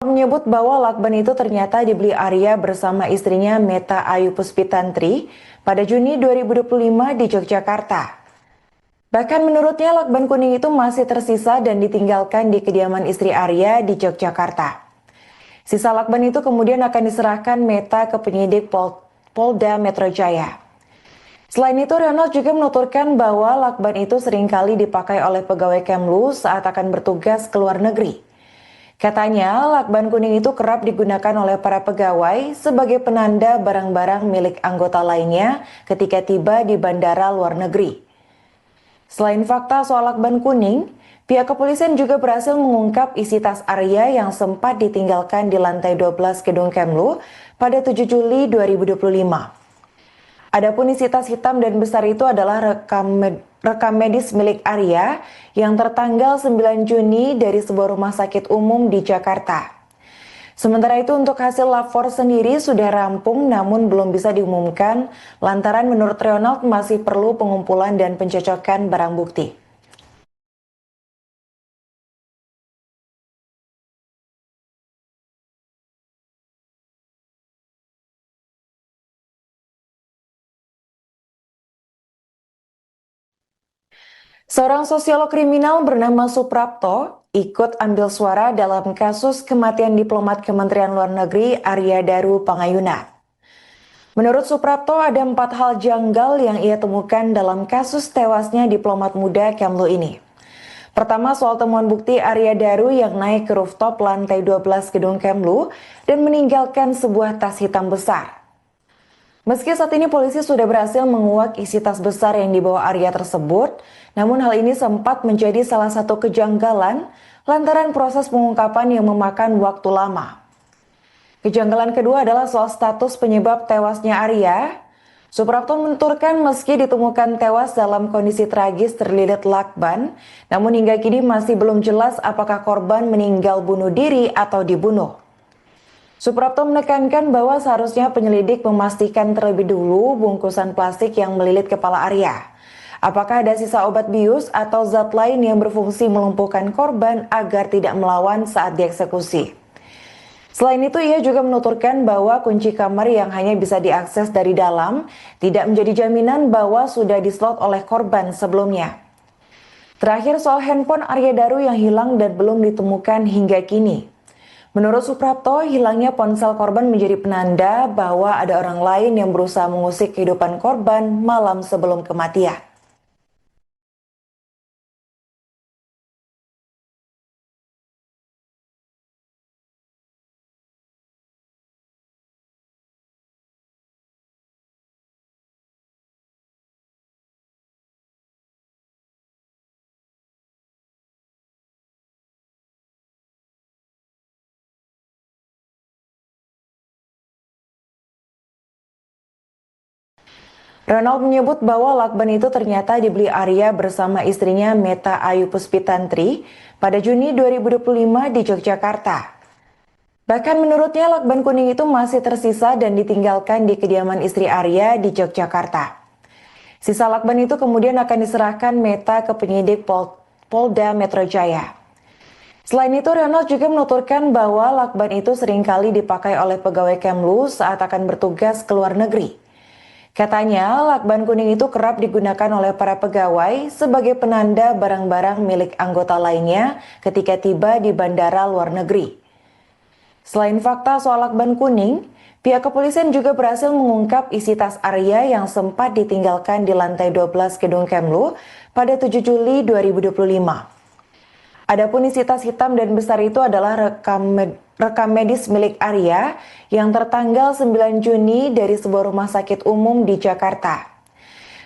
Menyebut bahwa lakban itu ternyata dibeli Arya bersama istrinya Meta Ayu Puspitantri pada Juni 2025 di Yogyakarta. Bahkan menurutnya lakban kuning itu masih tersisa dan ditinggalkan di kediaman istri Arya di Yogyakarta. Sisa lakban itu kemudian akan diserahkan Meta ke penyidik Polda Metro Jaya. Selain itu, Ronald juga menuturkan bahwa lakban itu seringkali dipakai oleh pegawai Kemlu saat akan bertugas ke luar negeri. Katanya, lakban kuning itu kerap digunakan oleh para pegawai sebagai penanda barang-barang milik anggota lainnya ketika tiba di bandara luar negeri. Selain fakta soal lakban kuning, pihak kepolisian juga berhasil mengungkap isi tas Arya yang sempat ditinggalkan di lantai 12 gedung Kemlu pada 7 Juli 2025. Adapun isi tas hitam dan besar itu adalah rekam medis milik Arya yang tertanggal 9 Juni dari sebuah rumah sakit umum di Jakarta. Sementara itu untuk hasil lapor sendiri sudah rampung namun belum bisa diumumkan lantaran menurut Ronald masih perlu pengumpulan dan pencocokan barang bukti. Seorang sosiolog kriminal bernama Suprapto ikut ambil suara dalam kasus kematian diplomat Kementerian Luar Negeri Arya Daru Pangayuna. Menurut Suprapto ada 4 hal janggal yang ia temukan dalam kasus tewasnya diplomat muda Kemlu ini. Pertama, soal temuan bukti Arya Daru yang naik ke rooftop lantai 12 gedung Kemlu dan meninggalkan sebuah tas hitam besar. Meski saat ini polisi sudah berhasil menguak isi tas besar yang dibawa Arya tersebut, namun hal ini sempat menjadi salah satu kejanggalan lantaran proses pengungkapan yang memakan waktu lama. Kejanggalan kedua adalah soal status penyebab tewasnya Arya. Suprapto menuturkan meski ditemukan tewas dalam kondisi tragis terlilit lakban, namun hingga kini masih belum jelas apakah korban meninggal bunuh diri atau dibunuh. Suprapto menekankan bahwa seharusnya penyelidik memastikan terlebih dulu bungkusan plastik yang melilit kepala Arya. Apakah ada sisa obat bius atau zat lain yang berfungsi melumpuhkan korban agar tidak melawan saat dieksekusi. Selain itu, ia juga menuturkan bahwa kunci kamar yang hanya bisa diakses dari dalam tidak menjadi jaminan bahwa sudah dislot oleh korban sebelumnya. Terakhir soal handphone Arya Daru yang hilang dan belum ditemukan hingga kini. Menurut Suprapto, hilangnya ponsel korban menjadi penanda bahwa ada orang lain yang berusaha mengusik kehidupan korban malam sebelum kematian. Ronald menyebut bahwa lakban itu ternyata dibeli Arya bersama istrinya Meta Ayu Puspitantri pada Juni 2025 di Yogyakarta. Bahkan menurutnya lakban kuning itu masih tersisa dan ditinggalkan di kediaman istri Arya di Yogyakarta. Sisa lakban itu kemudian akan diserahkan Meta ke penyidik Polda Metro Jaya. Selain itu, Ronald juga menuturkan bahwa lakban itu seringkali dipakai oleh pegawai Kemlu saat akan bertugas ke luar negeri. Katanya, lakban kuning itu kerap digunakan oleh para pegawai sebagai penanda barang-barang milik anggota lainnya ketika tiba di bandara luar negeri. Selain fakta soal lakban kuning, pihak kepolisian juga berhasil mengungkap isi tas Arya yang sempat ditinggalkan di lantai 12 gedung Kemlu pada 7 Juli 2025. Adapun isi tas hitam dan besar itu adalah rekam medis milik Arya yang tertanggal 9 Juni dari sebuah rumah sakit umum di Jakarta.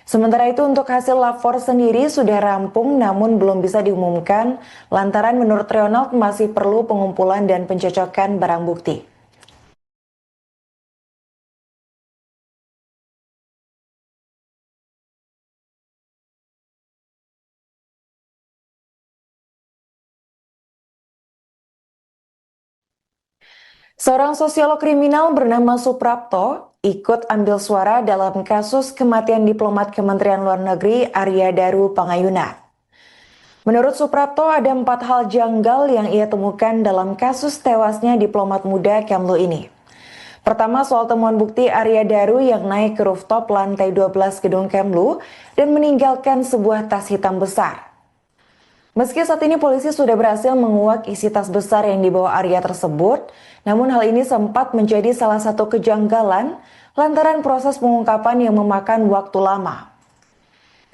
Sementara itu untuk hasil lapor sendiri sudah rampung namun belum bisa diumumkan lantaran menurut Ronald masih perlu pengumpulan dan pencocokan barang bukti. Seorang sosiolog kriminal bernama Suprapto ikut ambil suara dalam kasus kematian diplomat Kementerian Luar Negeri Arya Daru Pangayuna. Menurut Suprapto, ada 4 hal janggal yang ia temukan dalam kasus tewasnya diplomat muda Kemlu ini. Pertama, soal temuan bukti Arya Daru yang naik ke rooftop lantai 12 gedung Kemlu dan meninggalkan sebuah tas hitam besar. Meski saat ini polisi sudah berhasil menguak isi tas besar yang dibawa Arya tersebut, namun hal ini sempat menjadi salah satu kejanggalan lantaran proses pengungkapan yang memakan waktu lama.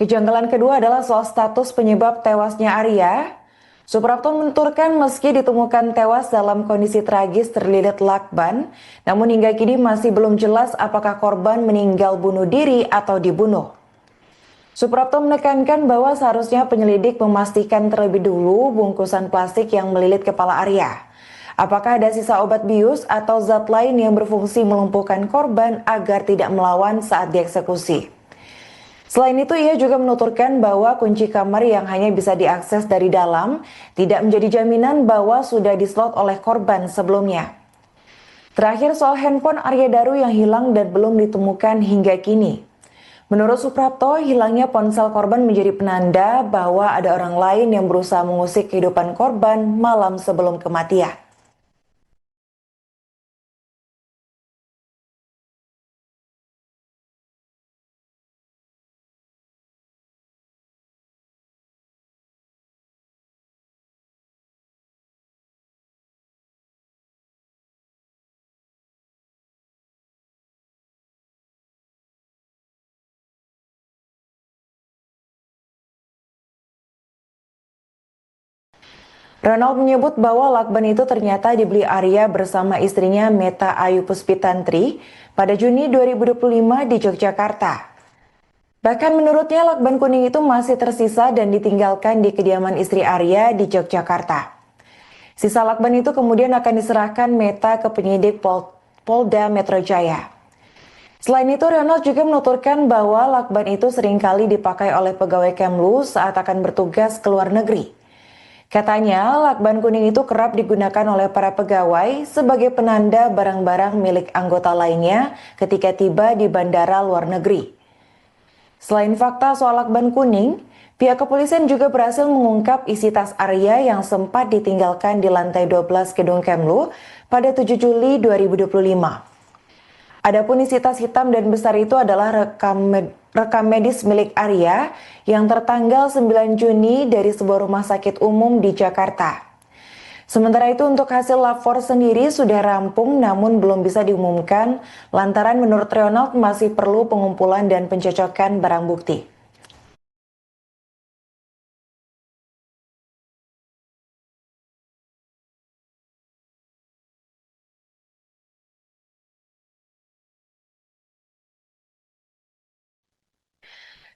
Kejanggalan kedua adalah soal status penyebab tewasnya Arya. Suprapto menuturkan meski ditemukan tewas dalam kondisi tragis terlilit lakban, namun hingga kini masih belum jelas apakah korban meninggal bunuh diri atau dibunuh. Suprapto menekankan bahwa seharusnya penyelidik memastikan terlebih dulu bungkusan plastik yang melilit kepala Arya. Apakah ada sisa obat bius atau zat lain yang berfungsi melumpuhkan korban agar tidak melawan saat dieksekusi. Selain itu, ia juga menuturkan bahwa kunci kamar yang hanya bisa diakses dari dalam tidak menjadi jaminan bahwa sudah dislot oleh korban sebelumnya. Terakhir, soal handphone Arya Daru yang hilang dan belum ditemukan hingga kini. Menurut Suprapto, hilangnya ponsel korban menjadi penanda bahwa ada orang lain yang berusaha mengusik kehidupan korban malam sebelum kematian. Ronald menyebut bahwa lakban itu ternyata dibeli Arya bersama istrinya Meta Ayu Puspitantri pada Juni 2025 di Yogyakarta. Bahkan menurutnya lakban kuning itu masih tersisa dan ditinggalkan di kediaman istri Arya di Yogyakarta. Sisa lakban itu kemudian akan diserahkan Meta ke penyidik Polda Metro Jaya. Selain itu, Ronald juga menuturkan bahwa lakban itu seringkali dipakai oleh pegawai Kemlu saat akan bertugas ke luar negeri. Katanya, lakban kuning itu kerap digunakan oleh para pegawai sebagai penanda barang-barang milik anggota lainnya ketika tiba di bandara luar negeri. Selain fakta soal lakban kuning, pihak kepolisian juga berhasil mengungkap isi tas Arya yang sempat ditinggalkan di lantai 12 gedung Kemlu pada 7 Juli 2025. Adapun isi tas hitam dan besar itu adalah rekam medis milik Arya yang tertanggal 9 Juni dari sebuah rumah sakit umum di Jakarta. Sementara itu untuk hasil lapor sendiri sudah rampung namun belum bisa diumumkan lantaran menurut Ronald masih perlu pengumpulan dan pencocokan barang bukti.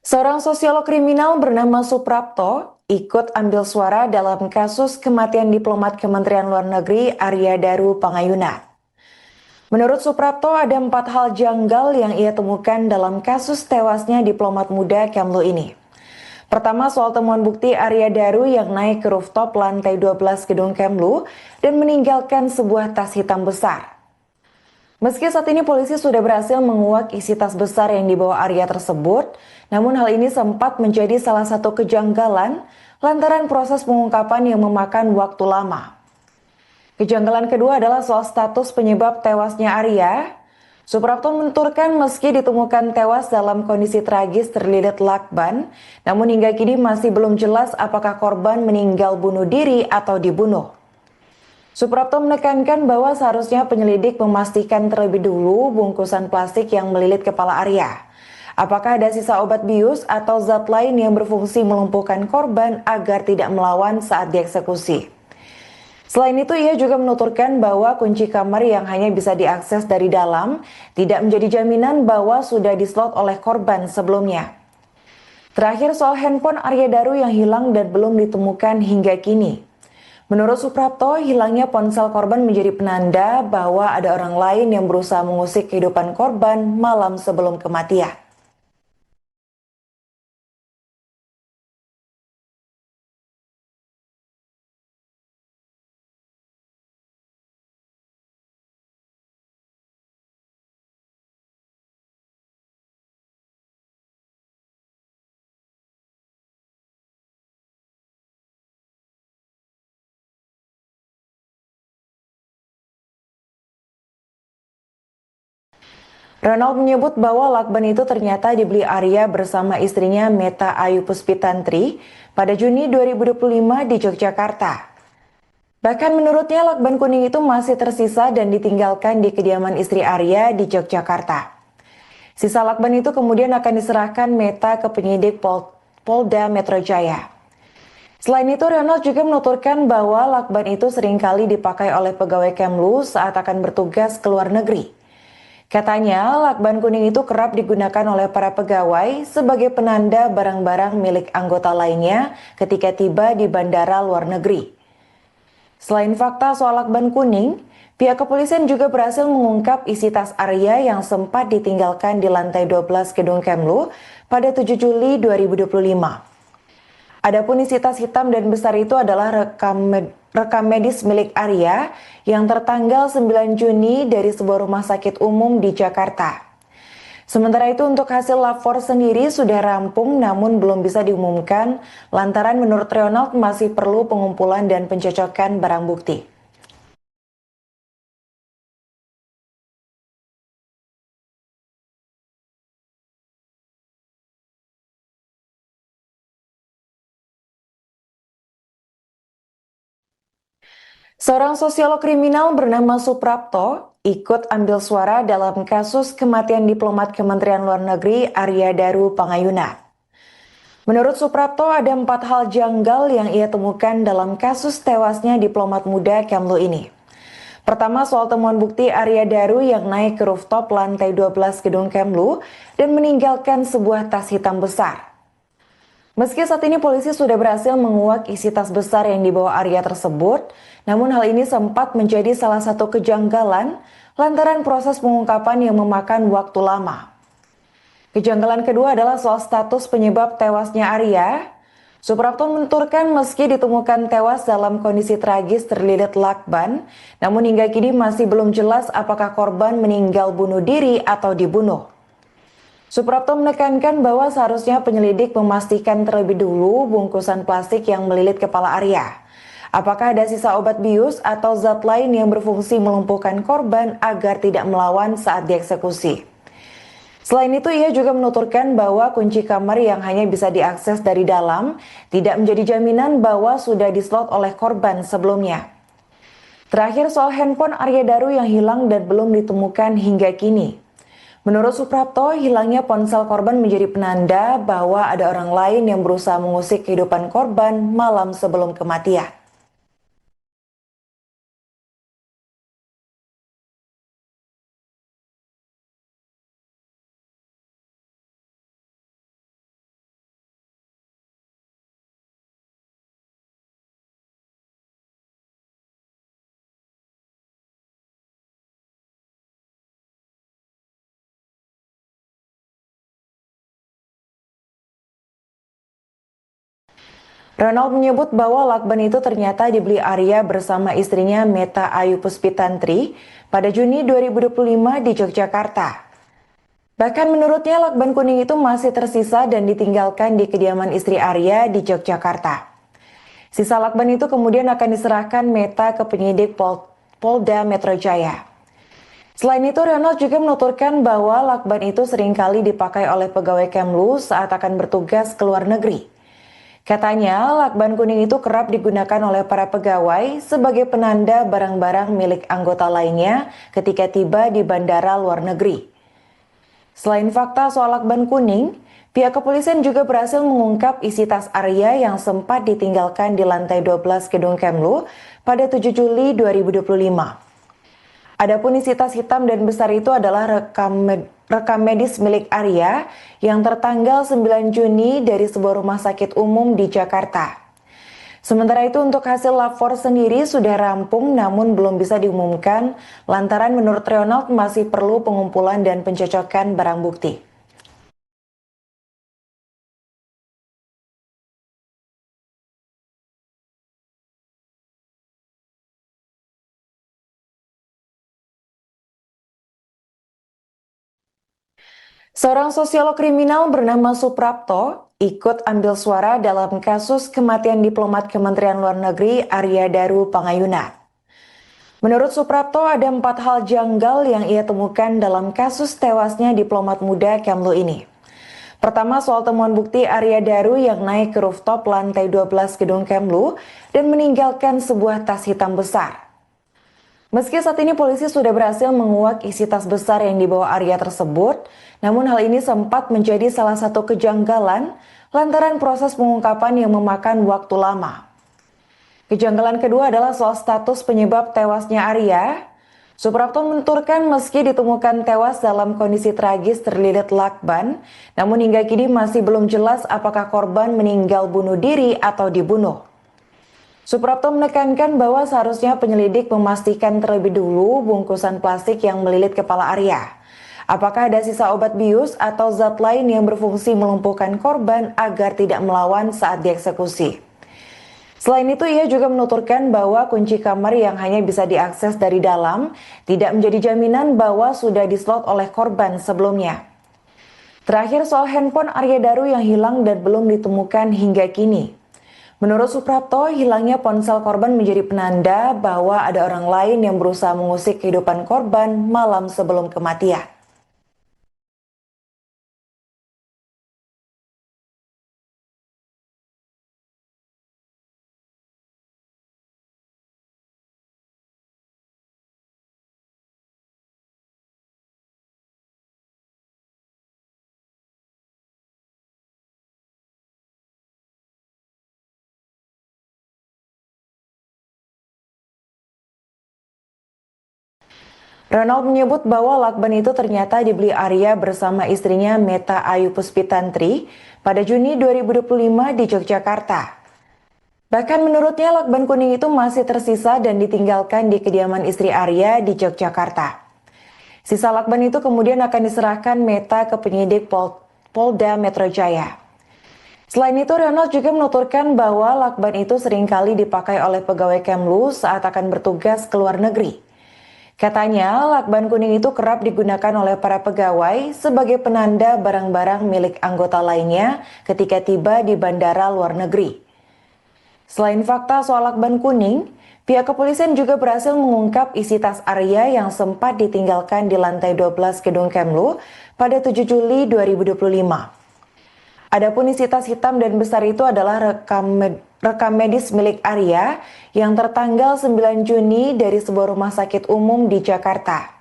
Seorang sosiolog kriminal bernama Suprapto ikut ambil suara dalam kasus kematian diplomat Kementerian Luar Negeri Arya Daru Pangayuna. Menurut Suprapto, ada 4 hal janggal yang ia temukan dalam kasus tewasnya diplomat muda Kemlu ini. Pertama, soal temuan bukti Arya Daru yang naik ke rooftop lantai 12 gedung Kemlu dan meninggalkan sebuah tas hitam besar. Meski saat ini polisi sudah berhasil menguak isi tas besar yang dibawa Arya tersebut, namun hal ini sempat menjadi salah satu kejanggalan lantaran proses pengungkapan yang memakan waktu lama. Kejanggalan kedua adalah soal status penyebab tewasnya Arya. Suprapto menuturkan meski ditemukan tewas dalam kondisi tragis terlilit lakban, namun hingga kini masih belum jelas apakah korban meninggal bunuh diri atau dibunuh. Suprapto menekankan bahwa seharusnya penyelidik memastikan terlebih dulu bungkusan plastik yang melilit kepala Arya. Apakah ada sisa obat bius atau zat lain yang berfungsi melumpuhkan korban agar tidak melawan saat dieksekusi. Selain itu, ia juga menuturkan bahwa kunci kamar yang hanya bisa diakses dari dalam tidak menjadi jaminan bahwa sudah dislot oleh korban sebelumnya. Terakhir, soal handphone Arya Daru yang hilang dan belum ditemukan hingga kini. Menurut Suprapto, hilangnya ponsel korban menjadi penanda bahwa ada orang lain yang berusaha mengusik kehidupan korban malam sebelum kematian. Ronald menyebut bahwa lakban itu ternyata dibeli Arya bersama istrinya Meta Ayu Puspitantri pada Juni 2025 di Yogyakarta. Bahkan menurutnya lakban kuning itu masih tersisa dan ditinggalkan di kediaman istri Arya di Yogyakarta. Sisa lakban itu kemudian akan diserahkan Meta ke penyidik Polda Metro Jaya. Selain itu, Ronald juga menuturkan bahwa lakban itu seringkali dipakai oleh pegawai Kemlu saat akan bertugas ke luar negeri. Katanya, lakban kuning itu kerap digunakan oleh para pegawai sebagai penanda barang-barang milik anggota lainnya ketika tiba di bandara luar negeri. Selain fakta soal lakban kuning, pihak kepolisian juga berhasil mengungkap isi tas Arya yang sempat ditinggalkan di lantai 12 gedung Kemlu pada 7 Juli 2025. Adapun isi tas hitam dan besar itu adalah rekam medis milik Arya yang tertanggal 9 Juni dari sebuah rumah sakit umum di Jakarta. Sementara itu untuk hasil lapor sendiri sudah rampung namun belum bisa diumumkan lantaran menurut Ronald masih perlu pengumpulan dan pencocokan barang bukti. Seorang sosiolog kriminal bernama Suprapto ikut ambil suara dalam kasus kematian diplomat Kementerian Luar Negeri Arya Daru Pangayuna. Menurut Suprapto ada 4 hal janggal yang ia temukan dalam kasus tewasnya diplomat muda Kemlu ini. Pertama soal temuan bukti Arya Daru yang naik ke rooftop lantai 12 gedung Kemlu dan meninggalkan sebuah tas hitam besar. Meski saat ini polisi sudah berhasil menguak isi tas besar yang dibawa Arya tersebut, namun hal ini sempat menjadi salah satu kejanggalan lantaran proses pengungkapan yang memakan waktu lama. Kejanggalan kedua adalah soal status penyebab tewasnya Arya. Suprapto menuturkan meski ditemukan tewas dalam kondisi tragis terlilit lakban, namun hingga kini masih belum jelas apakah korban meninggal bunuh diri atau dibunuh. Suprapto menekankan bahwa seharusnya penyelidik memastikan terlebih dulu bungkusan plastik yang melilit kepala Arya. Apakah ada sisa obat bius atau zat lain yang berfungsi melumpuhkan korban agar tidak melawan saat dieksekusi. Selain itu, ia juga menuturkan bahwa kunci kamar yang hanya bisa diakses dari dalam tidak menjadi jaminan bahwa sudah dislot oleh korban sebelumnya. Terakhir soal handphone Arya Daru yang hilang dan belum ditemukan hingga kini. Menurut Suprapto, hilangnya ponsel korban menjadi penanda bahwa ada orang lain yang berusaha mengusik kehidupan korban malam sebelum kematian. Ronald menyebut bahwa lakban itu ternyata dibeli Arya bersama istrinya Meta Ayu Puspitantri pada Juni 2025 di Yogyakarta. Bahkan menurutnya lakban kuning itu masih tersisa dan ditinggalkan di kediaman istri Arya di Yogyakarta. Sisa lakban itu kemudian akan diserahkan Meta ke penyidik Polda Metro Jaya. Selain itu, Ronald juga menuturkan bahwa lakban itu seringkali dipakai oleh pegawai Kemlu saat akan bertugas ke luar negeri. Katanya, lakban kuning itu kerap digunakan oleh para pegawai sebagai penanda barang-barang milik anggota lainnya ketika tiba di bandara luar negeri. Selain fakta soal lakban kuning, pihak kepolisian juga berhasil mengungkap isi tas Arya yang sempat ditinggalkan di lantai 12 gedung Kemlu pada 7 Juli 2025. Adapun isi tas hitam dan besar itu adalah rekam medis milik Arya yang tertanggal 9 Juni dari sebuah rumah sakit umum di Jakarta. Sementara itu untuk hasil lapor sendiri sudah rampung namun belum bisa diumumkan lantaran menurut Ronald masih perlu pengumpulan dan pencocokan barang bukti. Seorang sosiolog kriminal bernama Suprapto ikut ambil suara dalam kasus kematian diplomat Kementerian Luar Negeri Arya Daru Pangayuna. Menurut Suprapto, ada 4 hal janggal yang ia temukan dalam kasus tewasnya diplomat muda Kemlu ini. Pertama, soal temuan bukti Arya Daru yang naik ke rooftop lantai 12 gedung Kemlu dan meninggalkan sebuah tas hitam besar. Meski saat ini polisi sudah berhasil menguak isi tas besar yang dibawa Arya tersebut, namun hal ini sempat menjadi salah satu kejanggalan lantaran proses pengungkapan yang memakan waktu lama. Kejanggalan kedua adalah soal status penyebab tewasnya Arya. Suprapto menuturkan meski ditemukan tewas dalam kondisi tragis terlilit lakban, namun hingga kini masih belum jelas apakah korban meninggal bunuh diri atau dibunuh. Suprapto menekankan bahwa seharusnya penyelidik memastikan terlebih dulu bungkusan plastik yang melilit kepala Arya. Apakah ada sisa obat bius atau zat lain yang berfungsi melumpuhkan korban agar tidak melawan saat dieksekusi. Selain itu, ia juga menuturkan bahwa kunci kamar yang hanya bisa diakses dari dalam tidak menjadi jaminan bahwa sudah dislot oleh korban sebelumnya. Terakhir, soal handphone Arya Daru yang hilang dan belum ditemukan hingga kini. Menurut Suprapto, hilangnya ponsel korban menjadi penanda bahwa ada orang lain yang berusaha mengusik kehidupan korban malam sebelum kematian. Ronald menyebut bahwa lakban itu ternyata dibeli Arya bersama istrinya Meta Ayu Puspitantri pada Juni 2025 di Yogyakarta. Bahkan menurutnya lakban kuning itu masih tersisa dan ditinggalkan di kediaman istri Arya di Yogyakarta. Sisa lakban itu kemudian akan diserahkan Meta ke penyidik Polda Metro Jaya. Selain itu, Ronald juga menuturkan bahwa lakban itu seringkali dipakai oleh pegawai Kemlu saat akan bertugas ke luar negeri. Katanya, lakban kuning itu kerap digunakan oleh para pegawai sebagai penanda barang-barang milik anggota lainnya ketika tiba di bandara luar negeri. Selain fakta soal lakban kuning, pihak kepolisian juga berhasil mengungkap isi tas Arya yang sempat ditinggalkan di lantai 12 gedung Kemlu pada 7 Juli 2025. Adapun isi tas hitam dan besar itu adalah rekam medis milik Arya yang tertanggal 9 Juni dari sebuah rumah sakit umum di Jakarta.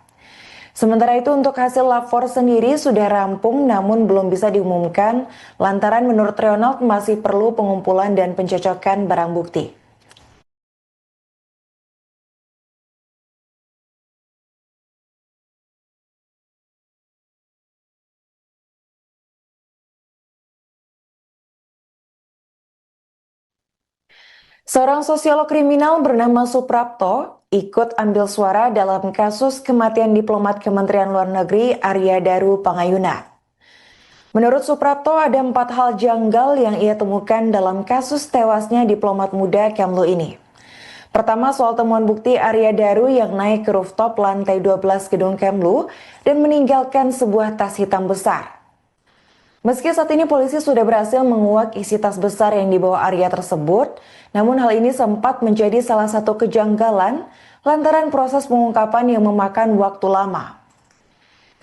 Sementara itu untuk hasil lapor sendiri sudah rampung namun belum bisa diumumkan lantaran menurut Ronald masih perlu pengumpulan dan pencocokan barang bukti. Seorang sosiolog kriminal bernama Suprapto ikut ambil suara dalam kasus kematian diplomat Kementerian Luar Negeri Arya Daru Pangayuna. Menurut Suprapto, ada 4 hal janggal yang ia temukan dalam kasus tewasnya diplomat muda Kemlu ini. Pertama, soal temuan bukti Arya Daru yang naik ke rooftop lantai 12 gedung Kemlu dan meninggalkan sebuah tas hitam besar. Meski saat ini polisi sudah berhasil menguak isi tas besar yang dibawa Arya tersebut, namun hal ini sempat menjadi salah satu kejanggalan lantaran proses pengungkapan yang memakan waktu lama.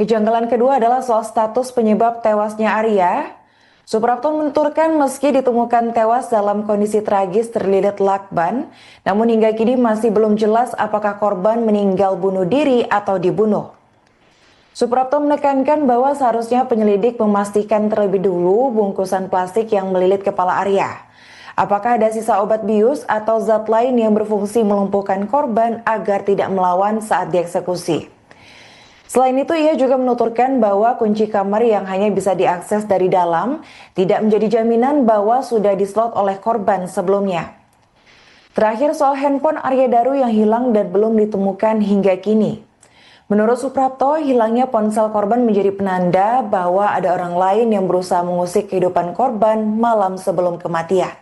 Kejanggalan kedua adalah soal status penyebab tewasnya Arya. Suprapto menuturkan meski ditemukan tewas dalam kondisi tragis terlilit lakban, namun hingga kini masih belum jelas apakah korban meninggal bunuh diri atau dibunuh. Suprapto menekankan bahwa seharusnya penyelidik memastikan terlebih dulu bungkusan plastik yang melilit kepala Arya. Apakah ada sisa obat bius atau zat lain yang berfungsi melumpuhkan korban agar tidak melawan saat dieksekusi. Selain itu, ia juga menuturkan bahwa kunci kamar yang hanya bisa diakses dari dalam tidak menjadi jaminan bahwa sudah dislot oleh korban sebelumnya. Terakhir, soal handphone Arya Daru yang hilang dan belum ditemukan hingga kini. Menurut Suprapto, hilangnya ponsel korban menjadi penanda bahwa ada orang lain yang berusaha mengusik kehidupan korban malam sebelum kematian.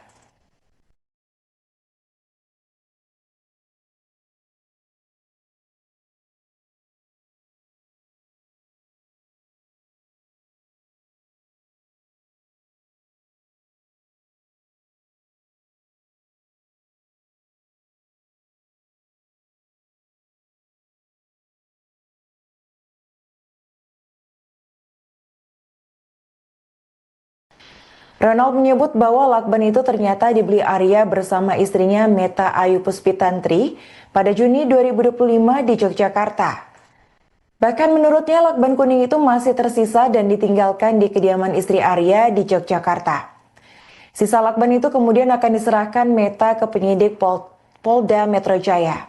Ronald menyebut bahwa lakban itu ternyata dibeli Arya bersama istrinya Meta Ayu Puspitantri pada Juni 2025 di Yogyakarta. Bahkan menurutnya lakban kuning itu masih tersisa dan ditinggalkan di kediaman istri Arya di Yogyakarta. Sisa lakban itu kemudian akan diserahkan Meta ke penyidik Polda Metro Jaya.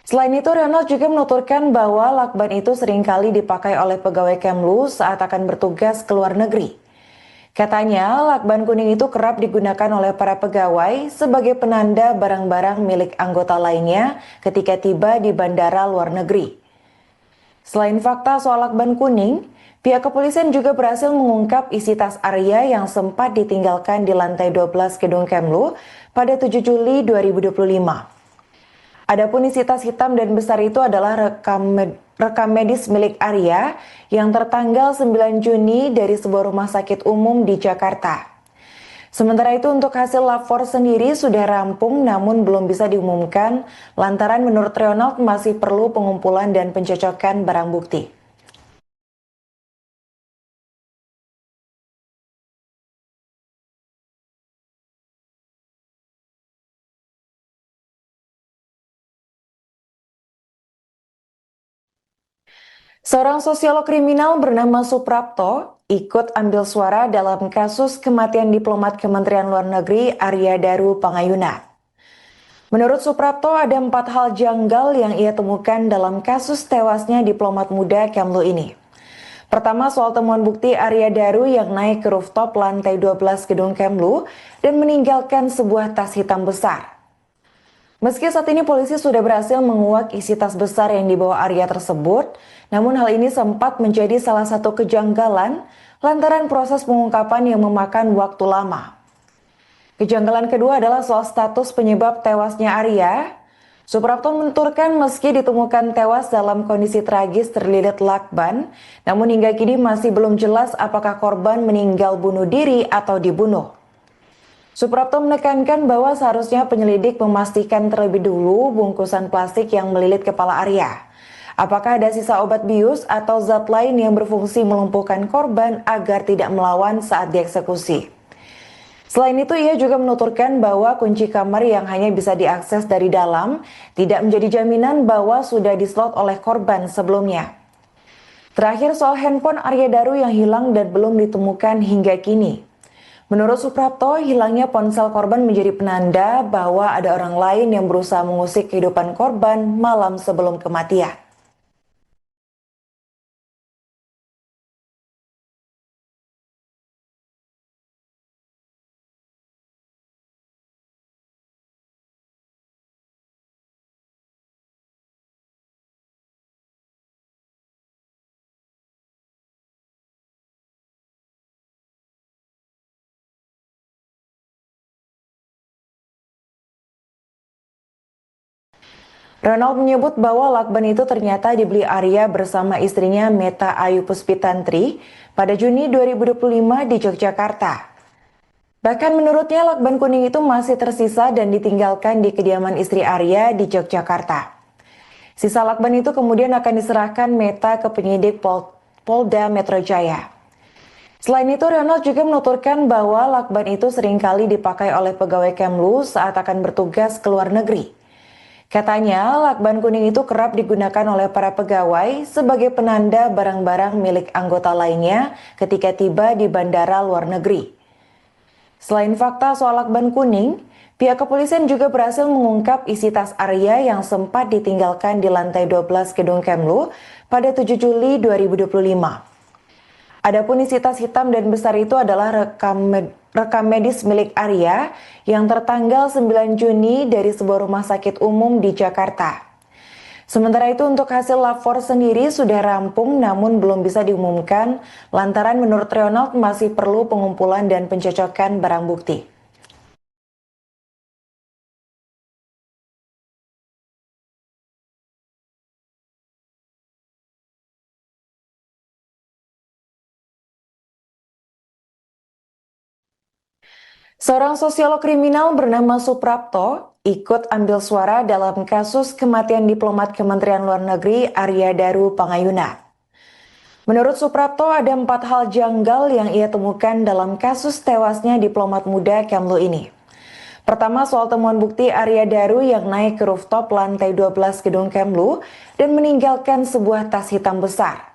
Selain itu, Ronald juga menuturkan bahwa lakban itu seringkali dipakai oleh pegawai Kemlu saat akan bertugas ke luar negeri. Katanya, lakban kuning itu kerap digunakan oleh para pegawai sebagai penanda barang-barang milik anggota lainnya ketika tiba di bandara luar negeri. Selain fakta soal lakban kuning, pihak kepolisian juga berhasil mengungkap isi tas Arya yang sempat ditinggalkan di lantai 12 gedung Kemlu pada 7 Juli 2025. Adapun isi tas hitam dan besar itu adalah rekam medis milik Arya yang tertanggal 9 Juni dari sebuah rumah sakit umum di Jakarta. Sementara itu untuk hasil lapor sendiri sudah rampung namun belum bisa diumumkan lantaran menurut Ronald masih perlu pengumpulan dan pencocokan barang bukti. Seorang sosiolog kriminal bernama Suprapto ikut ambil suara dalam kasus kematian diplomat Kementerian Luar Negeri Arya Daru Pangayuna. Menurut Suprapto, ada 4 hal janggal yang ia temukan dalam kasus tewasnya diplomat muda Kemlu ini. Pertama, soal temuan bukti Arya Daru yang naik ke rooftop lantai 12 gedung Kemlu dan meninggalkan sebuah tas hitam besar. Meski saat ini polisi sudah berhasil menguak isi tas besar yang dibawa Arya tersebut, namun hal ini sempat menjadi salah satu kejanggalan lantaran proses pengungkapan yang memakan waktu lama. Kejanggalan kedua adalah soal status penyebab tewasnya Arya. Suprapto menuturkan meski ditemukan tewas dalam kondisi tragis terlilit lakban, namun hingga kini masih belum jelas apakah korban meninggal bunuh diri atau dibunuh. Suprapto menekankan bahwa seharusnya penyelidik memastikan terlebih dulu bungkusan plastik yang melilit kepala Arya. Apakah ada sisa obat bius atau zat lain yang berfungsi melumpuhkan korban agar tidak melawan saat dieksekusi. Selain itu, ia juga menuturkan bahwa kunci kamar yang hanya bisa diakses dari dalam tidak menjadi jaminan bahwa sudah dislot oleh korban sebelumnya. Terakhir, soal handphone Arya Daru yang hilang dan belum ditemukan hingga kini. Menurut Suprapto, hilangnya ponsel korban menjadi penanda bahwa ada orang lain yang berusaha mengusik kehidupan korban malam sebelum kematian. Ronald menyebut bahwa lakban itu ternyata dibeli Arya bersama istrinya Meta Ayu Puspitantri pada Juni 2025 di Yogyakarta. Bahkan menurutnya lakban kuning itu masih tersisa dan ditinggalkan di kediaman istri Arya di Yogyakarta. Sisa lakban itu kemudian akan diserahkan Meta ke penyidik Polda Metro Jaya. Selain itu, Ronald juga menuturkan bahwa lakban itu seringkali dipakai oleh pegawai Kemlu saat akan bertugas ke luar negeri. Katanya, lakban kuning itu kerap digunakan oleh para pegawai sebagai penanda barang-barang milik anggota lainnya ketika tiba di bandara luar negeri. Selain fakta soal lakban kuning, pihak kepolisian juga berhasil mengungkap isi tas Arya yang sempat ditinggalkan di lantai 12 gedung Kemlu pada 7 Juli 2025. Adapun isi tas hitam dan besar itu adalah rekam medis milik Arya yang tertanggal 9 Juni dari sebuah rumah sakit umum di Jakarta. Sementara itu untuk hasil lapor sendiri sudah rampung namun belum bisa diumumkan lantaran menurut Ronald masih perlu pengumpulan dan pencocokan barang bukti. Seorang sosiolog kriminal bernama Suprapto ikut ambil suara dalam kasus kematian diplomat Kementerian Luar Negeri Arya Daru Pangayuna. Menurut Suprapto, ada 4 hal janggal yang ia temukan dalam kasus tewasnya diplomat muda Kemlu ini. Pertama, soal temuan bukti Arya Daru yang naik ke rooftop lantai 12 gedung Kemlu dan meninggalkan sebuah tas hitam besar.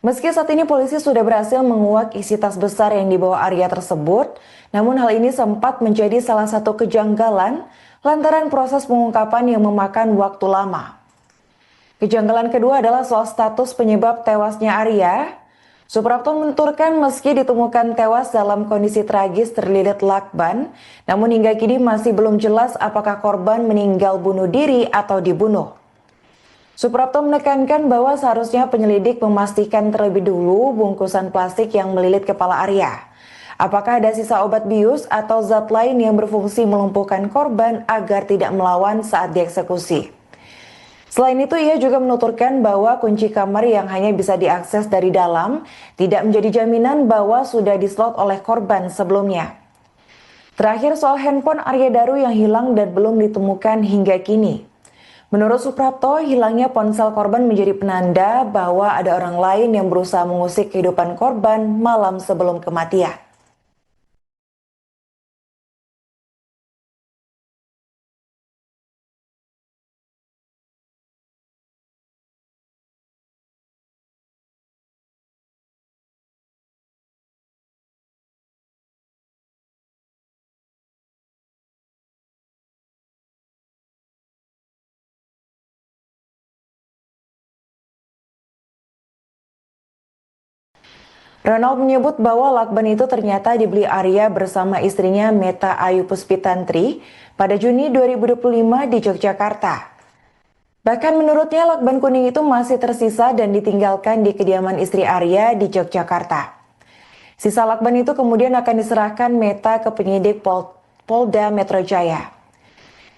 Meski saat ini polisi sudah berhasil menguak isi tas besar yang dibawa Arya tersebut, namun hal ini sempat menjadi salah satu kejanggalan lantaran proses pengungkapan yang memakan waktu lama. Kejanggalan kedua adalah soal status penyebab tewasnya Arya. Suprapto menuturkan meski ditemukan tewas dalam kondisi tragis terlilit lakban, namun hingga kini masih belum jelas apakah korban meninggal bunuh diri atau dibunuh. Suprapto menekankan bahwa seharusnya penyelidik memastikan terlebih dulu bungkusan plastik yang melilit kepala Arya. Apakah ada sisa obat bius atau zat lain yang berfungsi melumpuhkan korban agar tidak melawan saat dieksekusi. Selain itu, ia juga menuturkan bahwa kunci kamar yang hanya bisa diakses dari dalam tidak menjadi jaminan bahwa sudah dislot oleh korban sebelumnya. Terakhir, soal handphone Arya Daru yang hilang dan belum ditemukan hingga kini. Menurut Suprapto, hilangnya ponsel korban menjadi penanda bahwa ada orang lain yang berusaha mengusik kehidupan korban malam sebelum kematian. Ronald menyebut bahwa lakban itu ternyata dibeli Arya bersama istrinya Meta Ayu Puspitantri pada Juni 2025 di Yogyakarta. Bahkan menurutnya lakban kuning itu masih tersisa dan ditinggalkan di kediaman istri Arya di Yogyakarta. Sisa lakban itu kemudian akan diserahkan Meta ke penyidik Polda Metro Jaya.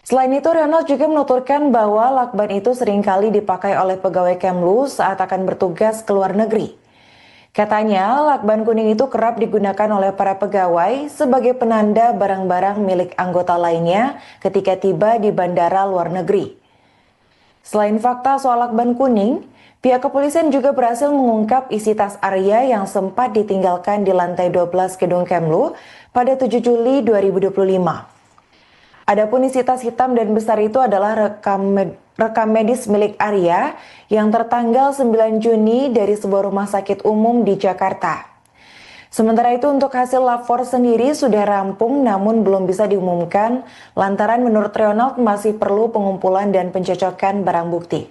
Selain itu, Ronald juga menuturkan bahwa lakban itu seringkali dipakai oleh pegawai Kemlu saat akan bertugas ke luar negeri. Katanya, lakban kuning itu kerap digunakan oleh para pegawai sebagai penanda barang-barang milik anggota lainnya ketika tiba di bandara luar negeri. Selain fakta soal lakban kuning, pihak kepolisian juga berhasil mengungkap isi tas Arya yang sempat ditinggalkan di lantai 12 gedung Kemlu pada 7 Juli 2025. Adapun isi tas hitam dan besar itu adalah rekam medis milik Arya yang tertanggal 9 Juni dari sebuah rumah sakit umum di Jakarta. Sementara itu untuk hasil lapor sendiri sudah rampung namun belum bisa diumumkan lantaran menurut Ronald masih perlu pengumpulan dan pencocokan barang bukti.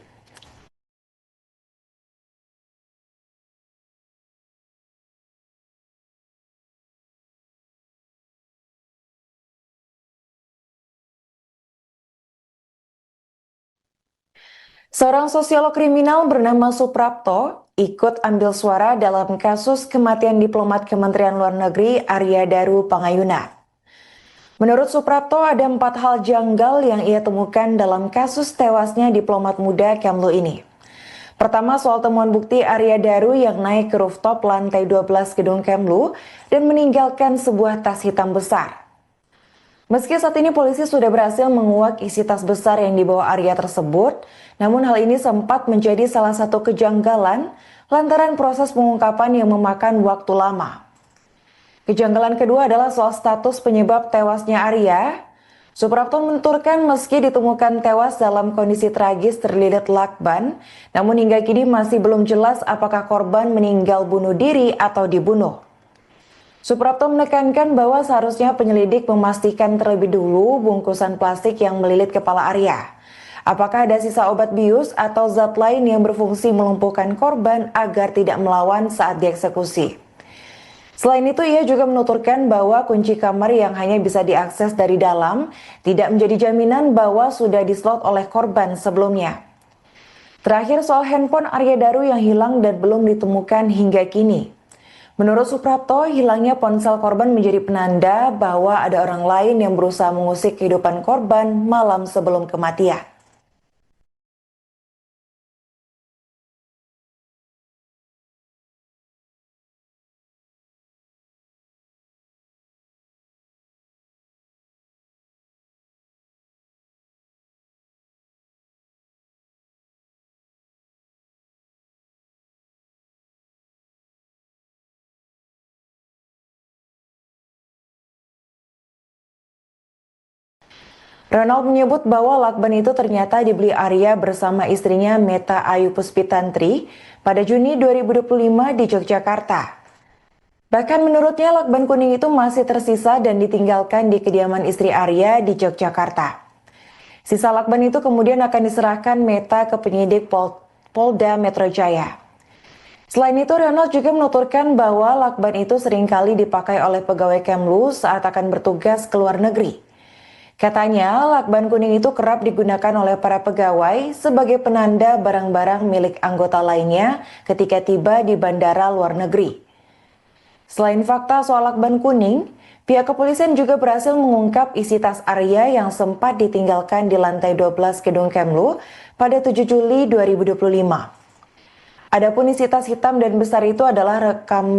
Seorang sosiolog kriminal bernama Suprapto ikut ambil suara dalam kasus kematian diplomat Kementerian Luar Negeri Arya Daru Pangayuna. Menurut Suprapto, ada 4 hal janggal yang ia temukan dalam kasus tewasnya diplomat muda Kemlu ini. Pertama, soal temuan bukti Arya Daru yang naik ke rooftop lantai 12 gedung Kemlu dan meninggalkan sebuah tas hitam besar. Meski saat ini polisi sudah berhasil menguak isi tas besar yang dibawa Arya tersebut, namun hal ini sempat menjadi salah satu kejanggalan lantaran proses pengungkapan yang memakan waktu lama. Kejanggalan kedua adalah soal status penyebab tewasnya Arya. Suprapto menuturkan meski ditemukan tewas dalam kondisi tragis terlilit lakban, namun hingga kini masih belum jelas apakah korban meninggal bunuh diri atau dibunuh. Suprapto menekankan bahwa seharusnya penyelidik memastikan terlebih dulu bungkusan plastik yang melilit kepala Arya. Apakah ada sisa obat bius atau zat lain yang berfungsi melumpuhkan korban agar tidak melawan saat dieksekusi. Selain itu, ia juga menuturkan bahwa kunci kamar yang hanya bisa diakses dari dalam tidak menjadi jaminan bahwa sudah dislot oleh korban sebelumnya. Terakhir, soal handphone Arya Daru yang hilang dan belum ditemukan hingga kini. Menurut Suprapto, hilangnya ponsel korban menjadi penanda bahwa ada orang lain yang berusaha mengusik kehidupan korban malam sebelum kematian. Ronald menyebut bahwa lakban itu ternyata dibeli Arya bersama istrinya Meta Ayu Puspitantri pada Juni 2025 di Yogyakarta. Bahkan menurutnya lakban kuning itu masih tersisa dan ditinggalkan di kediaman istri Arya di Yogyakarta. Sisa lakban itu kemudian akan diserahkan Meta ke penyidik Polda Metro Jaya. Selain itu, Ronald juga menuturkan bahwa lakban itu seringkali dipakai oleh pegawai Kemlu saat akan bertugas ke luar negeri. Katanya, lakban kuning itu kerap digunakan oleh para pegawai sebagai penanda barang-barang milik anggota lainnya ketika tiba di bandara luar negeri. Selain fakta soal lakban kuning, pihak kepolisian juga berhasil mengungkap isi tas Arya yang sempat ditinggalkan di lantai 12 gedung Kemlu pada 7 Juli 2025. Adapun isi tas hitam dan besar itu adalah rekam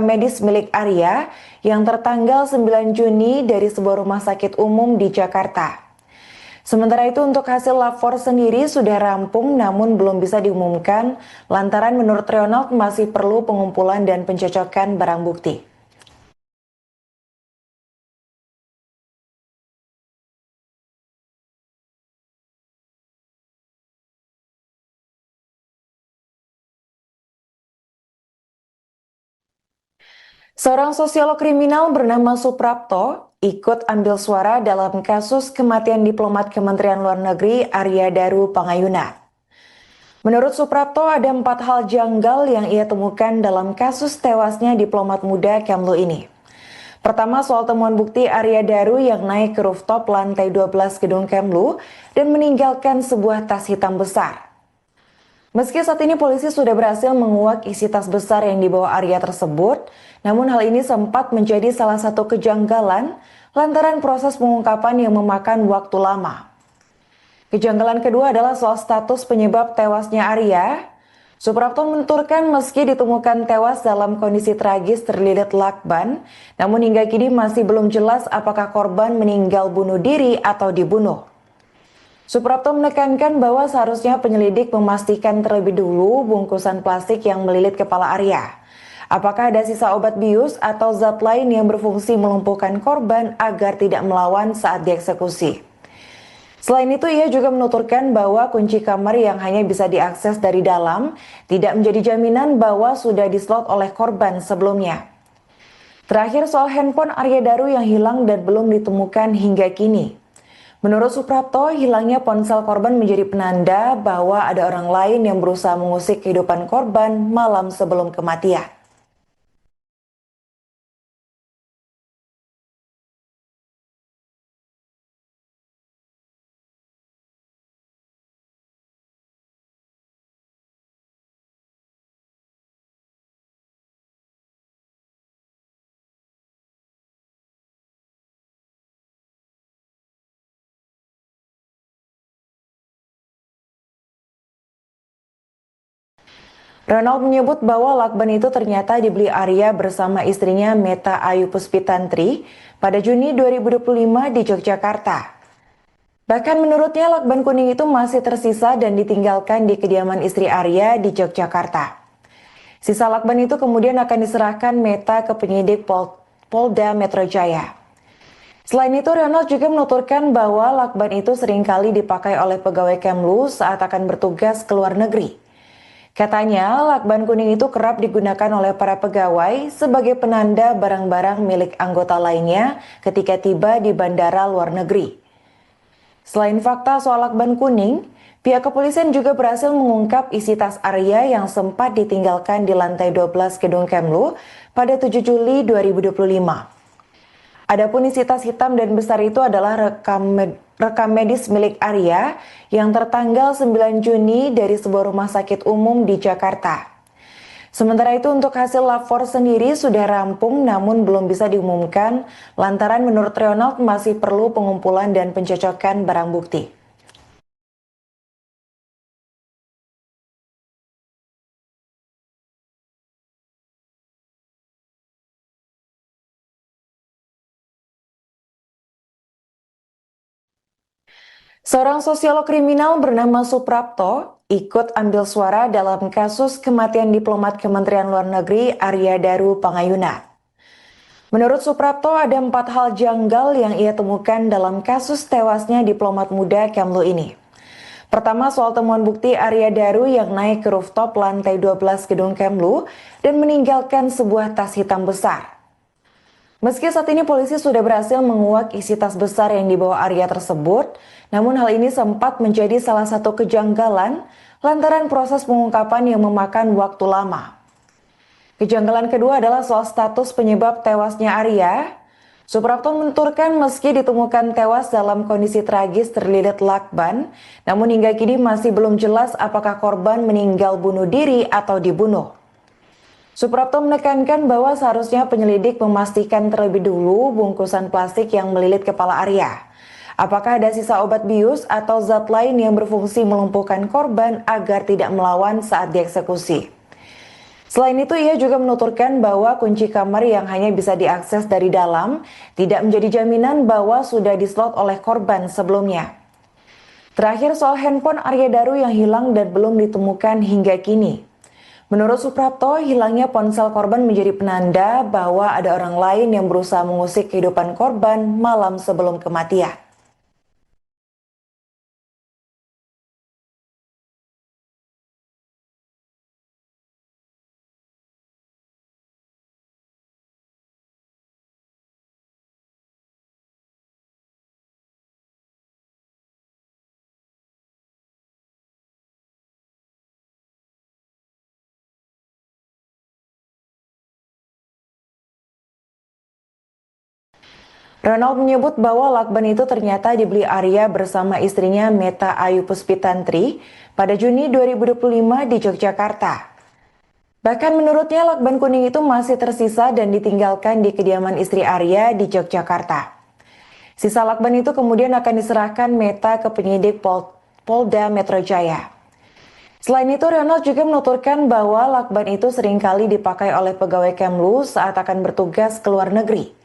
medis milik Arya yang tertanggal 9 Juni dari sebuah rumah sakit umum di Jakarta. Sementara itu untuk hasil lapor sendiri sudah rampung namun belum bisa diumumkan lantaran menurut Ronald masih perlu pengumpulan dan pencocokan barang bukti. Seorang sosiolog kriminal bernama Suprapto ikut ambil suara dalam kasus kematian diplomat Kementerian Luar Negeri Arya Daru Pangayuna. Menurut Suprapto ada 4 hal janggal yang ia temukan dalam kasus tewasnya diplomat muda Kemlu ini. Pertama soal temuan bukti Arya Daru yang naik ke rooftop lantai 12 gedung Kemlu dan meninggalkan sebuah tas hitam besar. Meski saat ini polisi sudah berhasil menguak isi tas besar yang dibawa Arya tersebut, namun hal ini sempat menjadi salah satu kejanggalan lantaran proses pengungkapan yang memakan waktu lama. Kejanggalan kedua adalah soal status penyebab tewasnya Arya. Suprapto menuturkan meski ditemukan tewas dalam kondisi tragis terlilit lakban, namun hingga kini masih belum jelas apakah korban meninggal bunuh diri atau dibunuh. Suprapto menekankan bahwa seharusnya penyelidik memastikan terlebih dulu bungkusan plastik yang melilit kepala Arya. Apakah ada sisa obat bius atau zat lain yang berfungsi melumpuhkan korban agar tidak melawan saat dieksekusi. Selain itu, ia juga menuturkan bahwa kunci kamar yang hanya bisa diakses dari dalam tidak menjadi jaminan bahwa sudah dislot oleh korban sebelumnya. Terakhir soal handphone Arya Daru yang hilang dan belum ditemukan hingga kini. Menurut Suprapto, hilangnya ponsel korban menjadi penanda bahwa ada orang lain yang berusaha mengusik kehidupan korban malam sebelum kematian. Ronald menyebut bahwa lakban itu ternyata dibeli Arya bersama istrinya Meta Ayu Puspitantri pada Juni 2025 di Yogyakarta. Bahkan menurutnya lakban kuning itu masih tersisa dan ditinggalkan di kediaman istri Arya di Yogyakarta. Sisa lakban itu kemudian akan diserahkan Meta ke penyidik Polda Metro Jaya. Selain itu, Ronald juga menuturkan bahwa lakban itu seringkali dipakai oleh pegawai Kemlu saat akan bertugas ke luar negeri. Katanya, lakban kuning itu kerap digunakan oleh para pegawai sebagai penanda barang-barang milik anggota lainnya ketika tiba di bandara luar negeri. Selain fakta soal lakban kuning, pihak kepolisian juga berhasil mengungkap isi tas Arya yang sempat ditinggalkan di lantai 12 gedung Kemlu pada 7 Juli 2025. Adapun isi tas hitam dan besar itu adalah rekam medis milik Arya yang tertanggal 9 Juni dari sebuah rumah sakit umum di Jakarta. Sementara itu untuk hasil lapor sendiri sudah rampung namun belum bisa diumumkan lantaran menurut Ronald masih perlu pengumpulan dan pencocokan barang bukti. Seorang sosiolog kriminal bernama Suprapto ikut ambil suara dalam kasus kematian diplomat Kementerian Luar Negeri Arya Daru Pangayuna. Menurut Suprapto, ada 4 hal janggal yang ia temukan dalam kasus tewasnya diplomat muda Kemlu ini. Pertama, soal temuan bukti Arya Daru yang naik ke rooftop lantai 12 gedung Kemlu dan meninggalkan sebuah tas hitam besar. Meski saat ini polisi sudah berhasil menguak isi tas besar yang dibawa Arya tersebut, namun hal ini sempat menjadi salah satu kejanggalan lantaran proses pengungkapan yang memakan waktu lama. Kejanggalan kedua adalah soal status penyebab tewasnya Arya. Suprapto menuturkan meski ditemukan tewas dalam kondisi tragis terlilit lakban, namun hingga kini masih belum jelas apakah korban meninggal bunuh diri atau dibunuh. Suprapto menekankan bahwa seharusnya penyelidik memastikan terlebih dulu bungkusan plastik yang melilit kepala Arya. Apakah ada sisa obat bius atau zat lain yang berfungsi melumpuhkan korban agar tidak melawan saat dieksekusi. Selain itu, ia juga menuturkan bahwa kunci kamar yang hanya bisa diakses dari dalam tidak menjadi jaminan bahwa sudah dislot oleh korban sebelumnya. Terakhir, soal handphone Arya Daru yang hilang dan belum ditemukan hingga kini. Menurut Suprapto, hilangnya ponsel korban menjadi penanda bahwa ada orang lain yang berusaha mengusik kehidupan korban malam sebelum kematian. Ronald menyebut bahwa lakban itu ternyata dibeli Arya bersama istrinya Meta Ayu Puspitantri pada Juni 2025 di Yogyakarta. Bahkan menurutnya lakban kuning itu masih tersisa dan ditinggalkan di kediaman istri Arya di Yogyakarta. Sisa lakban itu kemudian akan diserahkan Meta ke penyidik Polda Metro Jaya. Selain itu, Ronald juga menuturkan bahwa lakban itu seringkali dipakai oleh pegawai Kemlu saat akan bertugas ke luar negeri.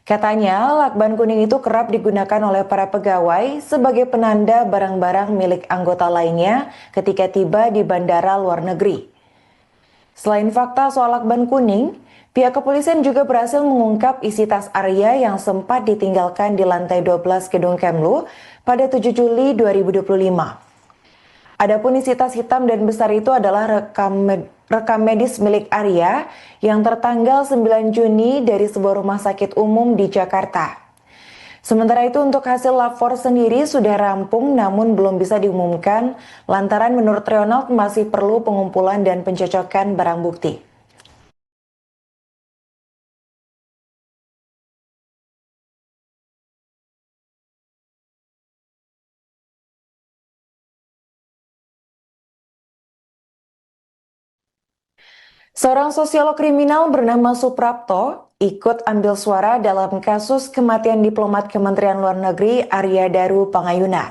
Katanya, lakban kuning itu kerap digunakan oleh para pegawai sebagai penanda barang-barang milik anggota lainnya ketika tiba di bandara luar negeri. Selain fakta soal lakban kuning, pihak kepolisian juga berhasil mengungkap isi tas Arya yang sempat ditinggalkan di lantai 12 gedung Kemlu pada 7 Juli 2025. Adapun isi tas hitam dan besar itu adalah rekam medis milik Arya yang tertanggal 9 Juni dari sebuah rumah sakit umum di Jakarta. Sementara itu untuk hasil lapor sendiri sudah rampung namun belum bisa diumumkan lantaran menurut Ronald masih perlu pengumpulan dan pencocokan barang bukti. Seorang sosiolog kriminal bernama Suprapto ikut ambil suara dalam kasus kematian diplomat Kementerian Luar Negeri Arya Daru Pangayuna.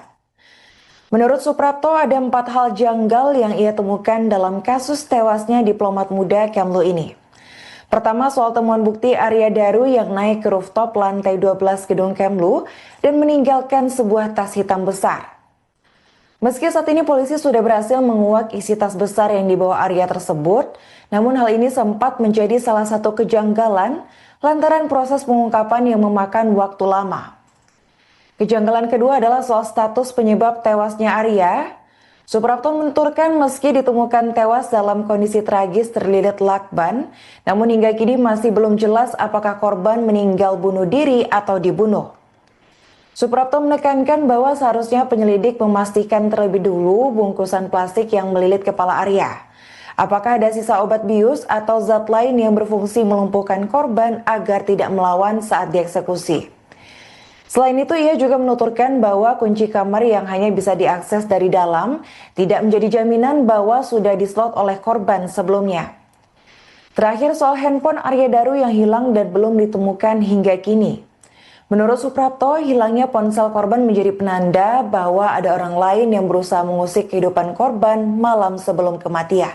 Menurut Suprapto, ada 4 hal janggal yang ia temukan dalam kasus tewasnya diplomat muda Kemlu ini. Pertama, soal temuan bukti Arya Daru yang naik ke rooftop lantai 12 gedung Kemlu dan meninggalkan sebuah tas hitam besar. Meski saat ini polisi sudah berhasil menguak isi tas besar yang dibawa Arya tersebut, namun hal ini sempat menjadi salah satu kejanggalan lantaran proses pengungkapan yang memakan waktu lama. Kejanggalan kedua adalah soal status penyebab tewasnya Arya. Suprapto menuturkan meski ditemukan tewas dalam kondisi tragis terlilit lakban, namun hingga kini masih belum jelas apakah korban meninggal bunuh diri atau dibunuh. Suprapto menekankan bahwa seharusnya penyelidik memastikan terlebih dulu bungkusan plastik yang melilit kepala Arya. Apakah ada sisa obat bius atau zat lain yang berfungsi melumpuhkan korban agar tidak melawan saat dieksekusi. Selain itu, ia juga menuturkan bahwa kunci kamar yang hanya bisa diakses dari dalam tidak menjadi jaminan bahwa sudah dislot oleh korban sebelumnya. Terakhir, soal handphone Arya Daru yang hilang dan belum ditemukan hingga kini. Menurut Suprapto, hilangnya ponsel korban menjadi penanda bahwa ada orang lain yang berusaha mengusik kehidupan korban malam sebelum kematian.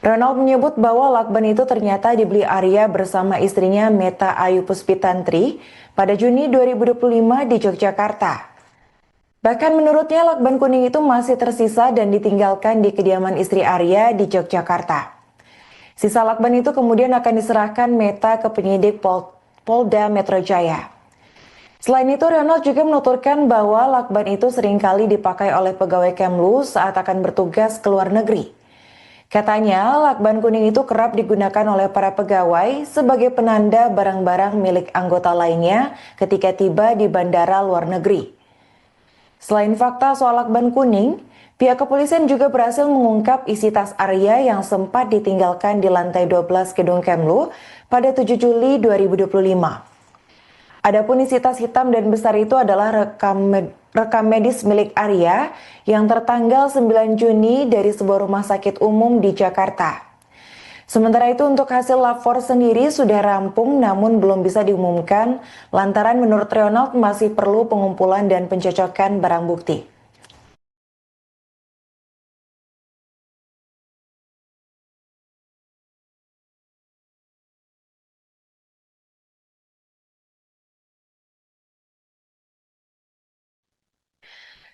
Ronald menyebut bahwa lakban itu ternyata dibeli Arya bersama istrinya Meta Ayu Puspitantri pada Juni 2025 di Yogyakarta. Bahkan menurutnya lakban kuning itu masih tersisa dan ditinggalkan di kediaman istri Arya di Yogyakarta. Sisa lakban itu kemudian akan diserahkan Meta ke penyidik Polda Metro Jaya. Selain itu, Ronald juga menuturkan bahwa lakban itu seringkali dipakai oleh pegawai Kemlu saat akan bertugas ke luar negeri. Katanya, lakban kuning itu kerap digunakan oleh para pegawai sebagai penanda barang-barang milik anggota lainnya ketika tiba di bandara luar negeri. Selain fakta soal lakban kuning, pihak kepolisian juga berhasil mengungkap isi tas Arya yang sempat ditinggalkan di lantai 12 gedung Kemlu pada 7 Juli 2025. Adapun isi tas hitam dan besar itu adalah rekam medis milik Arya yang tertanggal 9 Juni dari sebuah rumah sakit umum di Jakarta. Sementara itu untuk hasil lapor sendiri sudah rampung namun belum bisa diumumkan lantaran menurut Ronald masih perlu pengumpulan dan pencocokan barang bukti.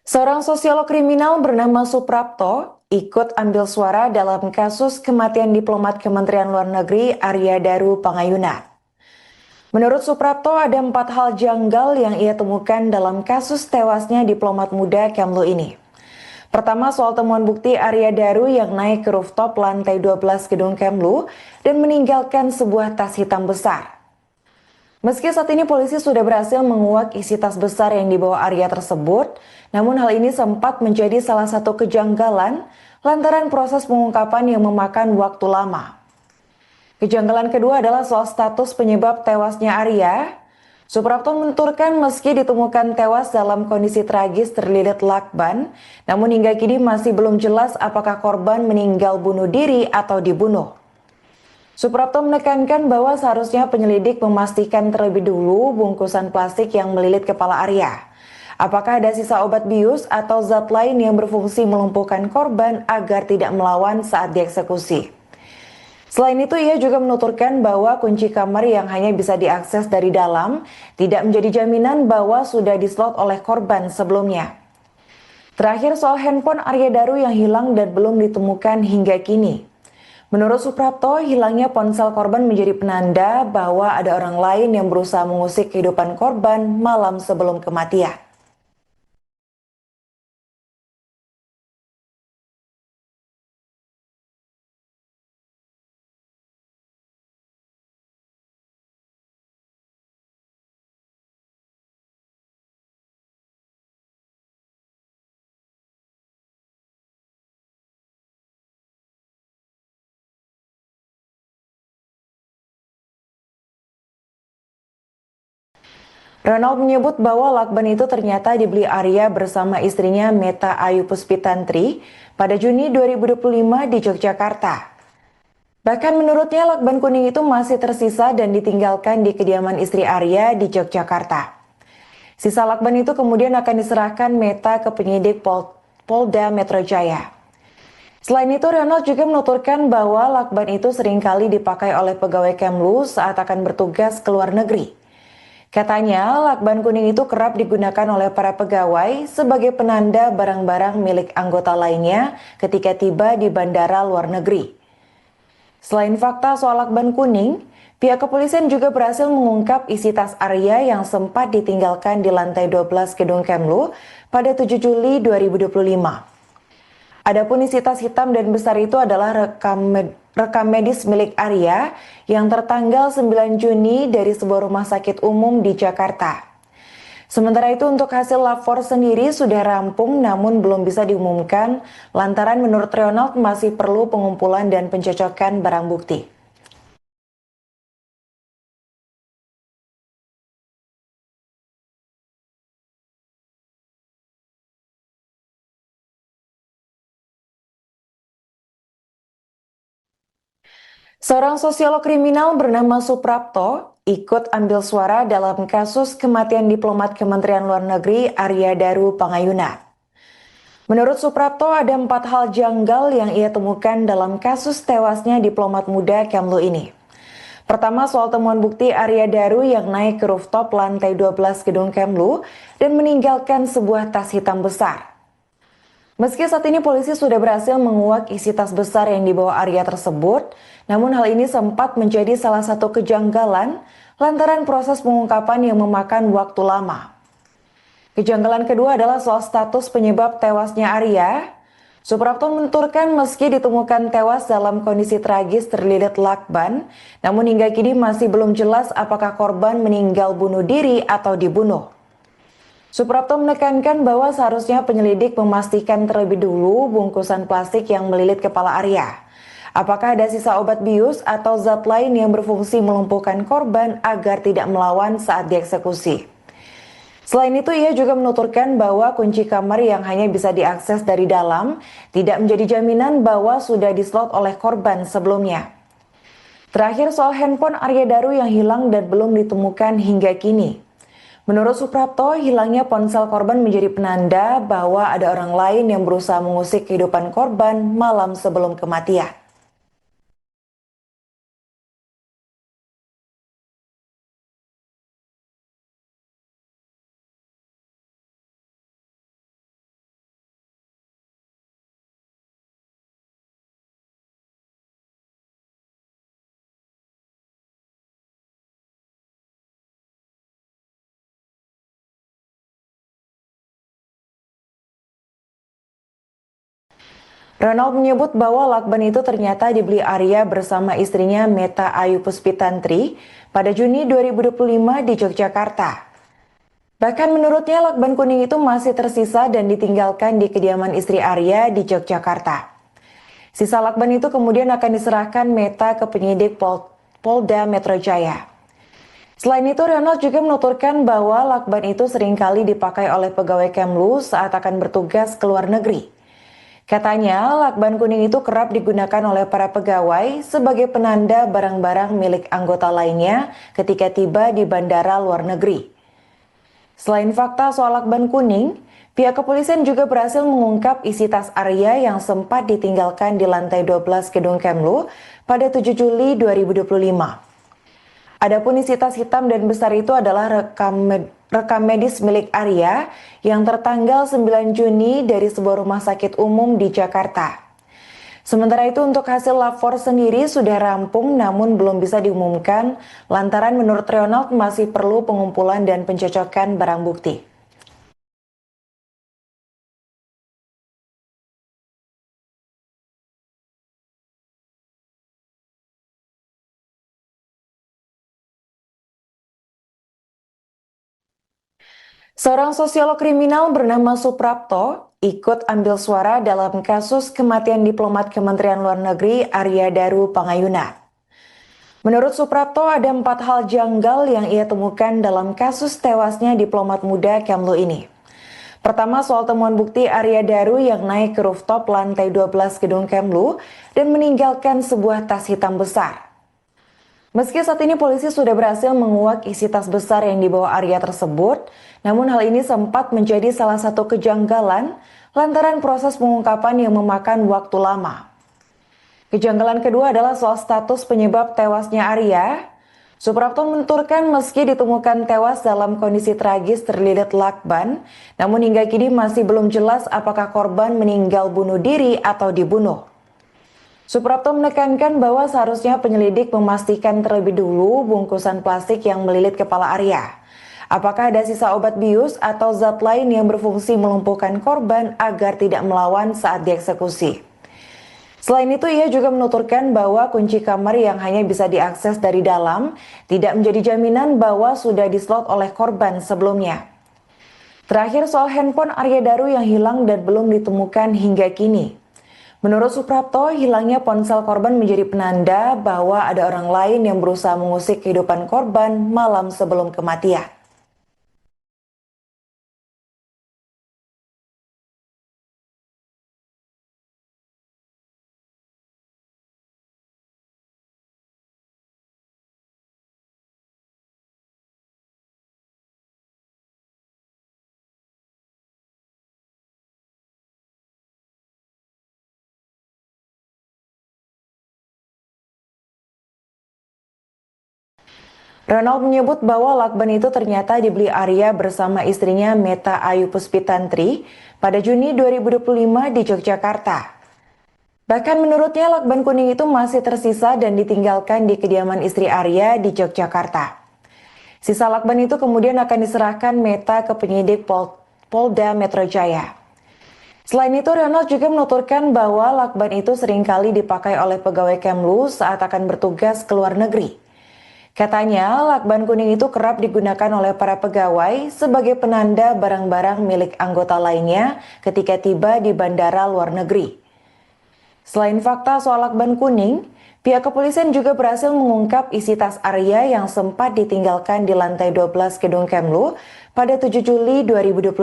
Seorang sosiolog kriminal bernama Suprapto ikut ambil suara dalam kasus kematian diplomat Kementerian Luar Negeri Arya Daru Pangayuna. Menurut Suprapto ada 4 hal janggal yang ia temukan dalam kasus tewasnya diplomat muda Kemlu ini. Pertama soal temuan bukti Arya Daru yang naik ke rooftop lantai 12 gedung Kemlu dan meninggalkan sebuah tas hitam besar. Meski saat ini polisi sudah berhasil menguak isi tas besar yang dibawa Arya tersebut, namun hal ini sempat menjadi salah satu kejanggalan lantaran proses pengungkapan yang memakan waktu lama. Kejanggalan kedua adalah soal status penyebab tewasnya Arya. Suprapto menuturkan meski ditemukan tewas dalam kondisi tragis terlilit lakban, namun hingga kini masih belum jelas apakah korban meninggal bunuh diri atau dibunuh. Suprapto menekankan bahwa seharusnya penyelidik memastikan terlebih dulu bungkusan plastik yang melilit kepala Arya. Apakah ada sisa obat bius atau zat lain yang berfungsi melumpuhkan korban agar tidak melawan saat dieksekusi. Selain itu, ia juga menuturkan bahwa kunci kamar yang hanya bisa diakses dari dalam tidak menjadi jaminan bahwa sudah dislot oleh korban sebelumnya. Terakhir soal handphone Arya Daru yang hilang dan belum ditemukan hingga kini. Menurut Suprapto, hilangnya ponsel korban menjadi penanda bahwa ada orang lain yang berusaha mengusik kehidupan korban malam sebelum kematian. Ronald menyebut bahwa lakban itu ternyata dibeli Arya bersama istrinya Meta Ayu Puspitantri pada Juni 2025 di Yogyakarta. Bahkan menurutnya lakban kuning itu masih tersisa dan ditinggalkan di kediaman istri Arya di Yogyakarta. Sisa lakban itu kemudian akan diserahkan Meta ke penyidik Polda Metro Jaya. Selain itu, Ronald juga menuturkan bahwa lakban itu seringkali dipakai oleh pegawai Kemlu saat akan bertugas ke luar negeri. Katanya, lakban kuning itu kerap digunakan oleh para pegawai sebagai penanda barang-barang milik anggota lainnya ketika tiba di bandara luar negeri. Selain fakta soal lakban kuning, pihak kepolisian juga berhasil mengungkap isi tas Arya yang sempat ditinggalkan di lantai 12 gedung Kemlu pada 7 Juli 2025. Adapun isi tas hitam dan besar itu adalah rekam medis milik Arya yang tertanggal 9 Juni dari sebuah rumah sakit umum di Jakarta. Sementara itu untuk hasil lapor sendiri sudah rampung namun belum bisa diumumkan lantaran menurut Ronald masih perlu pengumpulan dan pencocokan barang bukti. Seorang sosiolog kriminal bernama Suprapto ikut ambil suara dalam kasus kematian diplomat Kementerian Luar Negeri Arya Daru Pangayuna. Menurut Suprapto, ada 4 hal janggal yang ia temukan dalam kasus tewasnya diplomat muda Kemlu ini. Pertama, soal temuan bukti Arya Daru yang naik ke rooftop lantai 12 gedung Kemlu dan meninggalkan sebuah tas hitam besar. Meski saat ini polisi sudah berhasil menguak isi tas besar yang dibawa Arya tersebut, namun hal ini sempat menjadi salah satu kejanggalan lantaran proses pengungkapan yang memakan waktu lama. Kejanggalan kedua adalah soal status penyebab tewasnya Arya. Suprapto menuturkan meski ditemukan tewas dalam kondisi tragis terlilit lakban, namun hingga kini masih belum jelas apakah korban meninggal bunuh diri atau dibunuh. Suprapto menekankan bahwa seharusnya penyelidik memastikan terlebih dulu bungkusan plastik yang melilit kepala Arya. Apakah ada sisa obat bius atau zat lain yang berfungsi melumpuhkan korban agar tidak melawan saat dieksekusi. Selain itu, ia juga menuturkan bahwa kunci kamar yang hanya bisa diakses dari dalam tidak menjadi jaminan bahwa sudah dislot oleh korban sebelumnya. Terakhir, soal handphone Arya Daru yang hilang dan belum ditemukan hingga kini. Menurut Suprapto, hilangnya ponsel korban menjadi penanda bahwa ada orang lain yang berusaha mengusik kehidupan korban malam sebelum kematian. Ronald menyebut bahwa lakban itu ternyata dibeli Arya bersama istrinya Meta Ayu Puspitantri pada Juni 2025 di Yogyakarta. Bahkan menurutnya lakban kuning itu masih tersisa dan ditinggalkan di kediaman istri Arya di Yogyakarta. Sisa lakban itu kemudian akan diserahkan Meta ke penyidik Polda Metro Jaya. Selain itu, Ronald juga menuturkan bahwa lakban itu seringkali dipakai oleh pegawai Kemlu saat akan bertugas ke luar negeri. Katanya, lakban kuning itu kerap digunakan oleh para pegawai sebagai penanda barang-barang milik anggota lainnya ketika tiba di bandara luar negeri. Selain fakta soal lakban kuning, pihak kepolisian juga berhasil mengungkap isi tas Arya yang sempat ditinggalkan di lantai 12 gedung Kemlu pada 7 Juli 2025. Adapun isi tas hitam dan besar itu adalah rekam medis milik Arya yang tertanggal 9 Juni dari sebuah rumah sakit umum di Jakarta. Sementara itu untuk hasil lapor sendiri sudah rampung namun belum bisa diumumkan lantaran menurut Ronald masih perlu pengumpulan dan pencocokan barang bukti. Seorang sosiolog kriminal bernama Suprapto ikut ambil suara dalam kasus kematian diplomat Kementerian Luar Negeri Arya Daru Pangayuna. Menurut Suprapto, ada 4 hal janggal yang ia temukan dalam kasus tewasnya diplomat muda Kemlu ini. Pertama, soal temuan bukti Arya Daru yang naik ke rooftop lantai 12 gedung Kemlu dan meninggalkan sebuah tas hitam besar. Meski saat ini polisi sudah berhasil menguak isi tas besar yang dibawa Arya tersebut, namun hal ini sempat menjadi salah satu kejanggalan lantaran proses pengungkapan yang memakan waktu lama. Kejanggalan kedua adalah soal status penyebab tewasnya Arya. Suprapto menuturkan meski ditemukan tewas dalam kondisi tragis terlilit lakban, namun hingga kini masih belum jelas apakah korban meninggal bunuh diri atau dibunuh. Suprapto menekankan bahwa seharusnya penyelidik memastikan terlebih dulu bungkusan plastik yang melilit kepala Arya. Apakah ada sisa obat bius atau zat lain yang berfungsi melumpuhkan korban agar tidak melawan saat dieksekusi. Selain itu, ia juga menuturkan bahwa kunci kamar yang hanya bisa diakses dari dalam tidak menjadi jaminan bahwa sudah dislot oleh korban sebelumnya. Terakhir, soal handphone Arya Daru yang hilang dan belum ditemukan hingga kini. Menurut Suprapto, hilangnya ponsel korban menjadi penanda bahwa ada orang lain yang berusaha mengusik kehidupan korban malam sebelum kematian. Ronald menyebut bahwa lakban itu ternyata dibeli Arya bersama istrinya Meta Ayu Puspitantri pada Juni 2025 di Yogyakarta. Bahkan menurutnya lakban kuning itu masih tersisa dan ditinggalkan di kediaman istri Arya di Yogyakarta. Sisa lakban itu kemudian akan diserahkan Meta ke penyidik Polda Metro Jaya. Selain itu, Ronald juga menuturkan bahwa lakban itu seringkali dipakai oleh pegawai Kemlu saat akan bertugas ke luar negeri. Katanya, lakban kuning itu kerap digunakan oleh para pegawai sebagai penanda barang-barang milik anggota lainnya ketika tiba di bandara luar negeri. Selain fakta soal lakban kuning, pihak kepolisian juga berhasil mengungkap isi tas Arya yang sempat ditinggalkan di lantai 12 gedung Kemlu pada 7 Juli 2025.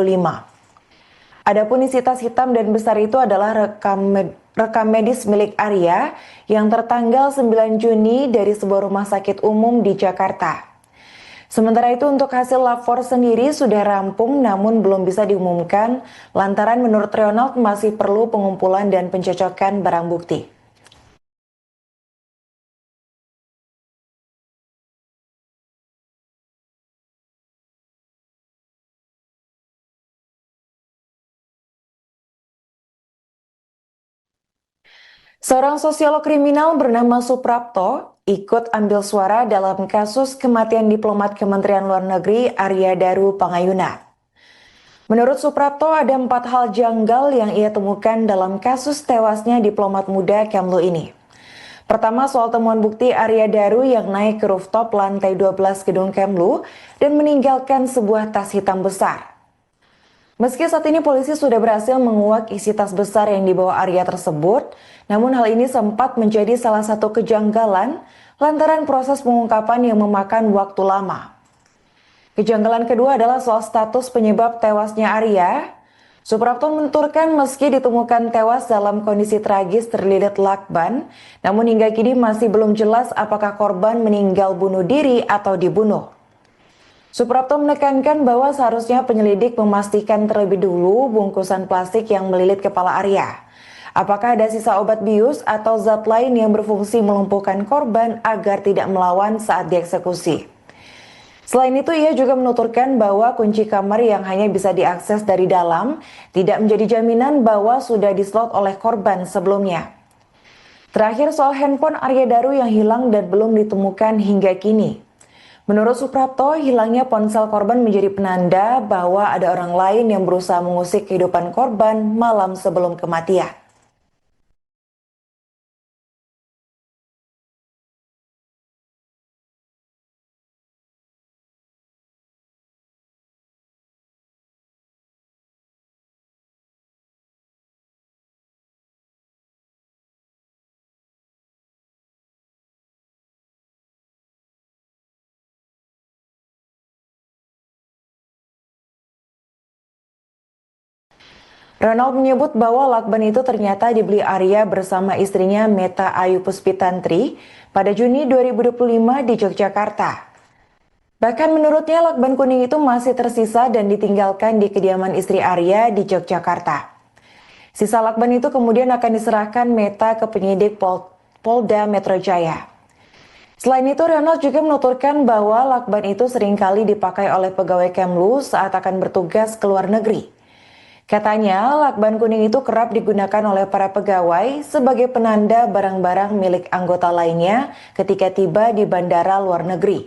Adapun isi tas hitam dan besar itu adalah rekam medis milik Arya yang tertanggal 9 Juni dari sebuah rumah sakit umum di Jakarta. Sementara itu untuk hasil lapor sendiri sudah rampung namun belum bisa diumumkan lantaran menurut Ronald masih perlu pengumpulan dan pencocokan barang bukti. Seorang sosiolog kriminal bernama Suprapto ikut ambil suara dalam kasus kematian diplomat Kementerian Luar Negeri Arya Daru Pangayuna. Menurut Suprapto ada 4 hal janggal yang ia temukan dalam kasus tewasnya diplomat muda Kemlu ini. Pertama soal temuan bukti Arya Daru yang naik ke rooftop lantai 12 gedung Kemlu dan meninggalkan sebuah tas hitam besar. Meski saat ini polisi sudah berhasil menguak isi tas besar yang dibawa Arya tersebut, namun hal ini sempat menjadi salah satu kejanggalan lantaran proses pengungkapan yang memakan waktu lama. Kejanggalan kedua adalah soal status penyebab tewasnya Arya. Suprapto menuturkan meski ditemukan tewas dalam kondisi tragis terlilit lakban, namun hingga kini masih belum jelas apakah korban meninggal bunuh diri atau dibunuh. Suprapto menekankan bahwa seharusnya penyelidik memastikan terlebih dulu bungkusan plastik yang melilit kepala Arya. Apakah ada sisa obat bius atau zat lain yang berfungsi melumpuhkan korban agar tidak melawan saat dieksekusi. Selain itu, ia juga menuturkan bahwa kunci kamar yang hanya bisa diakses dari dalam tidak menjadi jaminan bahwa sudah dislot oleh korban sebelumnya. Terakhir soal handphone Arya Daru yang hilang dan belum ditemukan hingga kini. Menurut Suprapto, hilangnya ponsel korban menjadi penanda bahwa ada orang lain yang berusaha mengusik kehidupan korban malam sebelum kematian. Ronald menyebut bahwa lakban itu ternyata dibeli Arya bersama istrinya Meta Ayu Puspitantri pada Juni 2025 di Yogyakarta. Bahkan menurutnya lakban kuning itu masih tersisa dan ditinggalkan di kediaman istri Arya di Yogyakarta. Sisa lakban itu kemudian akan diserahkan Meta ke penyidik Polda Metro Jaya. Selain itu, Ronald juga menuturkan bahwa lakban itu seringkali dipakai oleh pegawai Kemlu saat akan bertugas ke luar negeri. Katanya, lakban kuning itu kerap digunakan oleh para pegawai sebagai penanda barang-barang milik anggota lainnya ketika tiba di bandara luar negeri.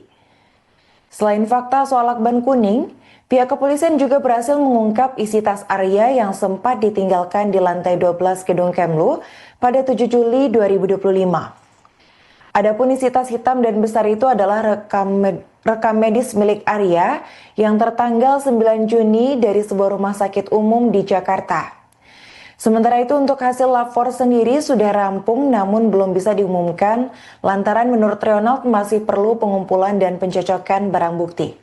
Selain fakta soal lakban kuning, pihak kepolisian juga berhasil mengungkap isi tas Arya yang sempat ditinggalkan di lantai 12 gedung Kemlu pada 7 Juli 2025. Adapun isi tas hitam dan besar itu adalah rekam medis milik Arya yang tertanggal 9 Juni dari sebuah rumah sakit umum di Jakarta. Sementara itu untuk hasil lapor sendiri sudah rampung namun belum bisa diumumkan lantaran menurut Ronald masih perlu pengumpulan dan pencocokan barang bukti.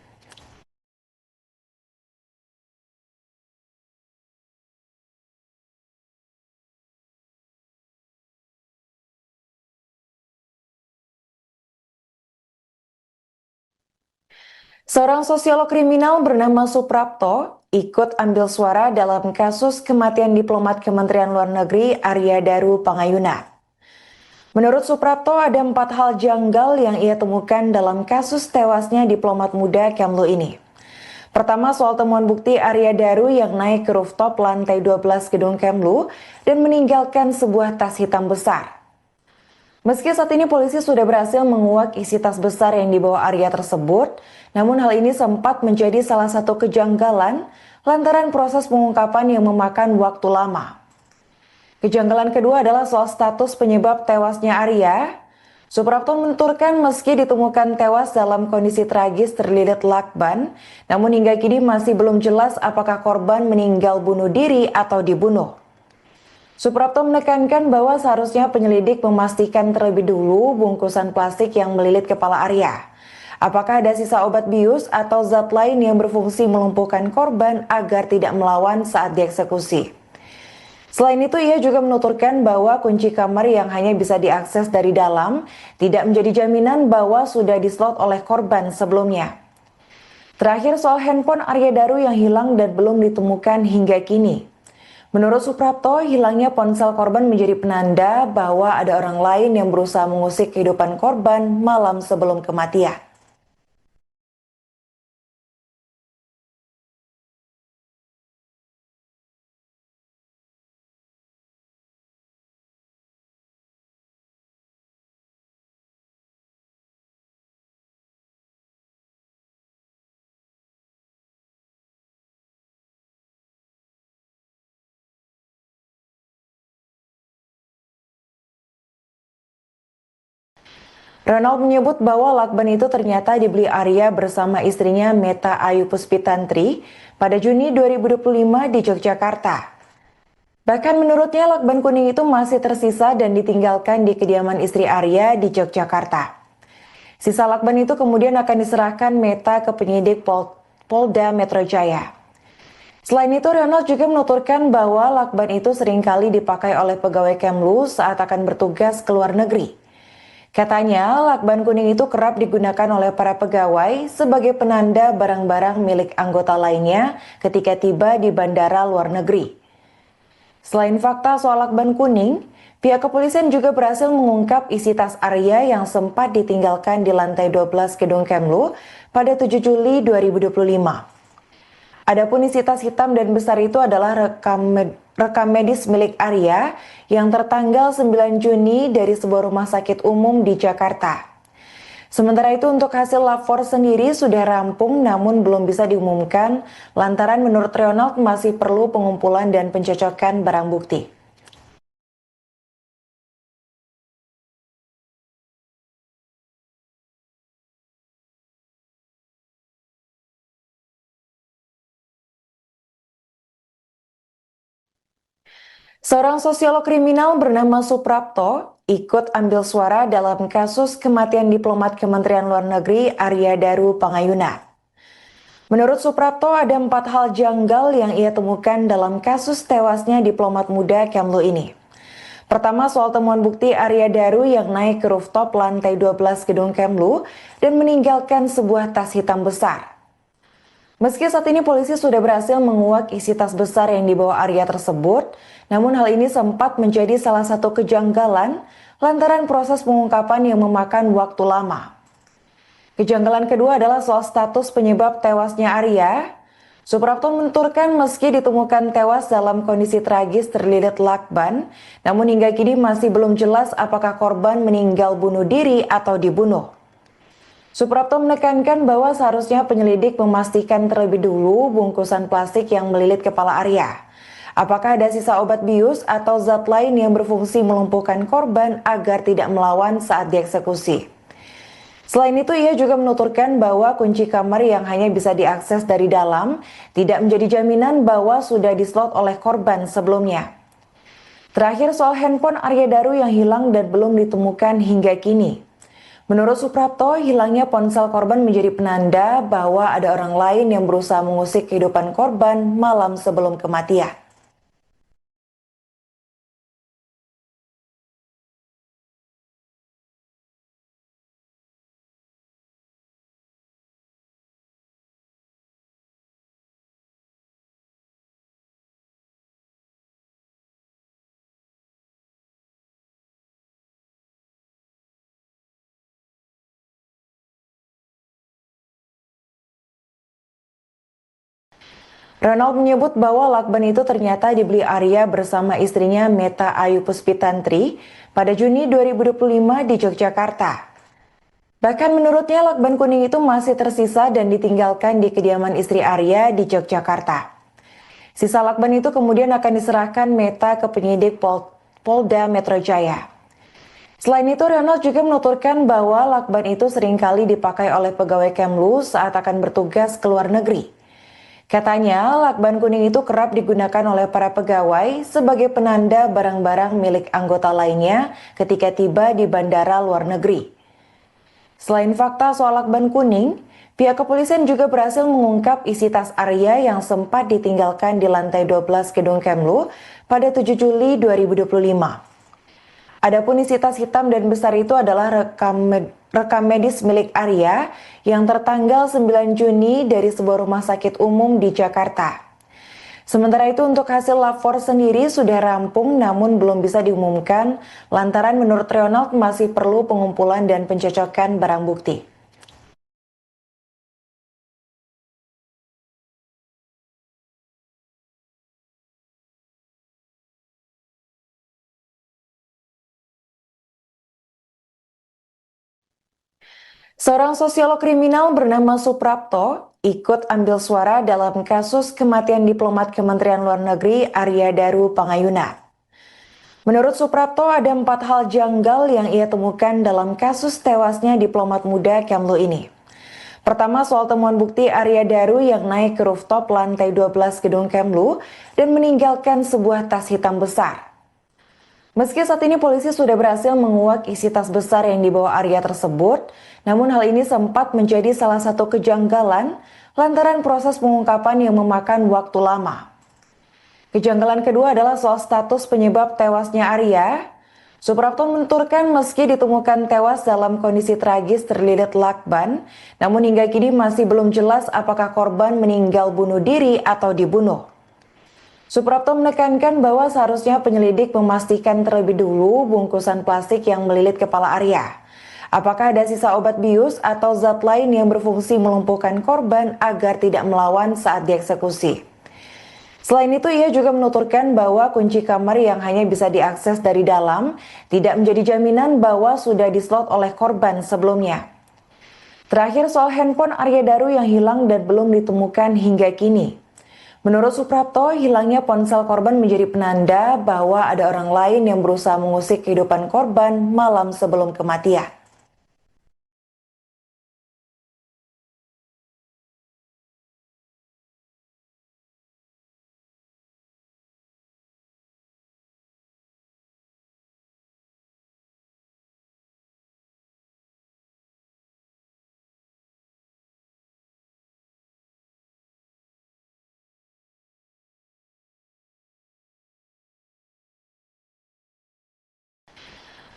Seorang sosiolog kriminal bernama Suprapto ikut ambil suara dalam kasus kematian diplomat Kementerian Luar Negeri Arya Daru Pangayuna. Menurut Suprapto, ada 4 hal janggal yang ia temukan dalam kasus tewasnya diplomat muda Kemlu ini. Pertama, soal temuan bukti Arya Daru yang naik ke rooftop lantai 12 gedung Kemlu dan meninggalkan sebuah tas hitam besar. Meski saat ini polisi sudah berhasil menguak isi tas besar yang dibawa Arya tersebut, namun hal ini sempat menjadi salah satu kejanggalan lantaran proses pengungkapan yang memakan waktu lama. Kejanggalan kedua adalah soal status penyebab tewasnya Arya. Suprapto menuturkan meski ditemukan tewas dalam kondisi tragis terlilit lakban, namun hingga kini masih belum jelas apakah korban meninggal bunuh diri atau dibunuh. Suprapto menekankan bahwa seharusnya penyelidik memastikan terlebih dulu bungkusan plastik yang melilit kepala Arya. Apakah ada sisa obat bius atau zat lain yang berfungsi melumpuhkan korban agar tidak melawan saat dieksekusi. Selain itu, ia juga menuturkan bahwa kunci kamar yang hanya bisa diakses dari dalam tidak menjadi jaminan bahwa sudah dislot oleh korban sebelumnya. Terakhir, soal handphone Arya Daru yang hilang dan belum ditemukan hingga kini. Menurut Suprapto, hilangnya ponsel korban menjadi penanda bahwa ada orang lain yang berusaha mengusik kehidupan korban malam sebelum kematian. Ronald menyebut bahwa lakban itu ternyata dibeli Arya bersama istrinya Meta Ayu Puspitantri pada Juni 2025 di Yogyakarta. Bahkan menurutnya lakban kuning itu masih tersisa dan ditinggalkan di kediaman istri Arya di Yogyakarta. Sisa lakban itu kemudian akan diserahkan Meta ke penyidik Polda Metro Jaya. Selain itu, Ronald juga menuturkan bahwa lakban itu seringkali dipakai oleh pegawai Kemlu saat akan bertugas ke luar negeri. Katanya, lakban kuning itu kerap digunakan oleh para pegawai sebagai penanda barang-barang milik anggota lainnya ketika tiba di bandara luar negeri. Selain fakta soal lakban kuning, pihak kepolisian juga berhasil mengungkap isi tas Arya yang sempat ditinggalkan di lantai 12 gedung Kemlu pada 7 Juli 2025. Adapun isi tas hitam dan besar itu adalah rekam medis milik Arya yang tertanggal 9 Juni dari sebuah rumah sakit umum di Jakarta. Sementara itu untuk hasil lapor sendiri sudah rampung namun belum bisa diumumkan lantaran menurut Ronald masih perlu pengumpulan dan pencocokan barang bukti. Seorang sosiolog kriminal bernama Suprapto ikut ambil suara dalam kasus kematian diplomat Kementerian Luar Negeri Arya Daru Pangayuna. Menurut Suprapto, ada 4 hal janggal yang ia temukan dalam kasus tewasnya diplomat muda Kemlu ini. Pertama, soal temuan bukti Arya Daru yang naik ke rooftop lantai 12 gedung Kemlu dan meninggalkan sebuah tas hitam besar. Meski saat ini polisi sudah berhasil menguak isi tas besar yang dibawa Arya tersebut, namun hal ini sempat menjadi salah satu kejanggalan lantaran proses pengungkapan yang memakan waktu lama. Kejanggalan kedua adalah soal status penyebab tewasnya Arya. Suprapto menuturkan meski ditemukan tewas dalam kondisi tragis terlilit lakban, namun hingga kini masih belum jelas apakah korban meninggal bunuh diri atau dibunuh. Suprapto menekankan bahwa seharusnya penyelidik memastikan terlebih dulu bungkusan plastik yang melilit kepala Arya. Apakah ada sisa obat bius atau zat lain yang berfungsi melumpuhkan korban agar tidak melawan saat dieksekusi. Selain itu, ia juga menuturkan bahwa kunci kamar yang hanya bisa diakses dari dalam tidak menjadi jaminan bahwa sudah dislot oleh korban sebelumnya. Terakhir, soal handphone Arya Daru yang hilang dan belum ditemukan hingga kini. Menurut Suprapto, hilangnya ponsel korban menjadi penanda bahwa ada orang lain yang berusaha mengusik kehidupan korban malam sebelum kematian. Ronald menyebut bahwa lakban itu ternyata dibeli Arya bersama istrinya Meta Ayu Puspitantri pada Juni 2025 di Yogyakarta. Bahkan menurutnya lakban kuning itu masih tersisa dan ditinggalkan di kediaman istri Arya di Yogyakarta. Sisa lakban itu kemudian akan diserahkan Meta ke penyidik Polda Metro Jaya. Selain itu, Ronald juga menuturkan bahwa lakban itu seringkali dipakai oleh pegawai Kemlu saat akan bertugas ke luar negeri. Katanya, lakban kuning itu kerap digunakan oleh para pegawai sebagai penanda barang-barang milik anggota lainnya ketika tiba di bandara luar negeri. Selain fakta soal lakban kuning, pihak kepolisian juga berhasil mengungkap isi tas Arya yang sempat ditinggalkan di lantai 12 gedung Kemlu pada 7 Juli 2025. Adapun isi tas hitam dan besar itu adalah rekam medis milik Arya yang tertanggal 9 Juni dari sebuah rumah sakit umum di Jakarta. Sementara itu untuk hasil lapor sendiri sudah rampung namun belum bisa diumumkan lantaran menurut Ronald masih perlu pengumpulan dan pencocokan barang bukti. Seorang sosiolog kriminal bernama Suprapto ikut ambil suara dalam kasus kematian diplomat Kementerian Luar Negeri Arya Daru Pangayuna. Menurut Suprapto, ada 4 hal janggal yang ia temukan dalam kasus tewasnya diplomat muda Kemlu ini. Pertama, soal temuan bukti Arya Daru yang naik ke rooftop lantai 12 gedung Kemlu dan meninggalkan sebuah tas hitam besar. Meski saat ini polisi sudah berhasil menguak isi tas besar yang dibawa Arya tersebut, namun hal ini sempat menjadi salah satu kejanggalan lantaran proses pengungkapan yang memakan waktu lama. Kejanggalan kedua adalah soal status penyebab tewasnya Arya. Suprapto menuturkan meski ditemukan tewas dalam kondisi tragis terlilit lakban, namun hingga kini masih belum jelas apakah korban meninggal bunuh diri atau dibunuh. Suprapto menekankan bahwa seharusnya penyelidik memastikan terlebih dulu bungkusan plastik yang melilit kepala Arya. Apakah ada sisa obat bius atau zat lain yang berfungsi melumpuhkan korban agar tidak melawan saat dieksekusi. Selain itu, ia juga menuturkan bahwa kunci kamar yang hanya bisa diakses dari dalam tidak menjadi jaminan bahwa sudah dislot oleh korban sebelumnya. Terakhir soal handphone Arya Daru yang hilang dan belum ditemukan hingga kini. Menurut Suprapto, hilangnya ponsel korban menjadi penanda bahwa ada orang lain yang berusaha mengusik kehidupan korban malam sebelum kematian.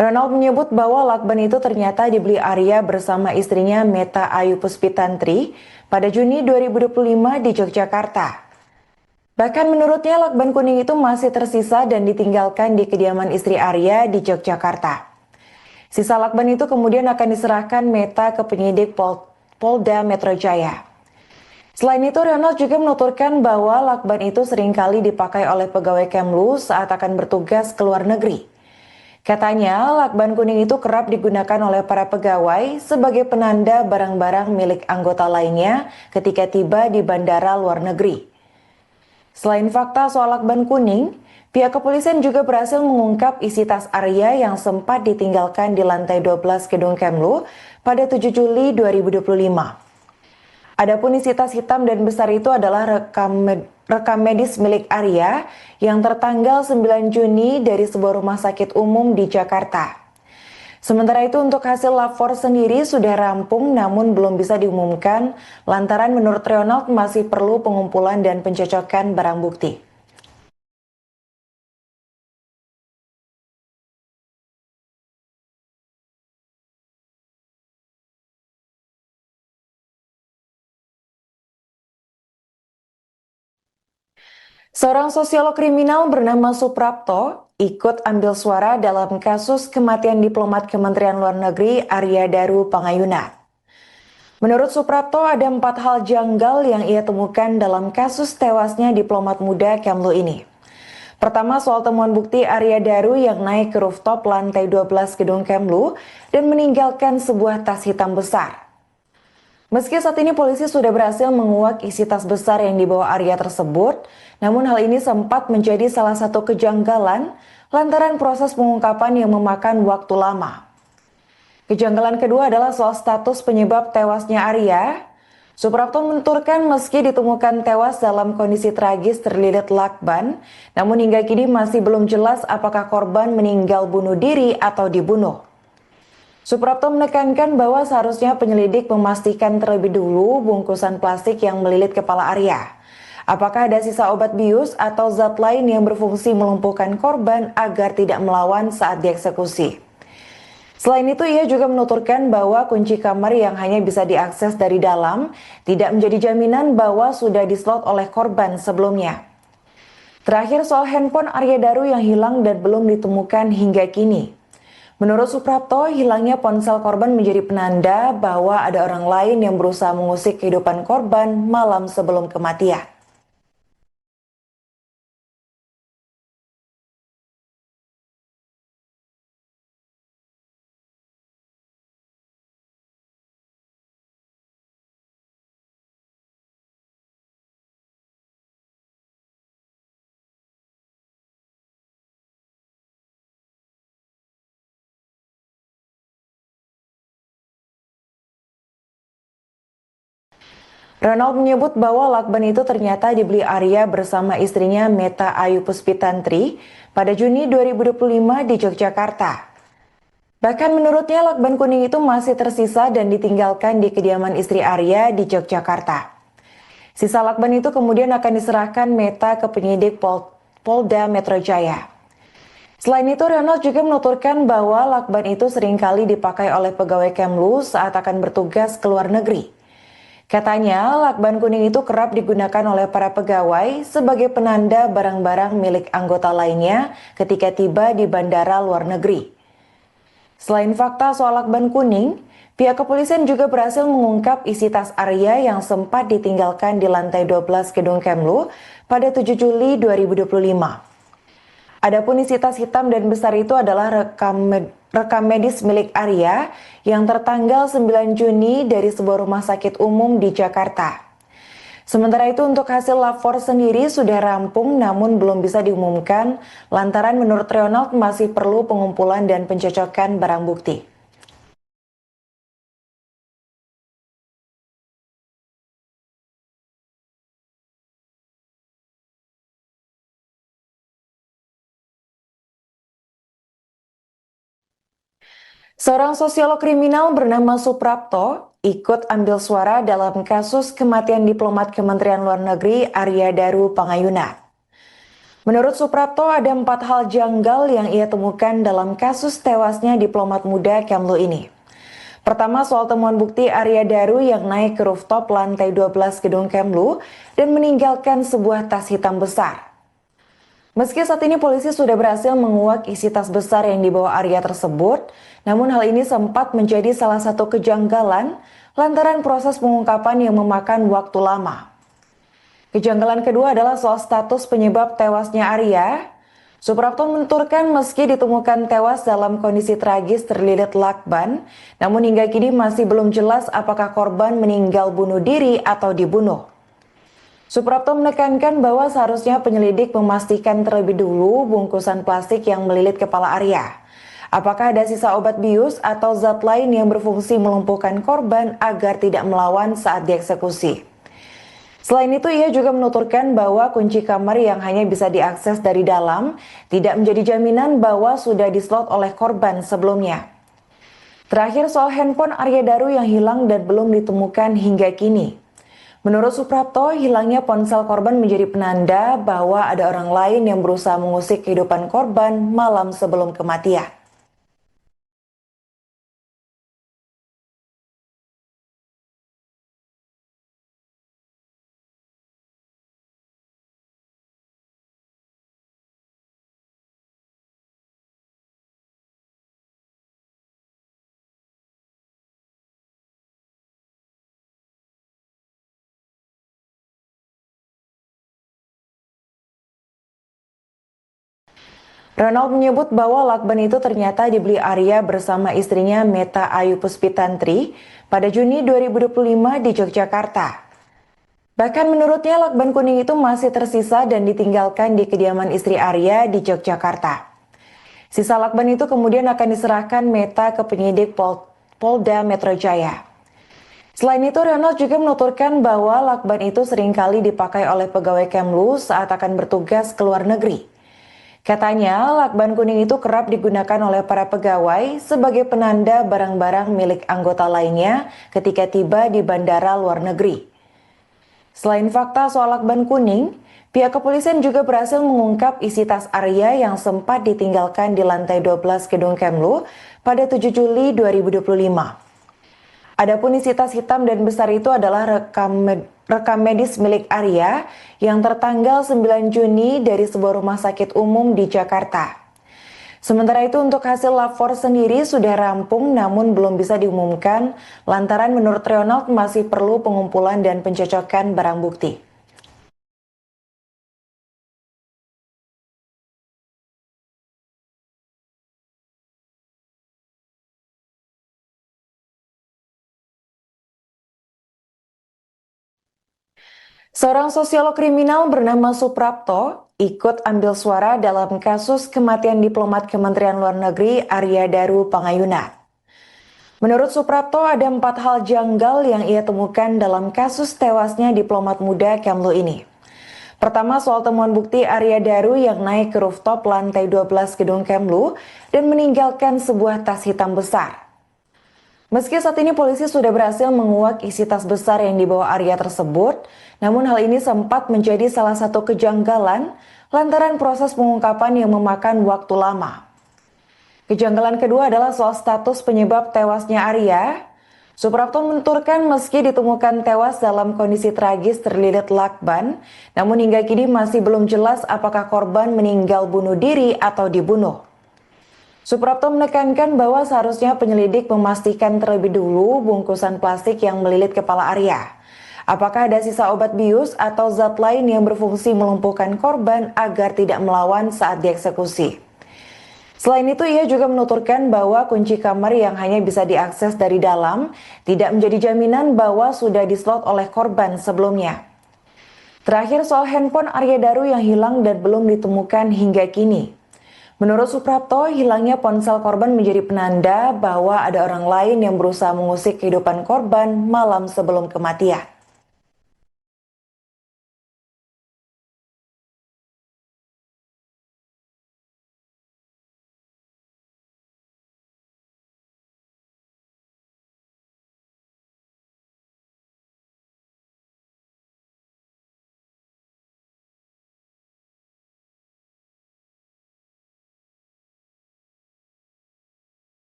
Ronald menyebut bahwa lakban itu ternyata dibeli Arya bersama istrinya Meta Ayu Puspitantri pada Juni 2025 di Yogyakarta. Bahkan menurutnya lakban kuning itu masih tersisa dan ditinggalkan di kediaman istri Arya di Yogyakarta. Sisa lakban itu kemudian akan diserahkan Meta ke penyidik Polda Metro Jaya. Selain itu, Ronald juga menuturkan bahwa lakban itu seringkali dipakai oleh pegawai Kemlu saat akan bertugas ke luar negeri. Katanya, lakban kuning itu kerap digunakan oleh para pegawai sebagai penanda barang-barang milik anggota lainnya ketika tiba di bandara luar negeri. Selain fakta soal lakban kuning, pihak kepolisian juga berhasil mengungkap isi tas Arya yang sempat ditinggalkan di lantai 12 gedung Kemlu pada 7 Juli 2025. Adapun isi tas hitam dan besar itu adalah rekam medis milik Arya yang tertanggal 9 Juni dari sebuah rumah sakit umum di Jakarta. Sementara itu untuk hasil lapor sendiri sudah rampung namun belum bisa diumumkan lantaran menurut Ronald masih perlu pengumpulan dan pencocokan barang bukti. Seorang sosiolog kriminal bernama Suprapto ikut ambil suara dalam kasus kematian diplomat Kementerian Luar Negeri Arya Daru Pangayuna. Menurut Suprapto, ada 4 hal janggal yang ia temukan dalam kasus tewasnya diplomat muda Kemlu ini. Pertama, soal temuan bukti Arya Daru yang naik ke rooftop lantai 12 gedung Kemlu dan meninggalkan sebuah tas hitam besar. Meski saat ini polisi sudah berhasil menguak isi tas besar yang dibawa Arya tersebut, namun hal ini sempat menjadi salah satu kejanggalan lantaran proses pengungkapan yang memakan waktu lama. Kejanggalan kedua adalah soal status penyebab tewasnya Arya. Suprapto menuturkan meski ditemukan tewas dalam kondisi tragis terlilit lakban, namun hingga kini masih belum jelas apakah korban meninggal bunuh diri atau dibunuh. Suprapto menekankan bahwa seharusnya penyelidik memastikan terlebih dulu bungkusan plastik yang melilit kepala Arya. Apakah ada sisa obat bius atau zat lain yang berfungsi melumpuhkan korban agar tidak melawan saat dieksekusi. Selain itu, ia juga menuturkan bahwa kunci kamar yang hanya bisa diakses dari dalam tidak menjadi jaminan bahwa sudah dislot oleh korban sebelumnya. Terakhir, soal handphone Arya Daru yang hilang dan belum ditemukan hingga kini. Menurut Suprapto, hilangnya ponsel korban menjadi penanda bahwa ada orang lain yang berusaha mengusik kehidupan korban malam sebelum kematian. Ronald menyebut bahwa lakban itu ternyata dibeli Arya bersama istrinya Meta Ayu Puspitantri pada Juni 2025 di Yogyakarta. Bahkan menurutnya lakban kuning itu masih tersisa dan ditinggalkan di kediaman istri Arya di Yogyakarta. Sisa lakban itu kemudian akan diserahkan Meta ke penyidik Polda Metro Jaya. Selain itu, Ronald juga menuturkan bahwa lakban itu seringkali dipakai oleh pegawai Kemlu saat akan bertugas ke luar negeri. Katanya, lakban kuning itu kerap digunakan oleh para pegawai sebagai penanda barang-barang milik anggota lainnya ketika tiba di bandara luar negeri. Selain fakta soal lakban kuning, pihak kepolisian juga berhasil mengungkap isi tas Arya yang sempat ditinggalkan di lantai 12 gedung Kemlu pada 7 Juli 2025. Adapun isi tas hitam dan besar itu adalah rekam medis milik Arya yang tertanggal 9 Juni dari sebuah rumah sakit umum di Jakarta. Sementara itu untuk hasil lapor sendiri sudah rampung namun belum bisa diumumkan lantaran menurut Ronald masih perlu pengumpulan dan pencocokan barang bukti. Seorang sosiolog kriminal bernama Suprapto ikut ambil suara dalam kasus kematian diplomat Kementerian Luar Negeri Arya Daru Pangayuna. Menurut Suprapto, ada 4 hal janggal yang ia temukan dalam kasus tewasnya diplomat muda Kemlu ini. Pertama, soal temuan bukti Arya Daru yang naik ke rooftop lantai 12 gedung Kemlu dan meninggalkan sebuah tas hitam besar. Meski saat ini polisi sudah berhasil menguak isi tas besar yang dibawa Arya tersebut, namun hal ini sempat menjadi salah satu kejanggalan lantaran proses pengungkapan yang memakan waktu lama. Kejanggalan kedua adalah soal status penyebab tewasnya Arya. Suprapto menuturkan meski ditemukan tewas dalam kondisi tragis terlilit lakban, namun hingga kini masih belum jelas apakah korban meninggal bunuh diri atau dibunuh. Suprapto menekankan bahwa seharusnya penyelidik memastikan terlebih dulu bungkusan plastik yang melilit kepala Arya. Apakah ada sisa obat bius atau zat lain yang berfungsi melumpuhkan korban agar tidak melawan saat dieksekusi. Selain itu, ia juga menuturkan bahwa kunci kamar yang hanya bisa diakses dari dalam tidak menjadi jaminan bahwa sudah dislot oleh korban sebelumnya. Terakhir, soal handphone Arya Daru yang hilang dan belum ditemukan hingga kini. Menurut Suprapto, hilangnya ponsel korban menjadi penanda bahwa ada orang lain yang berusaha mengusik kehidupan korban malam sebelum kematian. Ronald menyebut bahwa lakban itu ternyata dibeli Arya bersama istrinya Meta Ayu Puspitantri pada Juni 2025 di Yogyakarta. Bahkan menurutnya lakban kuning itu masih tersisa dan ditinggalkan di kediaman istri Arya di Yogyakarta. Sisa lakban itu kemudian akan diserahkan Meta ke penyidik Polda Metro Jaya. Selain itu, Ronald juga menuturkan bahwa lakban itu seringkali dipakai oleh pegawai Kemlu saat akan bertugas ke luar negeri. Katanya, lakban kuning itu kerap digunakan oleh para pegawai sebagai penanda barang-barang milik anggota lainnya ketika tiba di bandara luar negeri. Selain fakta soal lakban kuning, pihak kepolisian juga berhasil mengungkap isi tas Arya yang sempat ditinggalkan di lantai 12 gedung Kemlu pada 7 Juli 2025. Adapun isi tas hitam dan besar itu adalah rekam medis milik Arya yang tertanggal 9 Juni dari sebuah rumah sakit umum di Jakarta. Sementara itu untuk hasil lapor sendiri sudah rampung namun belum bisa diumumkan lantaran menurut Ronald masih perlu pengumpulan dan pencocokan barang bukti. Seorang sosiolog kriminal bernama Suprapto ikut ambil suara dalam kasus kematian diplomat Kementerian Luar Negeri Arya Daru Pangayuna. Menurut Suprapto ada 4 hal janggal yang ia temukan dalam kasus tewasnya diplomat muda Kemlu ini. Pertama soal temuan bukti Arya Daru yang naik ke rooftop lantai 12 gedung Kemlu dan meninggalkan sebuah tas hitam besar. Meski saat ini polisi sudah berhasil menguak isi tas besar yang dibawa Arya tersebut, namun hal ini sempat menjadi salah satu kejanggalan lantaran proses pengungkapan yang memakan waktu lama. Kejanggalan kedua adalah soal status penyebab tewasnya Arya. Suprapto menuturkan meski ditemukan tewas dalam kondisi tragis terlilit lakban, namun hingga kini masih belum jelas apakah korban meninggal bunuh diri atau dibunuh. Suprapto menekankan bahwa seharusnya penyelidik memastikan terlebih dulu bungkusan plastik yang melilit kepala Arya. Apakah ada sisa obat bius atau zat lain yang berfungsi melumpuhkan korban agar tidak melawan saat dieksekusi. Selain itu, ia juga menuturkan bahwa kunci kamar yang hanya bisa diakses dari dalam tidak menjadi jaminan bahwa sudah dislot oleh korban sebelumnya. Terakhir soal handphone Arya Daru yang hilang dan belum ditemukan hingga kini. Menurut Suprapto, hilangnya ponsel korban menjadi penanda bahwa ada orang lain yang berusaha mengusik kehidupan korban malam sebelum kematian.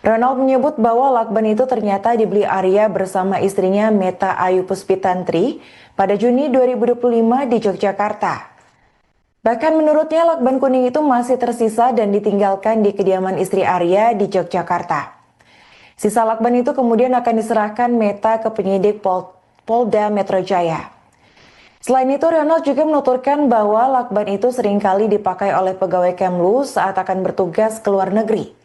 Ronald menyebut bahwa lakban itu ternyata dibeli Arya bersama istrinya Meta Ayu Puspitantri pada Juni 2025 di Yogyakarta. Bahkan menurutnya lakban kuning itu masih tersisa dan ditinggalkan di kediaman istri Arya di Yogyakarta. Sisa lakban itu kemudian akan diserahkan Meta ke penyidik Polda Metro Jaya. Selain itu, Ronald juga menuturkan bahwa lakban itu seringkali dipakai oleh pegawai Kemlu saat akan bertugas ke luar negeri.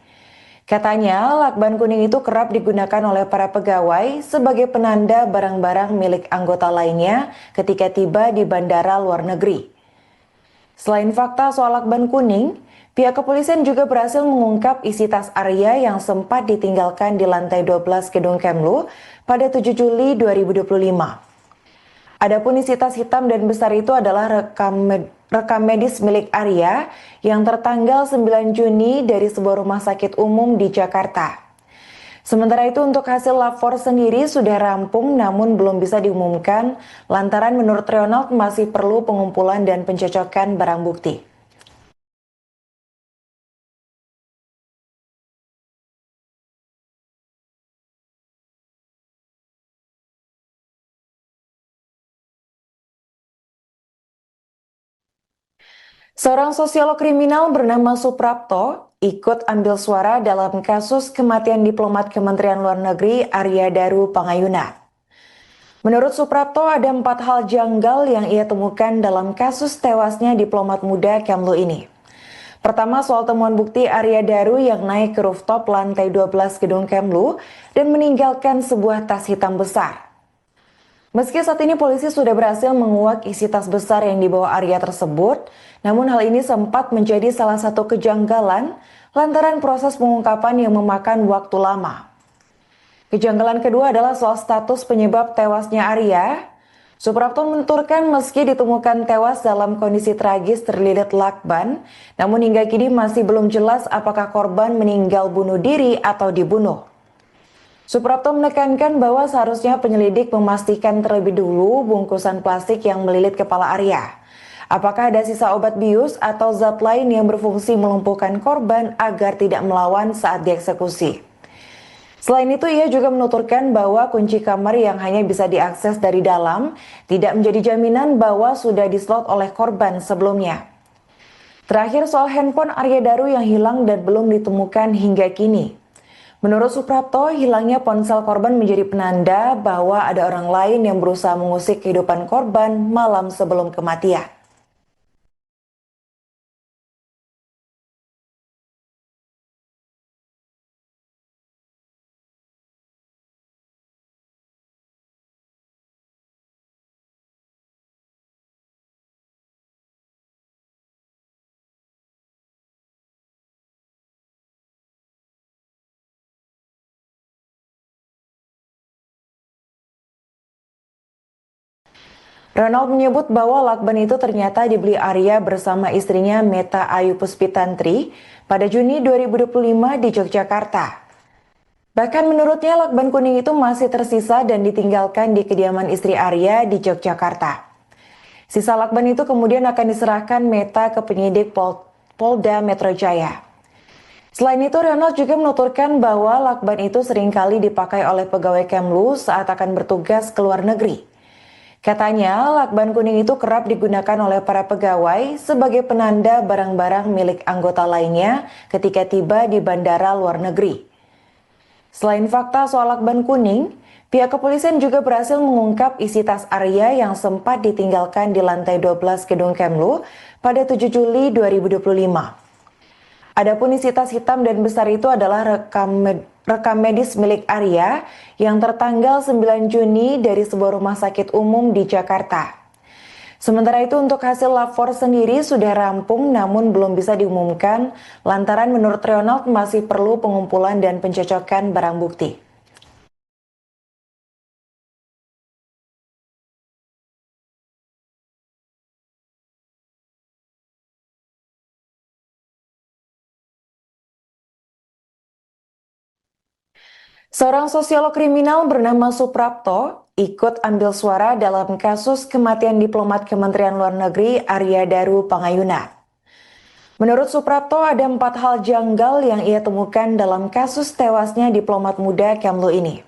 Katanya, lakban kuning itu kerap digunakan oleh para pegawai sebagai penanda barang-barang milik anggota lainnya ketika tiba di bandara luar negeri. Selain fakta soal lakban kuning, pihak kepolisian juga berhasil mengungkap isi tas Arya yang sempat ditinggalkan di lantai 12 gedung Kemlu pada 7 Juli 2025. Adapun isi tas hitam dan besar itu adalah rekam medis milik Arya yang tertanggal 9 Juni dari sebuah rumah sakit umum di Jakarta. Sementara itu untuk hasil lapor sendiri sudah rampung namun belum bisa diumumkan lantaran menurut Ronald masih perlu pengumpulan dan pencocokan barang bukti. Seorang sosiolog kriminal bernama Suprapto ikut ambil suara dalam kasus kematian diplomat Kementerian Luar Negeri Arya Daru Pangayuna. Menurut Suprapto, ada 4 hal janggal yang ia temukan dalam kasus tewasnya diplomat muda Kemlu ini. Pertama, soal temuan bukti Arya Daru yang naik ke rooftop lantai 12 gedung Kemlu dan meninggalkan sebuah tas hitam besar. Meski saat ini polisi sudah berhasil menguak isi tas besar yang dibawa Arya tersebut, namun hal ini sempat menjadi salah satu kejanggalan lantaran proses pengungkapan yang memakan waktu lama. Kejanggalan kedua adalah soal status penyebab tewasnya Arya. Suprapto menuturkan meski ditemukan tewas dalam kondisi tragis terlilit lakban, namun hingga kini masih belum jelas apakah korban meninggal bunuh diri atau dibunuh. Suprapto menekankan bahwa seharusnya penyelidik memastikan terlebih dulu bungkusan plastik yang melilit kepala Arya. Apakah ada sisa obat bius atau zat lain yang berfungsi melumpuhkan korban agar tidak melawan saat dieksekusi. Selain itu, ia juga menuturkan bahwa kunci kamar yang hanya bisa diakses dari dalam tidak menjadi jaminan bahwa sudah dislot oleh korban sebelumnya. Terakhir, soal handphone Arya Daru yang hilang dan belum ditemukan hingga kini. Menurut Suprapto, hilangnya ponsel korban menjadi penanda bahwa ada orang lain yang berusaha mengusik kehidupan korban malam sebelum kematian. Ronald menyebut bahwa lakban itu ternyata dibeli Arya bersama istrinya Meta Ayu Puspitantri pada Juni 2025 di Yogyakarta. Bahkan menurutnya lakban kuning itu masih tersisa dan ditinggalkan di kediaman istri Arya di Yogyakarta. Sisa lakban itu kemudian akan diserahkan Meta ke penyidik Polda Metro Jaya. Selain itu, Ronald juga menuturkan bahwa lakban itu seringkali dipakai oleh pegawai Kemlu saat akan bertugas ke luar negeri. Katanya, lakban kuning itu kerap digunakan oleh para pegawai sebagai penanda barang-barang milik anggota lainnya ketika tiba di bandara luar negeri. Selain fakta soal lakban kuning, pihak kepolisian juga berhasil mengungkap isi tas Arya yang sempat ditinggalkan di lantai 12 gedung Kemlu pada 7 Juli 2025. Adapun isi tas hitam dan besar itu adalah rekam medis milik Arya yang tertanggal 9 Juni dari sebuah rumah sakit umum di Jakarta. Sementara itu untuk hasil lapor sendiri sudah rampung namun belum bisa diumumkan lantaran menurut Ronald masih perlu pengumpulan dan pencocokan barang bukti. Seorang sosiolog kriminal bernama Suprapto ikut ambil suara dalam kasus kematian diplomat Kementerian Luar Negeri Arya Daru Pangayuna. Menurut Suprapto, ada 4 hal janggal yang ia temukan dalam kasus tewasnya diplomat muda Kemlu ini.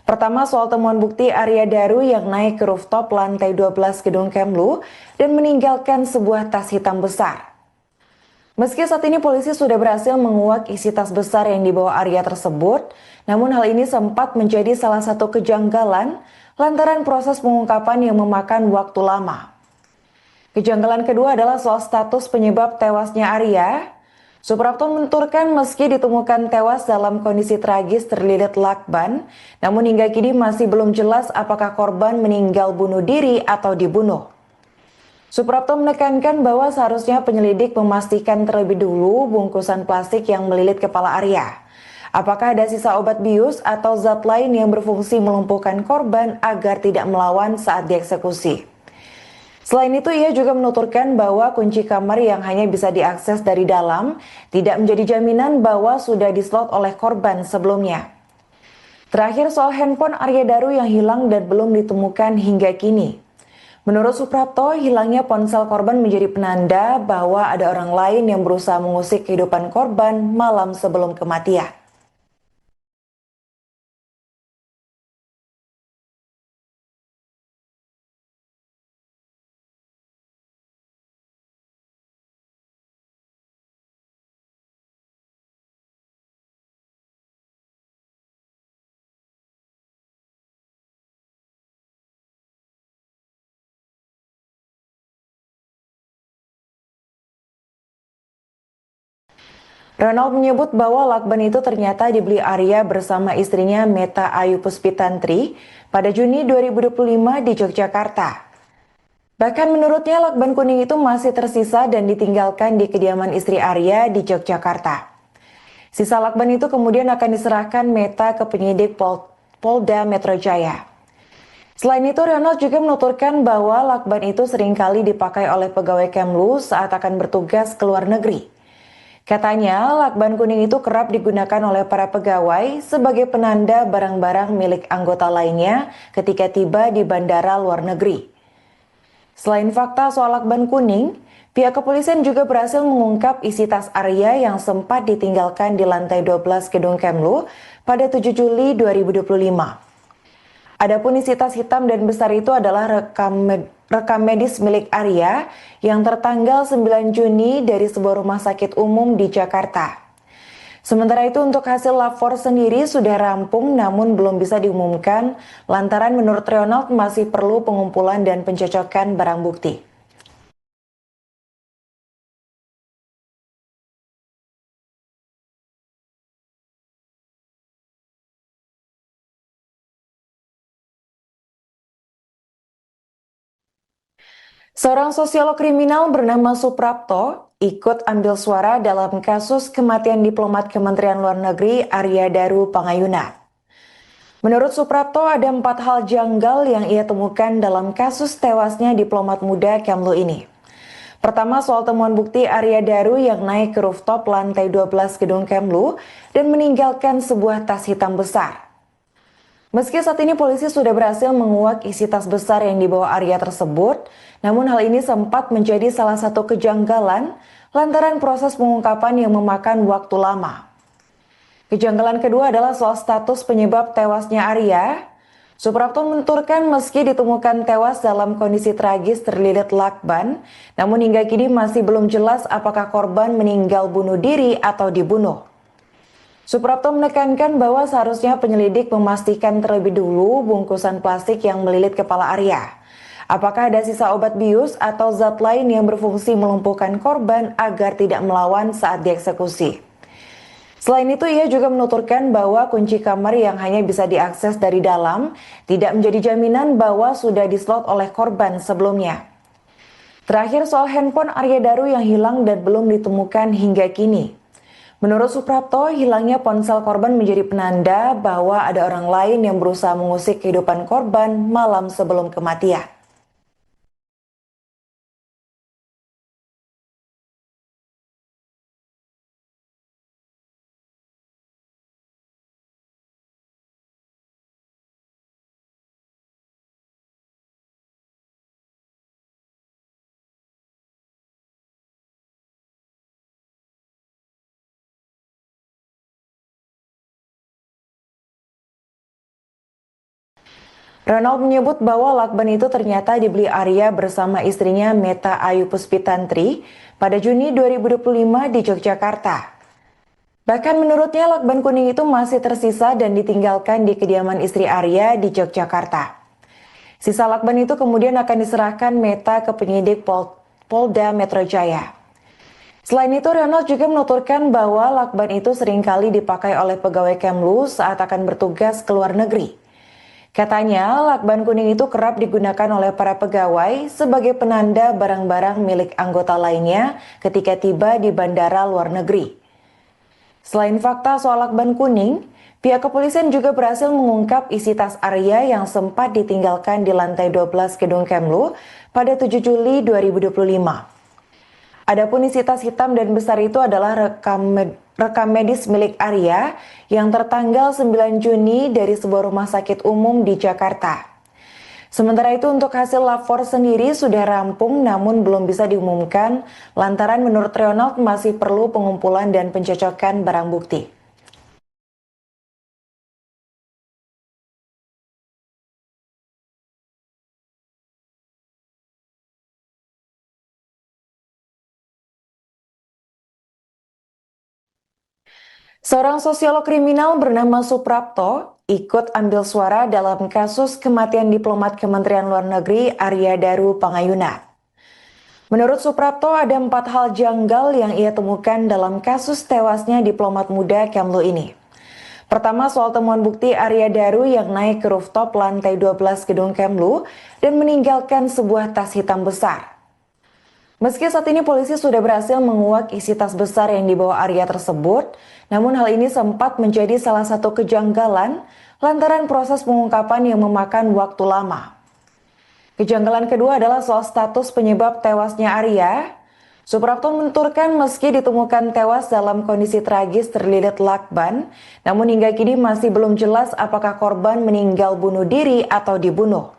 Pertama, soal temuan bukti Arya Daru yang naik ke rooftop lantai 12 gedung Kemlu dan meninggalkan sebuah tas hitam besar. Meski saat ini polisi sudah berhasil menguak isi tas besar yang dibawa Arya tersebut, namun hal ini sempat menjadi salah satu kejanggalan lantaran proses pengungkapan yang memakan waktu lama. Kejanggalan kedua adalah soal status penyebab tewasnya Arya. Suprapto menuturkan meski ditemukan tewas dalam kondisi tragis terlilit lakban, namun hingga kini masih belum jelas apakah korban meninggal bunuh diri atau dibunuh. Suprapto menekankan bahwa seharusnya penyelidik memastikan terlebih dulu bungkusan plastik yang melilit kepala Arya. Apakah ada sisa obat bius atau zat lain yang berfungsi melumpuhkan korban agar tidak melawan saat dieksekusi. Selain itu, ia juga menuturkan bahwa kunci kamar yang hanya bisa diakses dari dalam tidak menjadi jaminan bahwa sudah dislot oleh korban sebelumnya. Terakhir, soal handphone Arya Daru yang hilang dan belum ditemukan hingga kini. Menurut Suprapto, hilangnya ponsel korban menjadi penanda bahwa ada orang lain yang berusaha mengusik kehidupan korban malam sebelum kematian. Ronald menyebut bahwa lakban itu ternyata dibeli Arya bersama istrinya Meta Ayu Puspitantri pada Juni 2025 di Yogyakarta. Bahkan menurutnya lakban kuning itu masih tersisa dan ditinggalkan di kediaman istri Arya di Yogyakarta. Sisa lakban itu kemudian akan diserahkan Meta ke penyidik Polda Metro Jaya. Selain itu, Ronald juga menuturkan bahwa lakban itu seringkali dipakai oleh pegawai Kemlu saat akan bertugas ke luar negeri. Katanya, lakban kuning itu kerap digunakan oleh para pegawai sebagai penanda barang-barang milik anggota lainnya ketika tiba di bandara luar negeri. Selain fakta soal lakban kuning, pihak kepolisian juga berhasil mengungkap isi tas Arya yang sempat ditinggalkan di lantai 12 gedung Kemlu pada 7 Juli 2025. Adapun isi tas hitam dan besar itu adalah rekam medis milik Arya yang tertanggal 9 Juni dari sebuah rumah sakit umum di Jakarta. Sementara itu untuk hasil lapor sendiri sudah rampung namun belum bisa diumumkan lantaran menurut Ronald masih perlu pengumpulan dan pencocokan barang bukti. Seorang sosiolog kriminal bernama Suprapto ikut ambil suara dalam kasus kematian diplomat Kementerian Luar Negeri Arya Daru Pangayuna. Menurut Suprapto ada 4 hal janggal yang ia temukan dalam kasus tewasnya diplomat muda Kemlu ini. Pertama, soal temuan bukti Arya Daru yang naik ke rooftop lantai 12 gedung Kemlu dan meninggalkan sebuah tas hitam besar. Meski saat ini polisi sudah berhasil menguak isi tas besar yang dibawa Arya tersebut, namun hal ini sempat menjadi salah satu kejanggalan lantaran proses pengungkapan yang memakan waktu lama. Kejanggalan kedua adalah soal status penyebab tewasnya Arya. Suprapto menuturkan meski ditemukan tewas dalam kondisi tragis terlilit lakban, namun hingga kini masih belum jelas apakah korban meninggal bunuh diri atau dibunuh. Suprapto menekankan bahwa seharusnya penyelidik memastikan terlebih dulu bungkusan plastik yang melilit kepala Arya. Apakah ada sisa obat bius atau zat lain yang berfungsi melumpuhkan korban agar tidak melawan saat dieksekusi. Selain itu, ia juga menuturkan bahwa kunci kamar yang hanya bisa diakses dari dalam tidak menjadi jaminan bahwa sudah dislot oleh korban sebelumnya. Terakhir soal handphone Arya Daru yang hilang dan belum ditemukan hingga kini. Menurut Suprapto, hilangnya ponsel korban menjadi penanda bahwa ada orang lain yang berusaha mengusik kehidupan korban malam sebelum kematian. Ronald menyebut bahwa lakban itu ternyata dibeli Arya bersama istrinya Meta Ayu Puspitantri pada Juni 2025 di Yogyakarta. Bahkan menurutnya lakban kuning itu masih tersisa dan ditinggalkan di kediaman istri Arya di Yogyakarta. Sisa lakban itu kemudian akan diserahkan Meta ke penyidik Polda Metro Jaya. Selain itu, Ronald juga menuturkan bahwa lakban itu seringkali dipakai oleh pegawai Kemlu saat akan bertugas ke luar negeri. Katanya, lakban kuning itu kerap digunakan oleh para pegawai sebagai penanda barang-barang milik anggota lainnya ketika tiba di bandara luar negeri. Selain fakta soal lakban kuning, pihak kepolisian juga berhasil mengungkap isi tas Arya yang sempat ditinggalkan di lantai 12 gedung Kemlu pada 7 Juli 2025. Adapun isi tas hitam dan besar itu adalah rekam medis milik Arya yang tertanggal 9 Juni dari sebuah rumah sakit umum di Jakarta. Sementara itu untuk hasil lapor sendiri sudah rampung namun belum bisa diumumkan lantaran menurut Ronald masih perlu pengumpulan dan pencocokan barang bukti. Seorang sosiolog kriminal bernama Suprapto ikut ambil suara dalam kasus kematian diplomat Kementerian Luar Negeri Arya Daru Pangayuna. Menurut Suprapto, ada 4 hal janggal yang ia temukan dalam kasus tewasnya diplomat muda Kemlu ini. Pertama, soal temuan bukti Arya Daru yang naik ke rooftop lantai 12 gedung Kemlu dan meninggalkan sebuah tas hitam besar. Meski saat ini polisi sudah berhasil menguak isi tas besar yang dibawa Arya tersebut, namun hal ini sempat menjadi salah satu kejanggalan lantaran proses pengungkapan yang memakan waktu lama. Kejanggalan kedua adalah soal status penyebab tewasnya Arya. Suprapto menuturkan meski ditemukan tewas dalam kondisi tragis terlilit lakban, namun hingga kini masih belum jelas apakah korban meninggal bunuh diri atau dibunuh.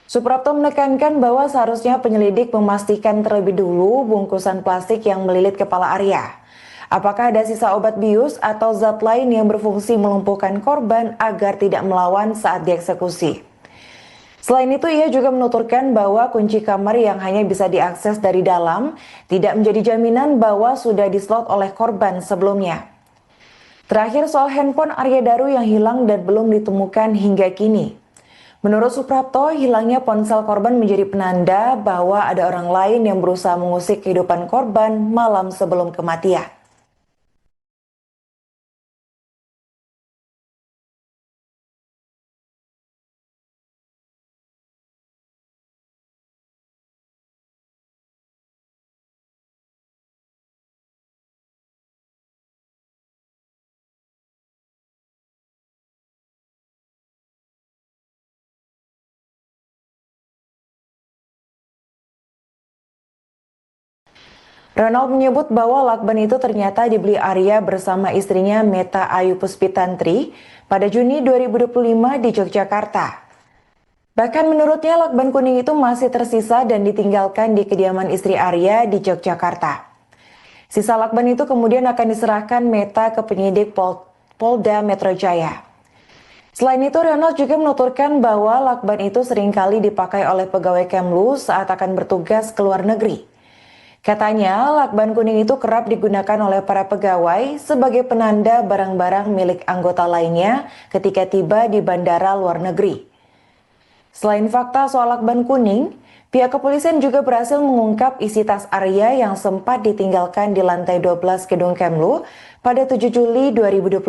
Suprapto menekankan bahwa seharusnya penyelidik memastikan terlebih dulu bungkusan plastik yang melilit kepala Arya. Apakah ada sisa obat bius atau zat lain yang berfungsi melumpuhkan korban agar tidak melawan saat dieksekusi. Selain itu, ia juga menuturkan bahwa kunci kamar yang hanya bisa diakses dari dalam tidak menjadi jaminan bahwa sudah dislot oleh korban sebelumnya. Terakhir, soal handphone Arya Daru yang hilang dan belum ditemukan hingga kini. Menurut Suprapto, hilangnya ponsel korban menjadi penanda bahwa ada orang lain yang berusaha mengusik kehidupan korban malam sebelum kematian. Ronald menyebut bahwa lakban itu ternyata dibeli Arya bersama istrinya Meta Ayu Puspitantri pada Juni 2025 di Yogyakarta. Bahkan menurutnya lakban kuning itu masih tersisa dan ditinggalkan di kediaman istri Arya di Yogyakarta. Sisa lakban itu kemudian akan diserahkan Meta ke penyidik Polda Metro Jaya. Selain itu, Ronald juga menuturkan bahwa lakban itu seringkali dipakai oleh pegawai Kemlu saat akan bertugas ke luar negeri. Katanya, lakban kuning itu kerap digunakan oleh para pegawai sebagai penanda barang-barang milik anggota lainnya ketika tiba di bandara luar negeri. Selain fakta soal lakban kuning, pihak kepolisian juga berhasil mengungkap isi tas Arya yang sempat ditinggalkan di lantai 12 gedung Kemlu pada 7 Juli 2025.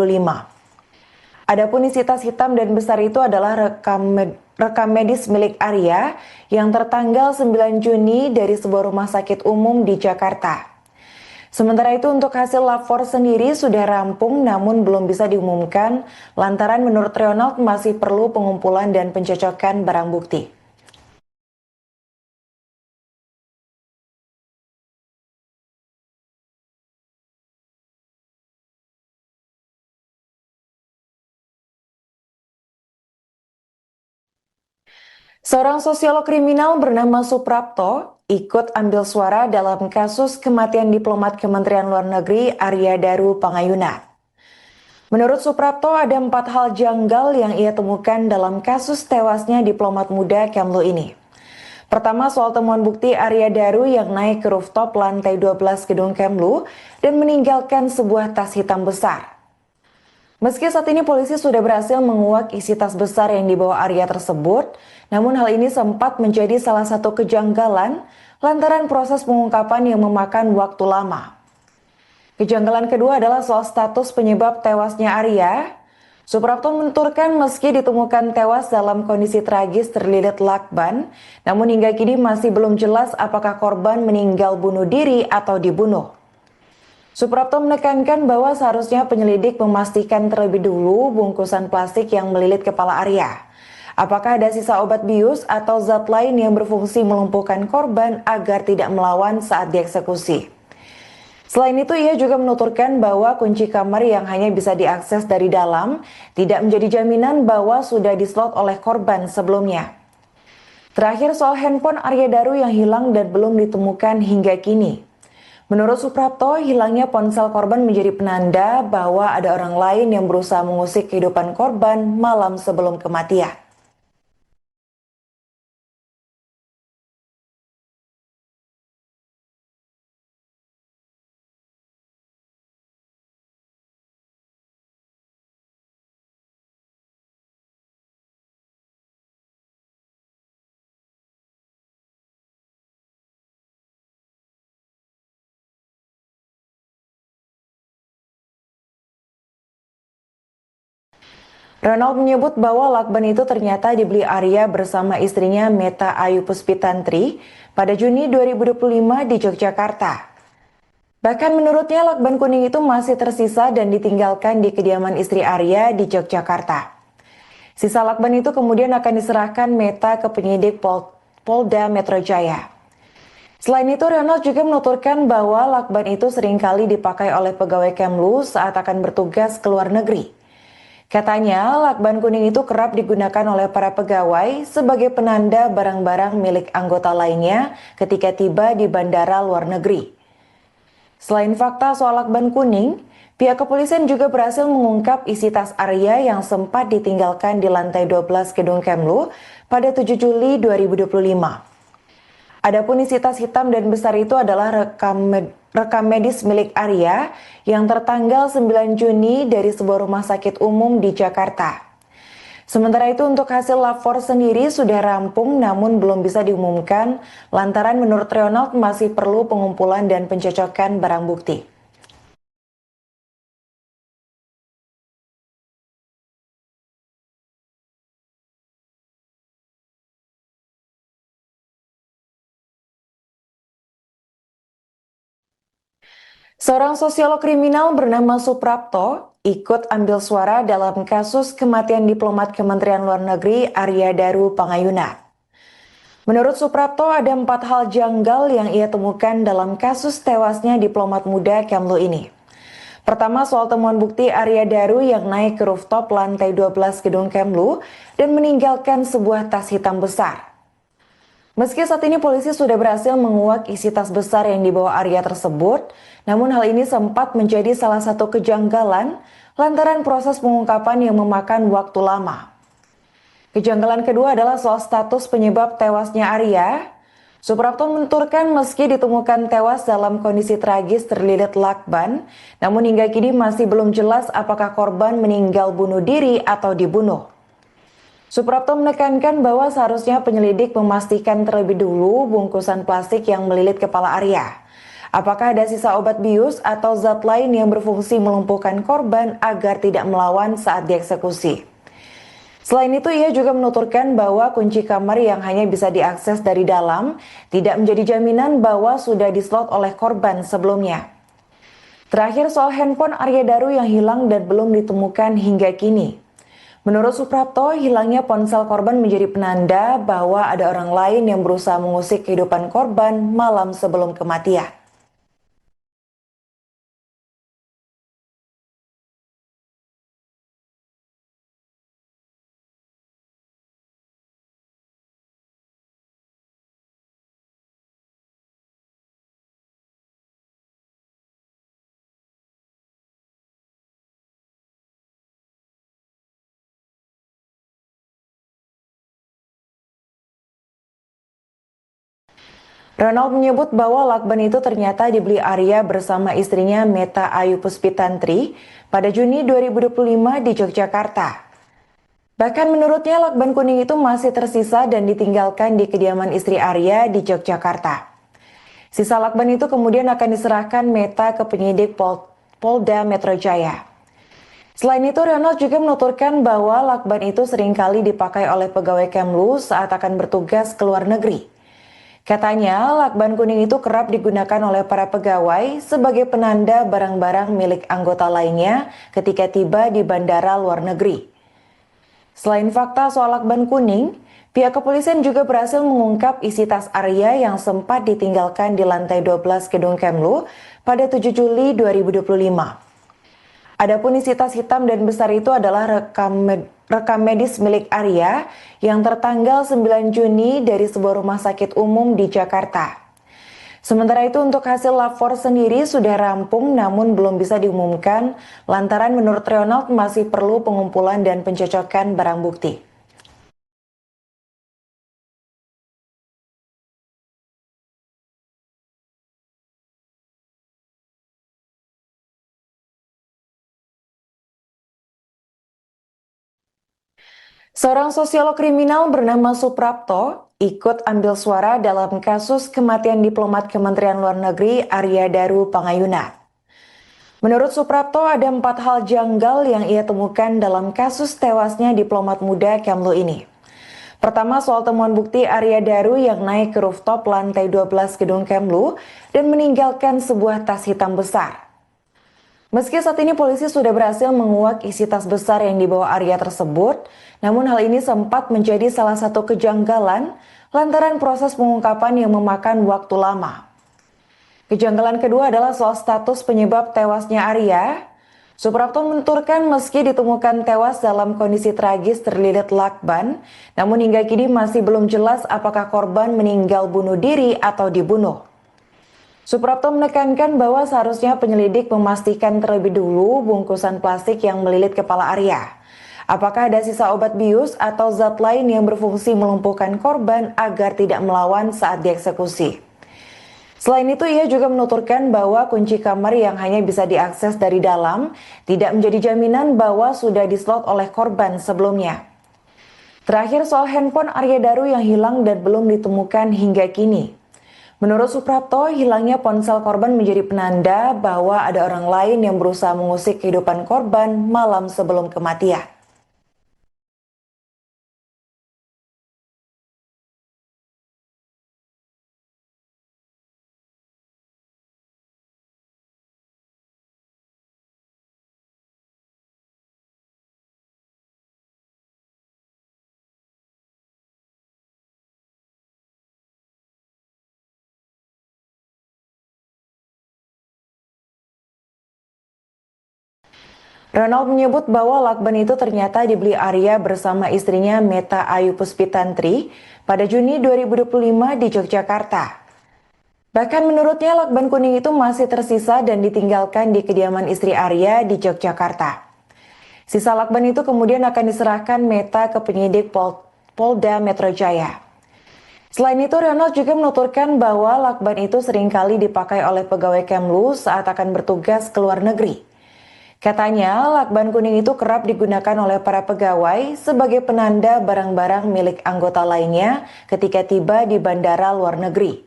Adapun isi tas hitam dan besar itu adalah rekam medis milik Arya yang tertanggal 9 Juni dari sebuah rumah sakit umum di Jakarta. Sementara itu untuk hasil lapor sendiri sudah rampung namun belum bisa diumumkan lantaran menurut Ronald masih perlu pengumpulan dan pencocokan barang bukti. Seorang sosiolog kriminal bernama Suprapto ikut ambil suara dalam kasus kematian diplomat Kementerian Luar Negeri Arya Daru Pangayuna. Menurut Suprapto, ada 4 hal janggal yang ia temukan dalam kasus tewasnya diplomat muda Kemlu ini. Pertama, soal temuan bukti Arya Daru yang naik ke rooftop lantai 12 gedung Kemlu dan meninggalkan sebuah tas hitam besar. Meski saat ini polisi sudah berhasil menguak isi tas besar yang dibawa Arya tersebut, namun hal ini sempat menjadi salah satu kejanggalan lantaran proses pengungkapan yang memakan waktu lama. Kejanggalan kedua adalah soal status penyebab tewasnya Arya. Suprapto menuturkan meski ditemukan tewas dalam kondisi tragis terlilit lakban, namun hingga kini masih belum jelas apakah korban meninggal bunuh diri atau dibunuh. Suprapto menekankan bahwa seharusnya penyelidik memastikan terlebih dulu bungkusan plastik yang melilit kepala Arya. Apakah ada sisa obat bius atau zat lain yang berfungsi melumpuhkan korban agar tidak melawan saat dieksekusi. Selain itu, ia juga menuturkan bahwa kunci kamar yang hanya bisa diakses dari dalam tidak menjadi jaminan bahwa sudah dislot oleh korban sebelumnya. Terakhir, soal handphone Arya Daru yang hilang dan belum ditemukan hingga kini. Menurut Suprapto, hilangnya ponsel korban menjadi penanda bahwa ada orang lain yang berusaha mengusik kehidupan korban malam sebelum kematian. Ronald menyebut bahwa lakban itu ternyata dibeli Arya bersama istrinya Meta Ayu Puspitantri pada Juni 2025 di Yogyakarta. Bahkan menurutnya lakban kuning itu masih tersisa dan ditinggalkan di kediaman istri Arya di Yogyakarta. Sisa lakban itu kemudian akan diserahkan Meta ke penyidik Polda Metro Jaya. Selain itu, Ronald juga menuturkan bahwa lakban itu seringkali dipakai oleh pegawai Kemlu saat akan bertugas ke luar negeri. Katanya, lakban kuning itu kerap digunakan oleh para pegawai sebagai penanda barang-barang milik anggota lainnya ketika tiba di bandara luar negeri. Selain fakta soal lakban kuning, pihak kepolisian juga berhasil mengungkap isi tas Arya yang sempat ditinggalkan di lantai 12 gedung Kemlu pada 7 Juli 2025. Adapun isi tas hitam dan besar itu adalah rekam medis milik Arya yang tertanggal 9 Juni dari sebuah rumah sakit umum di Jakarta. Sementara itu untuk hasil lapor sendiri sudah rampung namun belum bisa diumumkan lantaran menurut Ronald masih perlu pengumpulan dan pencocokan barang bukti. Seorang sosiolog kriminal bernama Suprapto ikut ambil suara dalam kasus kematian diplomat Kementerian Luar Negeri Arya Daru Pangayuna. Menurut Suprapto, ada 4 hal janggal yang ia temukan dalam kasus tewasnya diplomat muda Kemlu ini. Pertama, soal temuan bukti Arya Daru yang naik ke rooftop lantai 12 gedung Kemlu dan meninggalkan sebuah tas hitam besar. Meski saat ini polisi sudah berhasil menguak isi tas besar yang dibawa Arya tersebut, namun hal ini sempat menjadi salah satu kejanggalan lantaran proses pengungkapan yang memakan waktu lama. Kejanggalan kedua adalah soal status penyebab tewasnya Arya. Suprapto menuturkan meski ditemukan tewas dalam kondisi tragis terlilit lakban, namun hingga kini masih belum jelas apakah korban meninggal bunuh diri atau dibunuh. Suprapto menekankan bahwa seharusnya penyelidik memastikan terlebih dulu bungkusan plastik yang melilit kepala Arya. Apakah ada sisa obat bius atau zat lain yang berfungsi melumpuhkan korban agar tidak melawan saat dieksekusi. Selain itu, ia juga menuturkan bahwa kunci kamar yang hanya bisa diakses dari dalam tidak menjadi jaminan bahwa sudah dislot oleh korban sebelumnya. Terakhir, soal handphone Arya Daru yang hilang dan belum ditemukan hingga kini. Menurut Suprapto, hilangnya ponsel korban menjadi penanda bahwa ada orang lain yang berusaha mengusik kehidupan korban malam sebelum kematian. Ronald menyebut bahwa lakban itu ternyata dibeli Arya bersama istrinya Meta Ayu Puspitantri pada Juni 2025 di Yogyakarta. Bahkan menurutnya lakban kuning itu masih tersisa dan ditinggalkan di kediaman istri Arya di Yogyakarta. Sisa lakban itu kemudian akan diserahkan Meta ke penyidik Polda Metro Jaya. Selain itu, Ronald juga menuturkan bahwa lakban itu seringkali dipakai oleh pegawai Kemlu saat akan bertugas ke luar negeri. Katanya, lakban kuning itu kerap digunakan oleh para pegawai sebagai penanda barang-barang milik anggota lainnya ketika tiba di bandara luar negeri. Selain fakta soal lakban kuning, pihak kepolisian juga berhasil mengungkap isi tas Arya yang sempat ditinggalkan di lantai 12 gedung Kemlu pada 7 Juli 2025. Adapun isi tas hitam dan besar itu adalah rekam medis milik Arya yang tertanggal 9 Juni dari sebuah rumah sakit umum di Jakarta. Sementara itu untuk hasil lapor sendiri sudah rampung namun belum bisa diumumkan lantaran menurut Ronald masih perlu pengumpulan dan pencocokan barang bukti. Seorang sosiolog kriminal bernama Suprapto ikut ambil suara dalam kasus kematian diplomat Kementerian Luar Negeri Arya Daru Pangayuna. Menurut Suprapto, ada 4 hal janggal yang ia temukan dalam kasus tewasnya diplomat muda Kemlu ini. Pertama, soal temuan bukti Arya Daru yang naik ke rooftop lantai 12 gedung Kemlu dan meninggalkan sebuah tas hitam besar. Meski saat ini polisi sudah berhasil menguak isi tas besar yang dibawa Arya tersebut, namun hal ini sempat menjadi salah satu kejanggalan lantaran proses pengungkapan yang memakan waktu lama. Kejanggalan kedua adalah soal status penyebab tewasnya Arya. Suprapto menuturkan meski ditemukan tewas dalam kondisi tragis terlilit lakban, namun hingga kini masih belum jelas apakah korban meninggal bunuh diri atau dibunuh. Suprapto menekankan bahwa seharusnya penyelidik memastikan terlebih dulu bungkusan plastik yang melilit kepala Arya. Apakah ada sisa obat bius atau zat lain yang berfungsi melumpuhkan korban agar tidak melawan saat dieksekusi. Selain itu, ia juga menuturkan bahwa kunci kamar yang hanya bisa diakses dari dalam tidak menjadi jaminan bahwa sudah dislot oleh korban sebelumnya. Terakhir, soal handphone Arya Daru yang hilang dan belum ditemukan hingga kini. Menurut Suprapto, hilangnya ponsel korban menjadi penanda bahwa ada orang lain yang berusaha mengusik kehidupan korban malam sebelum kematian. Ronald menyebut bahwa lakban itu ternyata dibeli Arya bersama istrinya Meta Ayu Puspitantri pada Juni 2025 di Yogyakarta. Bahkan menurutnya lakban kuning itu masih tersisa dan ditinggalkan di kediaman istri Arya di Yogyakarta. Sisa lakban itu kemudian akan diserahkan Meta ke penyidik Polda Metro Jaya. Selain itu, Ronald juga menuturkan bahwa lakban itu seringkali dipakai oleh pegawai Kemlu saat akan bertugas ke luar negeri. Katanya, lakban kuning itu kerap digunakan oleh para pegawai sebagai penanda barang-barang milik anggota lainnya ketika tiba di bandara luar negeri.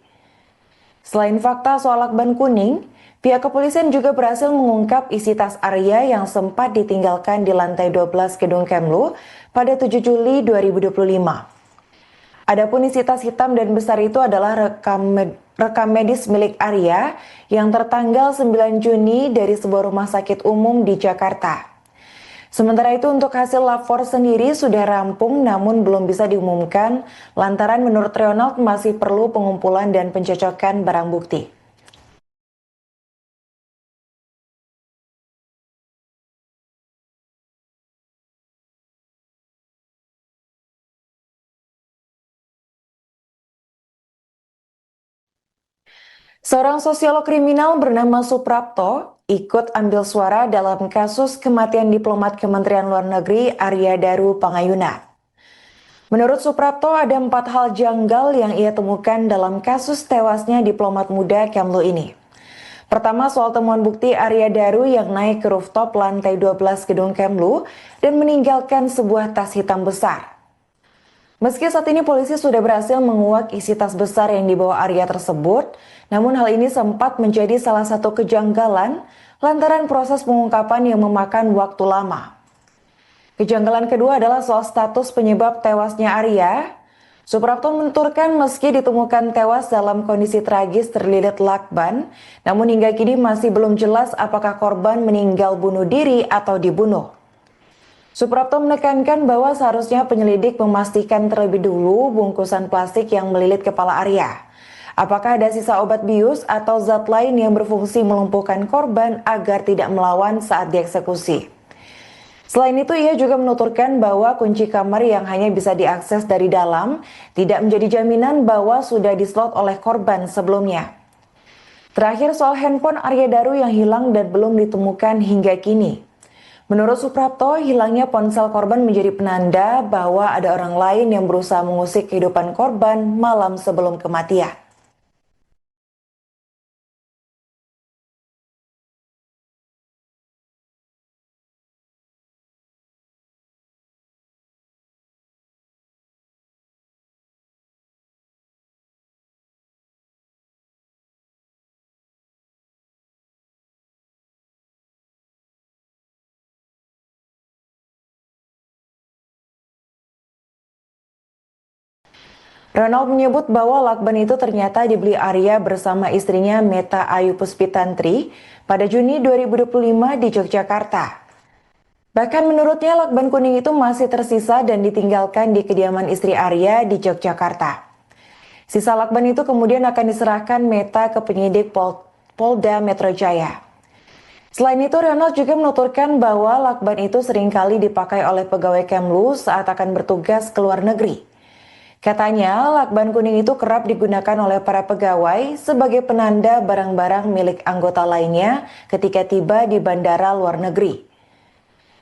Selain fakta soal lakban kuning, pihak kepolisian juga berhasil mengungkap isi tas Arya yang sempat ditinggalkan di lantai 12 gedung Kemlu pada 7 Juli 2025. Adapun isi tas hitam dan besar itu adalah rekam medis milik Arya yang tertanggal 9 Juni dari sebuah rumah sakit umum di Jakarta. Sementara itu untuk hasil lapor sendiri sudah rampung namun belum bisa diumumkan lantaran menurut Ronald masih perlu pengumpulan dan pencocokan barang bukti. Seorang sosiolog kriminal bernama Suprapto ikut ambil suara dalam kasus kematian diplomat Kementerian Luar Negeri Arya Daru Pangayuna. Menurut Suprapto, ada 4 hal janggal yang ia temukan dalam kasus tewasnya diplomat muda Kemlu ini. Pertama, soal temuan bukti Arya Daru yang naik ke rooftop lantai 12 gedung Kemlu dan meninggalkan sebuah tas hitam besar. Meski saat ini polisi sudah berhasil menguak isi tas besar yang dibawa Arya tersebut, namun hal ini sempat menjadi salah satu kejanggalan lantaran proses pengungkapan yang memakan waktu lama. Kejanggalan kedua adalah soal status penyebab tewasnya Arya. Suprapto menuturkan meski ditemukan tewas dalam kondisi tragis terlilit lakban, namun hingga kini masih belum jelas apakah korban meninggal bunuh diri atau dibunuh. Suprapto menekankan bahwa seharusnya penyelidik memastikan terlebih dulu bungkusan plastik yang melilit kepala Arya. Apakah ada sisa obat bius atau zat lain yang berfungsi melumpuhkan korban agar tidak melawan saat dieksekusi. Selain itu, ia juga menuturkan bahwa kunci kamar yang hanya bisa diakses dari dalam tidak menjadi jaminan bahwa sudah dislot oleh korban sebelumnya. Terakhir, soal handphone Arya Daru yang hilang dan belum ditemukan hingga kini. Menurut Suprapto, hilangnya ponsel korban menjadi penanda bahwa ada orang lain yang berusaha mengusik kehidupan korban malam sebelum kematian. Ronald menyebut bahwa lakban itu ternyata dibeli Arya bersama istrinya Meta Ayu Puspitantri pada Juni 2025 di Yogyakarta. Bahkan menurutnya lakban kuning itu masih tersisa dan ditinggalkan di kediaman istri Arya di Yogyakarta. Sisa lakban itu kemudian akan diserahkan Meta ke penyidik Polda Metro Jaya. Selain itu, Ronald juga menuturkan bahwa lakban itu seringkali dipakai oleh pegawai Kemlu saat akan bertugas ke luar negeri. Katanya, lakban kuning itu kerap digunakan oleh para pegawai sebagai penanda barang-barang milik anggota lainnya ketika tiba di bandara luar negeri.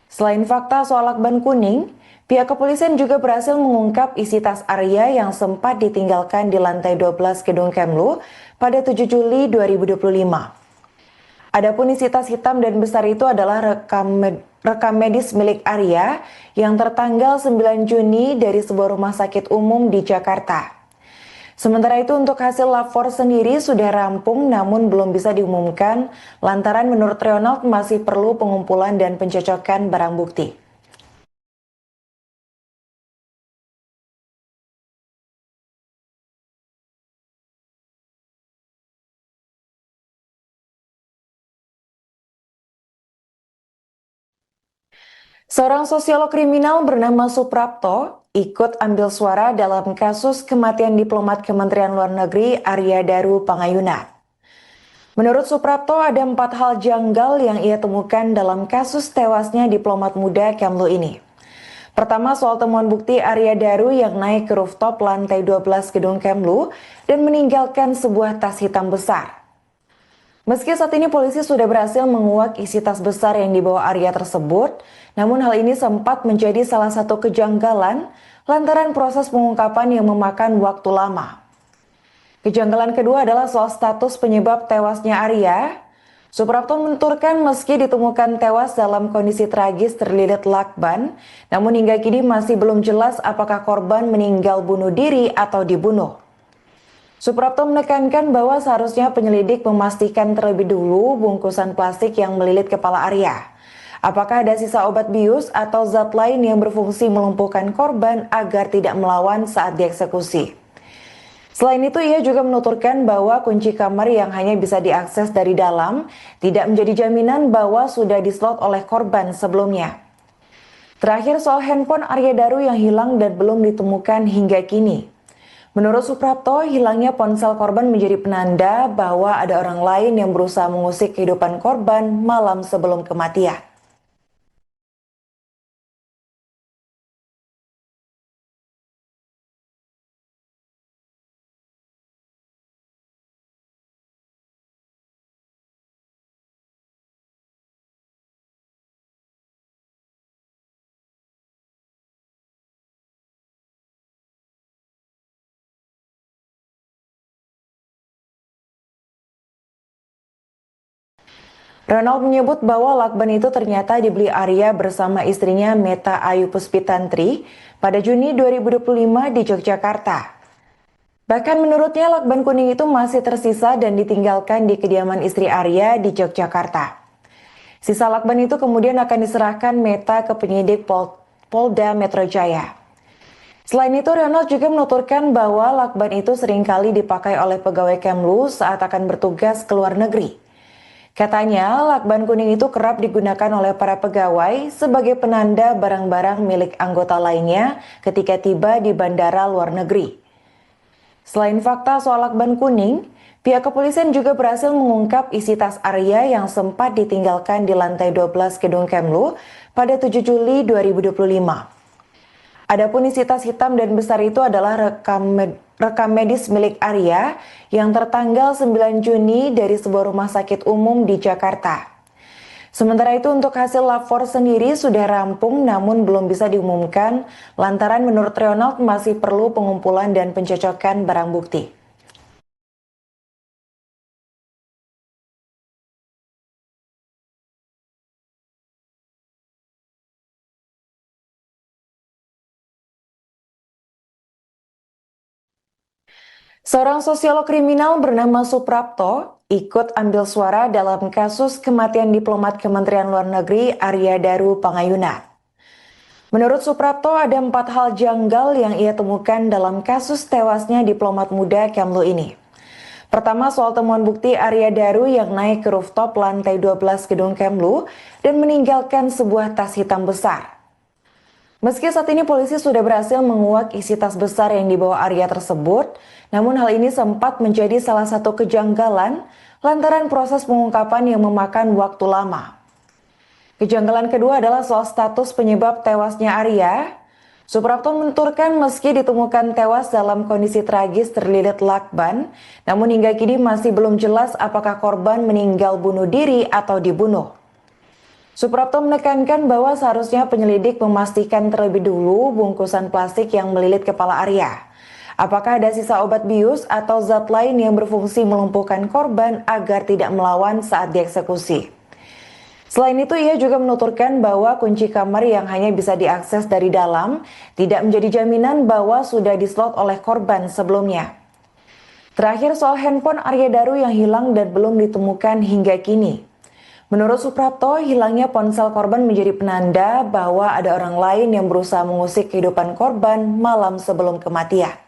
Selain fakta soal lakban kuning, pihak kepolisian juga berhasil mengungkap isi tas Arya yang sempat ditinggalkan di lantai 12 gedung Kemlu pada 7 Juli 2025. Adapun isi tas hitam dan besar itu adalah rekam medis milik Arya yang tertanggal 9 Juni dari sebuah rumah sakit umum di Jakarta. Sementara itu untuk hasil lapor sendiri sudah rampung namun belum bisa diumumkan lantaran menurut Ronald masih perlu pengumpulan dan pencocokan barang bukti. Seorang sosiolog kriminal bernama Suprapto ikut ambil suara dalam kasus kematian diplomat Kementerian Luar Negeri Arya Daru Pangayuna. Menurut Suprapto, ada 4 hal janggal yang ia temukan dalam kasus tewasnya diplomat muda Kemlu ini. Pertama, soal temuan bukti Arya Daru yang naik ke rooftop lantai 12 gedung Kemlu dan meninggalkan sebuah tas hitam besar. Meski saat ini polisi sudah berhasil menguak isi tas besar yang dibawa Arya tersebut, namun hal ini sempat menjadi salah satu kejanggalan lantaran proses pengungkapan yang memakan waktu lama. Kejanggalan kedua adalah soal status penyebab tewasnya Arya. Suprapto menuturkan meski ditemukan tewas dalam kondisi tragis terlilit lakban, namun hingga kini masih belum jelas apakah korban meninggal bunuh diri atau dibunuh. Suprapto menekankan bahwa seharusnya penyelidik memastikan terlebih dulu bungkusan plastik yang melilit kepala Arya. Apakah ada sisa obat bius atau zat lain yang berfungsi melumpuhkan korban agar tidak melawan saat dieksekusi. Selain itu, ia juga menuturkan bahwa kunci kamar yang hanya bisa diakses dari dalam tidak menjadi jaminan bahwa sudah dislot oleh korban sebelumnya. Terakhir soal handphone Arya Daru yang hilang dan belum ditemukan hingga kini. Menurut Suprapto, hilangnya ponsel korban menjadi penanda bahwa ada orang lain yang berusaha mengusik kehidupan korban malam sebelum kematian. Ronald menyebut bahwa lakban itu ternyata dibeli Arya bersama istrinya Meta Ayu Puspitantri pada Juni 2025 di Yogyakarta. Bahkan menurutnya lakban kuning itu masih tersisa dan ditinggalkan di kediaman istri Arya di Yogyakarta. Sisa lakban itu kemudian akan diserahkan Meta ke penyidik Polda Metro Jaya. Selain itu, Ronald juga menuturkan bahwa lakban itu seringkali dipakai oleh pegawai Kemlu saat akan bertugas ke luar negeri. Katanya, lakban kuning itu kerap digunakan oleh para pegawai sebagai penanda barang-barang milik anggota lainnya ketika tiba di bandara luar negeri. Selain fakta soal lakban kuning, pihak kepolisian juga berhasil mengungkap isi tas Arya yang sempat ditinggalkan di lantai 12 gedung Kemlu pada 7 Juli 2025. Adapun isi tas hitam dan besar itu adalah rekam medis milik Arya yang tertanggal 9 Juni dari sebuah rumah sakit umum di Jakarta. Sementara itu untuk hasil lapor sendiri sudah rampung namun belum bisa diumumkan lantaran menurut Ronald masih perlu pengumpulan dan pencocokan barang bukti. Seorang sosiolog kriminal bernama Suprapto ikut ambil suara dalam kasus kematian diplomat Kementerian Luar Negeri Arya Daru Pangayuna. Menurut Suprapto, ada 4 hal janggal yang ia temukan dalam kasus tewasnya diplomat muda Kemlu ini. Pertama, soal temuan bukti Arya Daru yang naik ke rooftop lantai 12 gedung Kemlu dan meninggalkan sebuah tas hitam besar. Meski saat ini polisi sudah berhasil menguak isi tas besar yang dibawa Arya tersebut, namun hal ini sempat menjadi salah satu kejanggalan lantaran proses pengungkapan yang memakan waktu lama. Kejanggalan kedua adalah soal status penyebab tewasnya Arya. Suprapto menuturkan meski ditemukan tewas dalam kondisi tragis terlilit lakban, namun hingga kini masih belum jelas apakah korban meninggal bunuh diri atau dibunuh. Suprapto menekankan bahwa seharusnya penyelidik memastikan terlebih dulu bungkusan plastik yang melilit kepala Arya. Apakah ada sisa obat bius atau zat lain yang berfungsi melumpuhkan korban agar tidak melawan saat dieksekusi. Selain itu, ia juga menuturkan bahwa kunci kamar yang hanya bisa diakses dari dalam tidak menjadi jaminan bahwa sudah dislot oleh korban sebelumnya. Terakhir, soal handphone Arya Daru yang hilang dan belum ditemukan hingga kini. Menurut Suprapto, hilangnya ponsel korban menjadi penanda bahwa ada orang lain yang berusaha mengusik kehidupan korban malam sebelum kematian.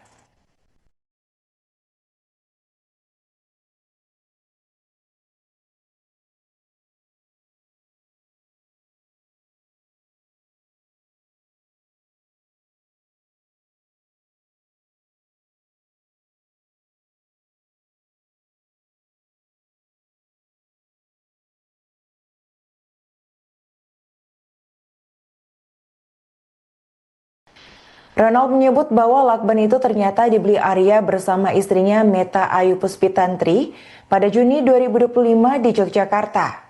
Ronald menyebut bahwa lakban itu ternyata dibeli Arya bersama istrinya Meta Ayu Puspitantri pada Juni 2025 di Yogyakarta.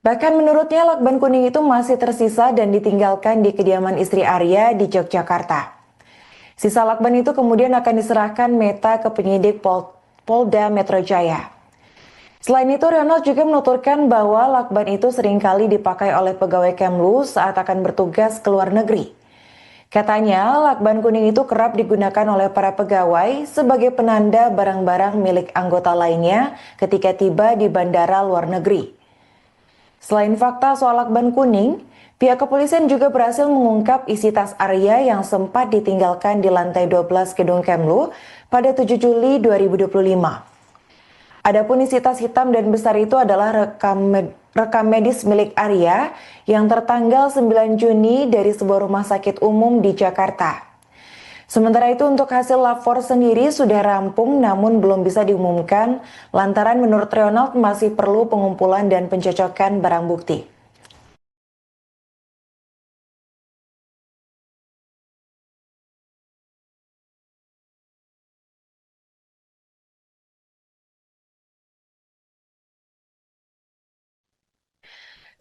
Bahkan menurutnya lakban kuning itu masih tersisa dan ditinggalkan di kediaman istri Arya di Yogyakarta. Sisa lakban itu kemudian akan diserahkan Meta ke penyidik Polda Metro Jaya. Selain itu, Ronald juga menuturkan bahwa lakban itu seringkali dipakai oleh pegawai Kemlu saat akan bertugas ke luar negeri. Katanya, lakban kuning itu kerap digunakan oleh para pegawai sebagai penanda barang-barang milik anggota lainnya ketika tiba di bandara luar negeri. Selain fakta soal lakban kuning, pihak kepolisian juga berhasil mengungkap isi tas Arya yang sempat ditinggalkan di lantai 12 gedung Kemlu pada 7 Juli 2025. Adapun isi tas hitam dan besar itu adalah rekam medis milik Arya yang tertanggal 9 Juni dari sebuah rumah sakit umum di Jakarta. Sementara itu untuk hasil lapor sendiri sudah rampung namun belum bisa diumumkan lantaran menurut Ronald masih perlu pengumpulan dan pencocokan barang bukti.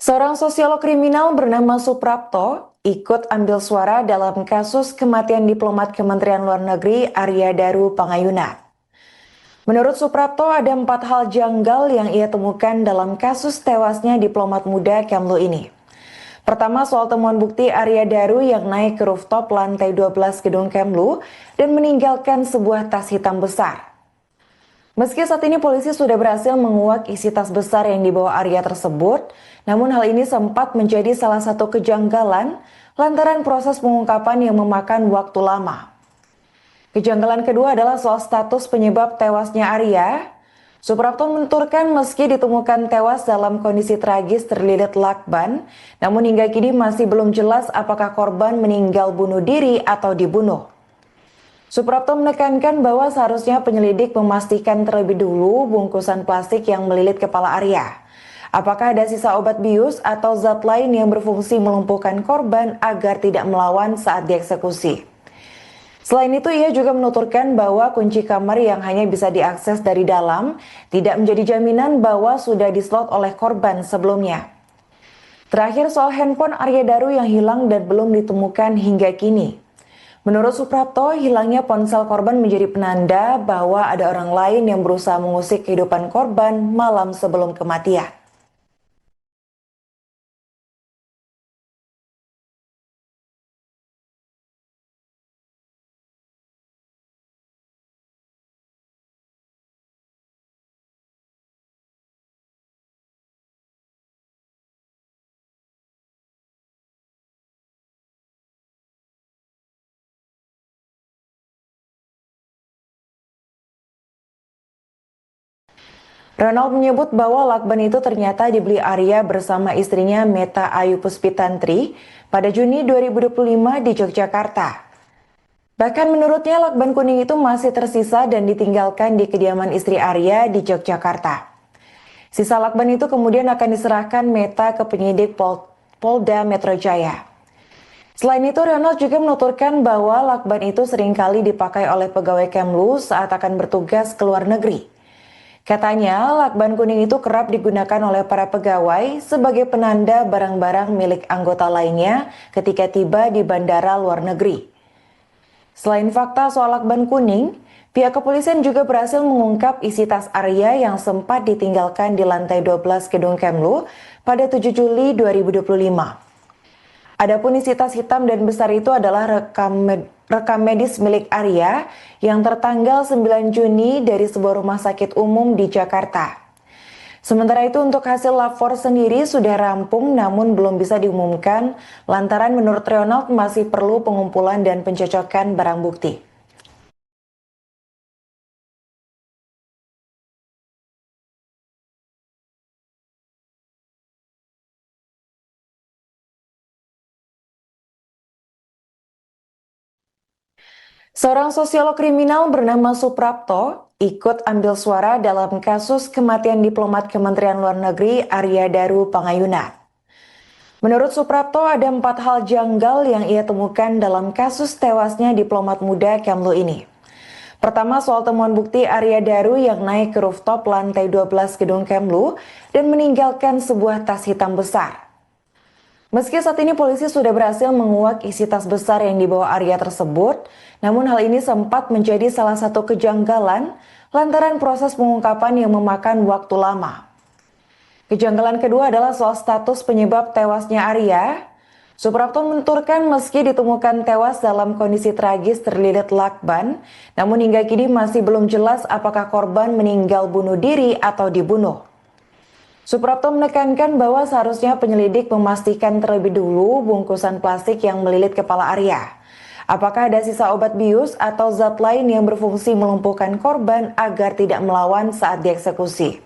Seorang sosiolog kriminal bernama Suprapto ikut ambil suara dalam kasus kematian diplomat Kementerian Luar Negeri Arya Daru Pangayuna. Menurut Suprapto, ada 4 hal janggal yang ia temukan dalam kasus tewasnya diplomat muda Kemlu ini. Pertama, soal temuan bukti Arya Daru yang naik ke rooftop lantai 12 gedung Kemlu dan meninggalkan sebuah tas hitam besar. Meski saat ini polisi sudah berhasil menguak isi tas besar yang dibawa Arya tersebut, namun hal ini sempat menjadi salah satu kejanggalan lantaran proses pengungkapan yang memakan waktu lama. Kejanggalan kedua adalah soal status penyebab tewasnya Arya. Suprapto menuturkan meski ditemukan tewas dalam kondisi tragis terlilit lakban, namun hingga kini masih belum jelas apakah korban meninggal bunuh diri atau dibunuh. Suprapto menekankan bahwa seharusnya penyelidik memastikan terlebih dulu bungkusan plastik yang melilit kepala Arya. Apakah ada sisa obat bius atau zat lain yang berfungsi melumpuhkan korban agar tidak melawan saat dieksekusi. Selain itu, ia juga menuturkan bahwa kunci kamar yang hanya bisa diakses dari dalam tidak menjadi jaminan bahwa sudah dislot oleh korban sebelumnya. Terakhir, soal handphone Arya Daru yang hilang dan belum ditemukan hingga kini. Menurut Suprapto, hilangnya ponsel korban menjadi penanda bahwa ada orang lain yang berusaha mengusik kehidupan korban malam sebelum kematian. Ronald menyebut bahwa lakban itu ternyata dibeli Arya bersama istrinya Meta Ayu Puspitantri pada Juni 2025 di Yogyakarta. Bahkan menurutnya lakban kuning itu masih tersisa dan ditinggalkan di kediaman istri Arya di Yogyakarta. Sisa lakban itu kemudian akan diserahkan Meta ke penyidik Polda Metro Jaya. Selain itu, Ronald juga menuturkan bahwa lakban itu seringkali dipakai oleh pegawai Kemlu saat akan bertugas ke luar negeri. Katanya, lakban kuning itu kerap digunakan oleh para pegawai sebagai penanda barang-barang milik anggota lainnya ketika tiba di bandara luar negeri. Selain fakta soal lakban kuning, pihak kepolisian juga berhasil mengungkap isi tas Arya yang sempat ditinggalkan di lantai 12 gedung Kemlu pada 7 Juli 2025. Adapun isi tas hitam dan besar itu adalah rekam medis milik Arya yang tertanggal 9 Juni dari sebuah rumah sakit umum di Jakarta. Sementara itu untuk hasil lapor sendiri sudah rampung namun belum bisa diumumkan lantaran menurut Ronald masih perlu pengumpulan dan pencocokan barang bukti. Seorang sosiolog kriminal bernama Suprapto ikut ambil suara dalam kasus kematian diplomat Kementerian Luar Negeri Arya Daru Pangayuna. Menurut Suprapto, ada 4 hal janggal yang ia temukan dalam kasus tewasnya diplomat muda Kemlu ini. Pertama, soal temuan bukti Arya Daru yang naik ke rooftop lantai 12 gedung Kemlu dan meninggalkan sebuah tas hitam besar. Meski saat ini polisi sudah berhasil menguak isi tas besar yang dibawa Arya tersebut, namun hal ini sempat menjadi salah satu kejanggalan lantaran proses pengungkapan yang memakan waktu lama. Kejanggalan kedua adalah soal status penyebab tewasnya Arya. Suprapto menuturkan meski ditemukan tewas dalam kondisi tragis terlilit lakban, namun hingga kini masih belum jelas apakah korban meninggal bunuh diri atau dibunuh. Suprapto menekankan bahwa seharusnya penyelidik memastikan terlebih dulu bungkusan plastik yang melilit kepala Arya. Apakah ada sisa obat bius atau zat lain yang berfungsi melumpuhkan korban agar tidak melawan saat dieksekusi.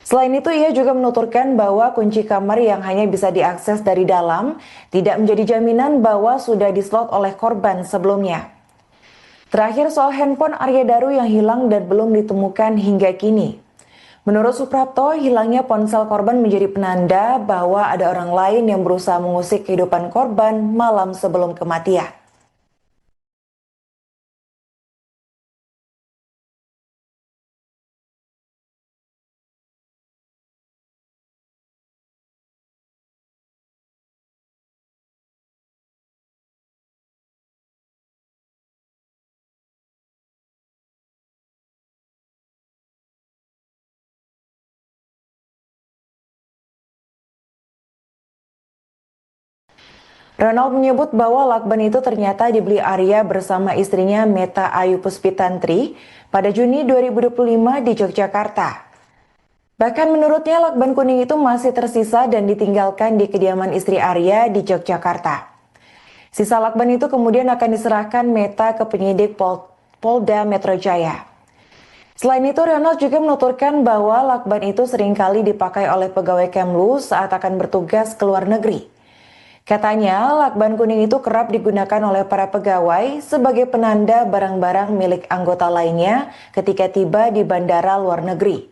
Selain itu, ia juga menuturkan bahwa kunci kamar yang hanya bisa diakses dari dalam tidak menjadi jaminan bahwa sudah dislot oleh korban sebelumnya. Terakhir, soal handphone Arya Daru yang hilang dan belum ditemukan hingga kini. Menurut Suprapto, hilangnya ponsel korban menjadi penanda bahwa ada orang lain yang berusaha mengusik kehidupan korban malam sebelum kematian. Ronald menyebut bahwa lakban itu ternyata dibeli Arya bersama istrinya Meta Ayu Puspitantri pada Juni 2025 di Yogyakarta. Bahkan menurutnya lakban kuning itu masih tersisa dan ditinggalkan di kediaman istri Arya di Yogyakarta. Sisa lakban itu kemudian akan diserahkan Meta ke penyidik Polda Metro Jaya. Selain itu, Ronald juga menuturkan bahwa lakban itu seringkali dipakai oleh pegawai Kemlu saat akan bertugas ke luar negeri. Katanya, lakban kuning itu kerap digunakan oleh para pegawai sebagai penanda barang-barang milik anggota lainnya ketika tiba di bandara luar negeri.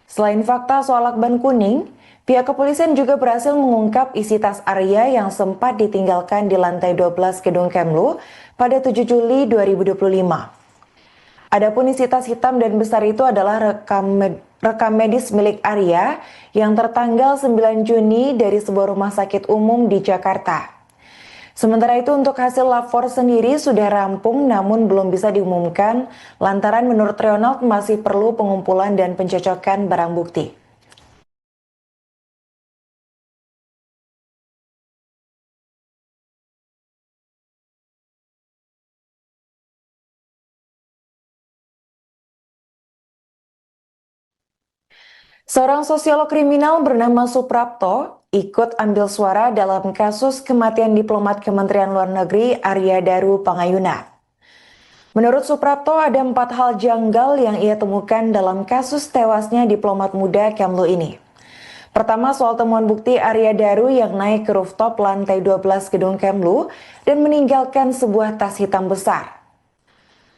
Selain fakta soal lakban kuning, pihak kepolisian juga berhasil mengungkap isi tas Arya yang sempat ditinggalkan di lantai 12 gedung Kemlu pada 7 Juli 2025. Adapun isi tas hitam dan besar itu adalah rekam medis milik Arya yang tertanggal 9 Juni dari sebuah rumah sakit umum di Jakarta. Sementara itu untuk hasil lapor sendiri sudah rampung namun belum bisa diumumkan lantaran menurut Ronald masih perlu pengumpulan dan pencocokan barang bukti. Seorang sosiolog kriminal bernama Suprapto ikut ambil suara dalam kasus kematian diplomat Kementerian Luar Negeri Arya Daru Pangayuna. Menurut Suprapto, ada 4 hal janggal yang ia temukan dalam kasus tewasnya diplomat muda Kemlu ini. Pertama, soal temuan bukti Arya Daru yang naik ke rooftop lantai 12 gedung Kemlu dan meninggalkan sebuah tas hitam besar.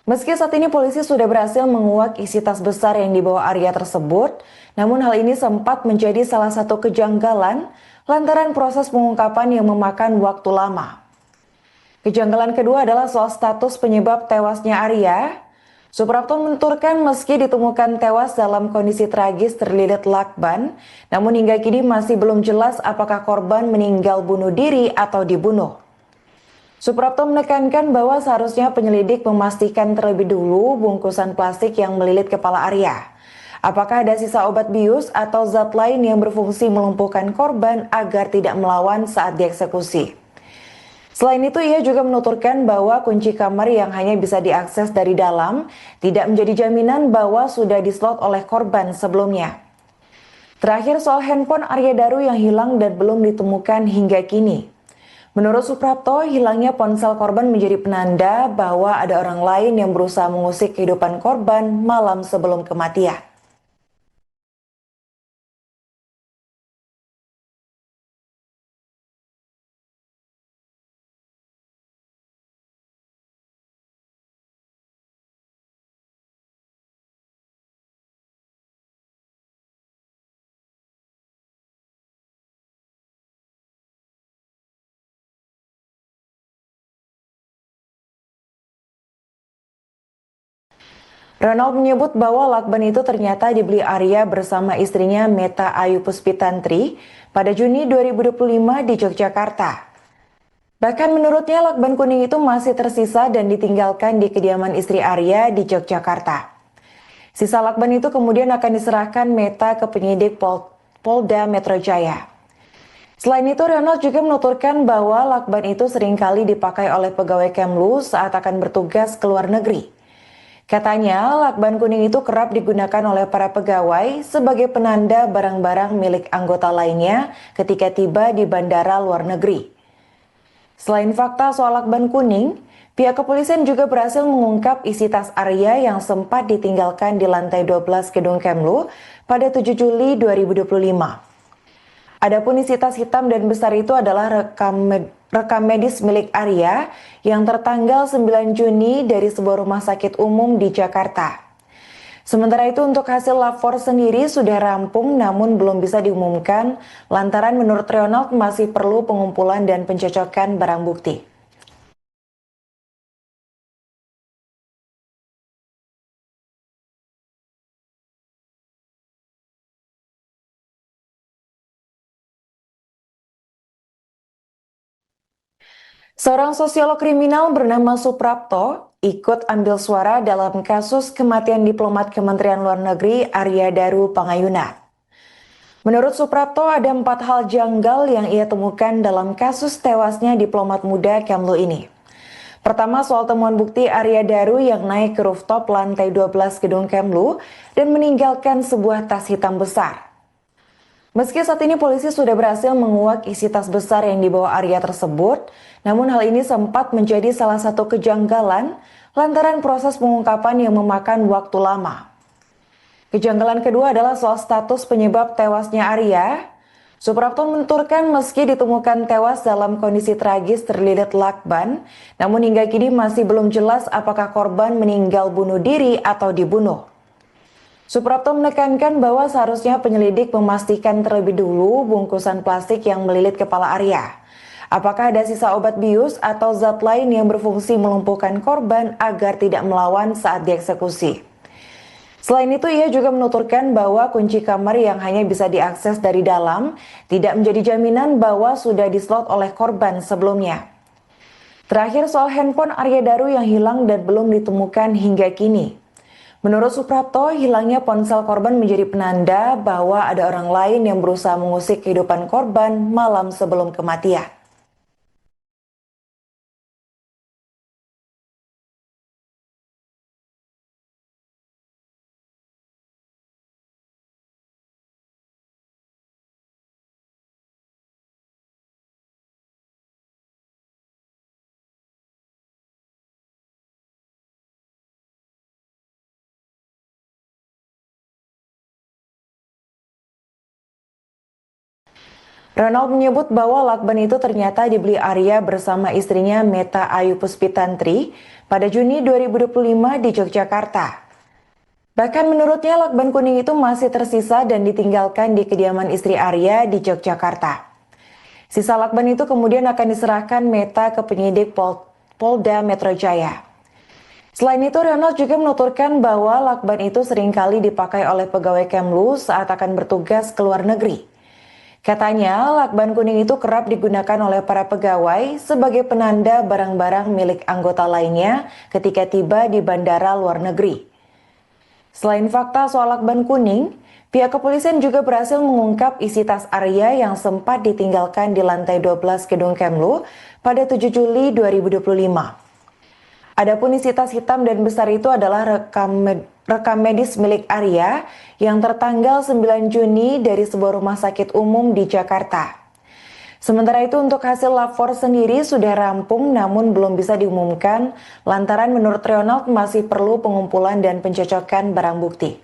Meski saat ini polisi sudah berhasil menguak isi tas besar yang dibawa Arya tersebut, namun hal ini sempat menjadi salah satu kejanggalan lantaran proses pengungkapan yang memakan waktu lama. Kejanggalan kedua adalah soal status penyebab tewasnya Arya. Suprapto menuturkan meski ditemukan tewas dalam kondisi tragis terlilit lakban, namun hingga kini masih belum jelas apakah korban meninggal bunuh diri atau dibunuh. Suprapto menekankan bahwa seharusnya penyelidik memastikan terlebih dulu bungkusan plastik yang melilit kepala Arya. Apakah ada sisa obat bius atau zat lain yang berfungsi melumpuhkan korban agar tidak melawan saat dieksekusi. Selain itu, ia juga menuturkan bahwa kunci kamar yang hanya bisa diakses dari dalam tidak menjadi jaminan bahwa sudah dislot oleh korban sebelumnya. Terakhir, soal handphone Arya Daru yang hilang dan belum ditemukan hingga kini. Menurut Suprapto, hilangnya ponsel korban menjadi penanda bahwa ada orang lain yang berusaha mengusik kehidupan korban malam sebelum kematian. Ronald menyebut bahwa lakban itu ternyata dibeli Arya bersama istrinya Meta Ayu Puspitantri pada Juni 2025 di Yogyakarta. Bahkan menurutnya lakban kuning itu masih tersisa dan ditinggalkan di kediaman istri Arya di Yogyakarta. Sisa lakban itu kemudian akan diserahkan Meta ke penyidik Polda Metro Jaya. Selain itu, Ronald juga menuturkan bahwa lakban itu seringkali dipakai oleh pegawai Kemlu saat akan bertugas ke luar negeri. Katanya, lakban kuning itu kerap digunakan oleh para pegawai sebagai penanda barang-barang milik anggota lainnya ketika tiba di bandara luar negeri. Selain fakta soal lakban kuning, pihak kepolisian juga berhasil mengungkap isi tas Arya yang sempat ditinggalkan di lantai 12 gedung Kemlu pada 7 Juli 2025. Adapun isi tas hitam dan besar itu adalah rekam medis milik Arya yang tertanggal 9 Juni dari sebuah rumah sakit umum di Jakarta. Sementara itu untuk hasil lapor sendiri sudah rampung namun belum bisa diumumkan lantaran menurut Ronald masih perlu pengumpulan dan pencocokan barang bukti. Seorang sosiolog kriminal bernama Suprapto ikut ambil suara dalam kasus kematian diplomat Kementerian Luar Negeri Arya Daru Pangayuna. Menurut Suprapto, ada 4 hal janggal yang ia temukan dalam kasus tewasnya diplomat muda Kemlu ini. Pertama, soal temuan bukti Arya Daru yang naik ke rooftop lantai 12 gedung Kemlu dan meninggalkan sebuah tas hitam besar. Meski saat ini polisi sudah berhasil menguak isi tas besar yang dibawa Arya tersebut, namun hal ini sempat menjadi salah satu kejanggalan lantaran proses pengungkapan yang memakan waktu lama. Kejanggalan kedua adalah soal status penyebab tewasnya Arya. Suprapto menuturkan meski ditemukan tewas dalam kondisi tragis terlilit lakban, namun hingga kini masih belum jelas apakah korban meninggal bunuh diri atau dibunuh. Suprapto menekankan bahwa seharusnya penyelidik memastikan terlebih dulu bungkusan plastik yang melilit kepala Arya. Apakah ada sisa obat bius atau zat lain yang berfungsi melumpuhkan korban agar tidak melawan saat dieksekusi. Selain itu, ia juga menuturkan bahwa kunci kamar yang hanya bisa diakses dari dalam tidak menjadi jaminan bahwa sudah dislot oleh korban sebelumnya. Terakhir, soal handphone Arya Daru yang hilang dan belum ditemukan hingga kini. Menurut Suprapto, hilangnya ponsel korban menjadi penanda bahwa ada orang lain yang berusaha mengusik kehidupan korban malam sebelum kematian. Ronald menyebut bahwa lakban itu ternyata dibeli Arya bersama istrinya Meta Ayu Puspitantri pada Juni 2025 di Yogyakarta. Bahkan menurutnya lakban kuning itu masih tersisa dan ditinggalkan di kediaman istri Arya di Yogyakarta. Sisa lakban itu kemudian akan diserahkan Meta ke penyidik Polda Metro Jaya. Selain itu, Ronald juga menuturkan bahwa lakban itu seringkali dipakai oleh pegawai Kemlu saat akan bertugas ke luar negeri. Katanya, lakban kuning itu kerap digunakan oleh para pegawai sebagai penanda barang-barang milik anggota lainnya ketika tiba di bandara luar negeri. Selain fakta soal lakban kuning, pihak kepolisian juga berhasil mengungkap isi tas Arya yang sempat ditinggalkan di lantai 12 gedung Kemlu pada 7 Juli 2025. Adapun isi tas hitam dan besar itu adalah rekam medis milik Arya yang tertanggal 9 Juni dari sebuah rumah sakit umum di Jakarta. Sementara itu untuk hasil lapor sendiri sudah rampung namun belum bisa diumumkan lantaran menurut Ronald masih perlu pengumpulan dan pencocokan barang bukti.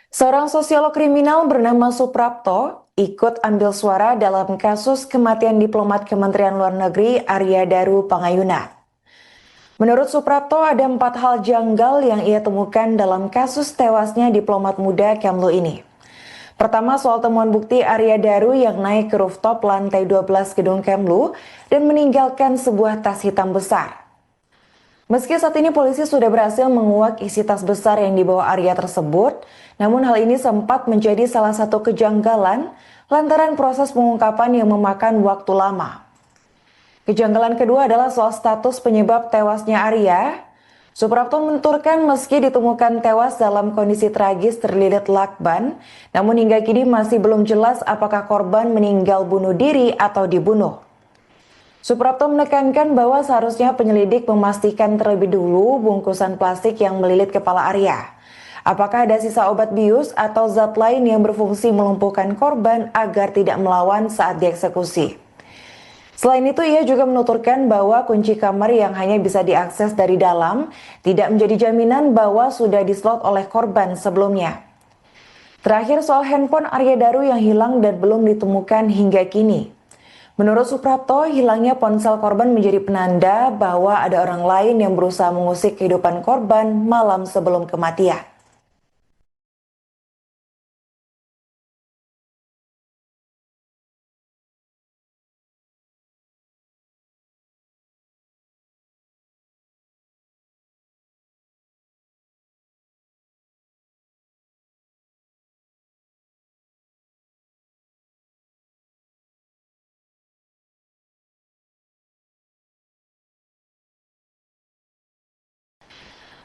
Seorang sosiolog kriminal bernama Suprapto ikut ambil suara dalam kasus kematian diplomat Kementerian Luar Negeri Arya Daru Pangayuna. Menurut Suprapto ada 4 hal janggal yang ia temukan dalam kasus tewasnya diplomat muda Kemlu ini. Pertama soal temuan bukti Arya Daru yang naik ke rooftop lantai 12 gedung Kemlu dan meninggalkan sebuah tas hitam besar. Meski saat ini polisi sudah berhasil menguak isi tas besar yang dibawa Arya tersebut, namun hal ini sempat menjadi salah satu kejanggalan lantaran proses pengungkapan yang memakan waktu lama. Kejanggalan kedua adalah soal status penyebab tewasnya Arya. Suprapto menuturkan meski ditemukan tewas dalam kondisi tragis terlilit lakban, namun hingga kini masih belum jelas apakah korban meninggal bunuh diri atau dibunuh. Suprapto menekankan bahwa seharusnya penyelidik memastikan terlebih dulu bungkusan plastik yang melilit kepala Arya. Apakah ada sisa obat bius atau zat lain yang berfungsi melumpuhkan korban agar tidak melawan saat dieksekusi. Selain itu, ia juga menuturkan bahwa kunci kamar yang hanya bisa diakses dari dalam tidak menjadi jaminan bahwa sudah dislot oleh korban sebelumnya. Terakhir soal handphone Arya Daru yang hilang dan belum ditemukan hingga kini. Menurut Suprapto, hilangnya ponsel korban menjadi penanda bahwa ada orang lain yang berusaha mengusik kehidupan korban malam sebelum kematian.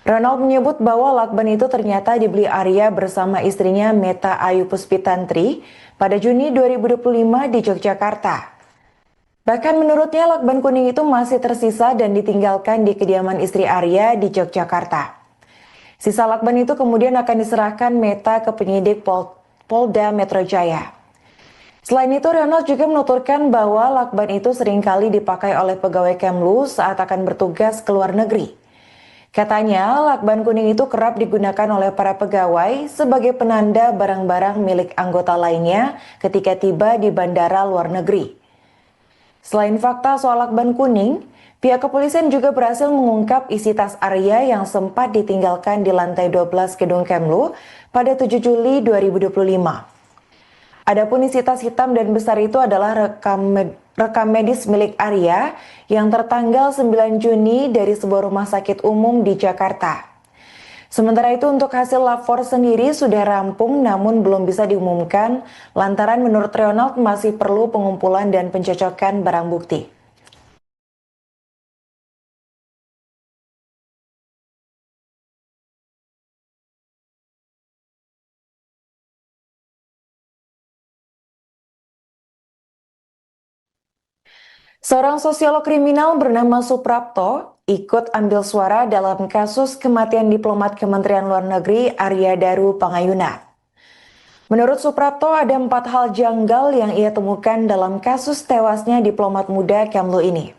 Ronald menyebut bahwa lakban itu ternyata dibeli Arya bersama istrinya Meta Ayu Puspitantri pada Juni 2025 di Yogyakarta. Bahkan menurutnya lakban kuning itu masih tersisa dan ditinggalkan di kediaman istri Arya di Yogyakarta. Sisa lakban itu kemudian akan diserahkan Meta ke penyidik Polda Metro Jaya. Selain itu, Ronald juga menuturkan bahwa lakban itu seringkali dipakai oleh pegawai Kemlu saat akan bertugas ke luar negeri. Katanya, lakban kuning itu kerap digunakan oleh para pegawai sebagai penanda barang-barang milik anggota lainnya ketika tiba di bandara luar negeri. Selain fakta soal lakban kuning, pihak kepolisian juga berhasil mengungkap isi tas Arya yang sempat ditinggalkan di lantai 12 gedung Kemlu pada 7 Juli 2025. Adapun isi tas hitam dan besar itu adalah rekam medis milik Arya yang tertanggal 9 Juni dari sebuah rumah sakit umum di Jakarta. Sementara itu untuk hasil lapor sendiri sudah rampung namun belum bisa diumumkan lantaran menurut Ronald masih perlu pengumpulan dan pencocokan barang bukti. Seorang sosiolog kriminal bernama Suprapto ikut ambil suara dalam kasus kematian diplomat Kementerian Luar Negeri Arya Daru Pangayuna. Menurut Suprapto, ada 4 hal janggal yang ia temukan dalam kasus tewasnya diplomat muda Kemlu ini.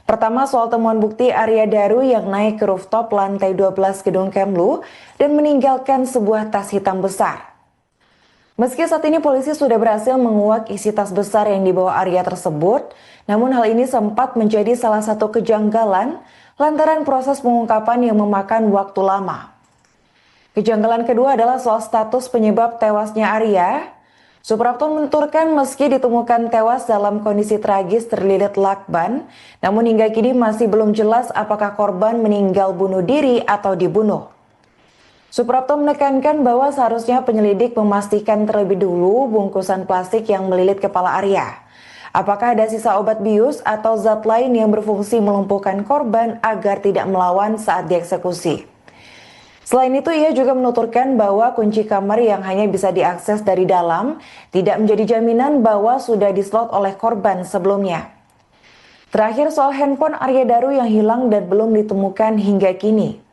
Pertama, soal temuan bukti Arya Daru yang naik ke rooftop lantai 12 gedung Kemlu dan meninggalkan sebuah tas hitam besar. Meski saat ini polisi sudah berhasil menguak isi tas besar yang dibawa Arya tersebut, namun hal ini sempat menjadi salah satu kejanggalan lantaran proses pengungkapan yang memakan waktu lama. Kejanggalan kedua adalah soal status penyebab tewasnya Arya. Suprapto menuturkan meski ditemukan tewas dalam kondisi tragis terlilit lakban, namun hingga kini masih belum jelas apakah korban meninggal bunuh diri atau dibunuh. Suprapto menekankan bahwa seharusnya penyelidik memastikan terlebih dulu bungkusan plastik yang melilit kepala Arya. Apakah ada sisa obat bius atau zat lain yang berfungsi melumpuhkan korban agar tidak melawan saat dieksekusi. Selain itu, ia juga menuturkan bahwa kunci kamar yang hanya bisa diakses dari dalam tidak menjadi jaminan bahwa sudah dislot oleh korban sebelumnya. Terakhir, soal handphone Arya Daru yang hilang dan belum ditemukan hingga kini.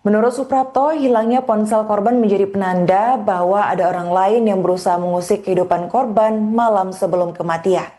Menurut Suprapto, hilangnya ponsel korban menjadi penanda bahwa ada orang lain yang berusaha mengusik kehidupan korban malam sebelum kematian.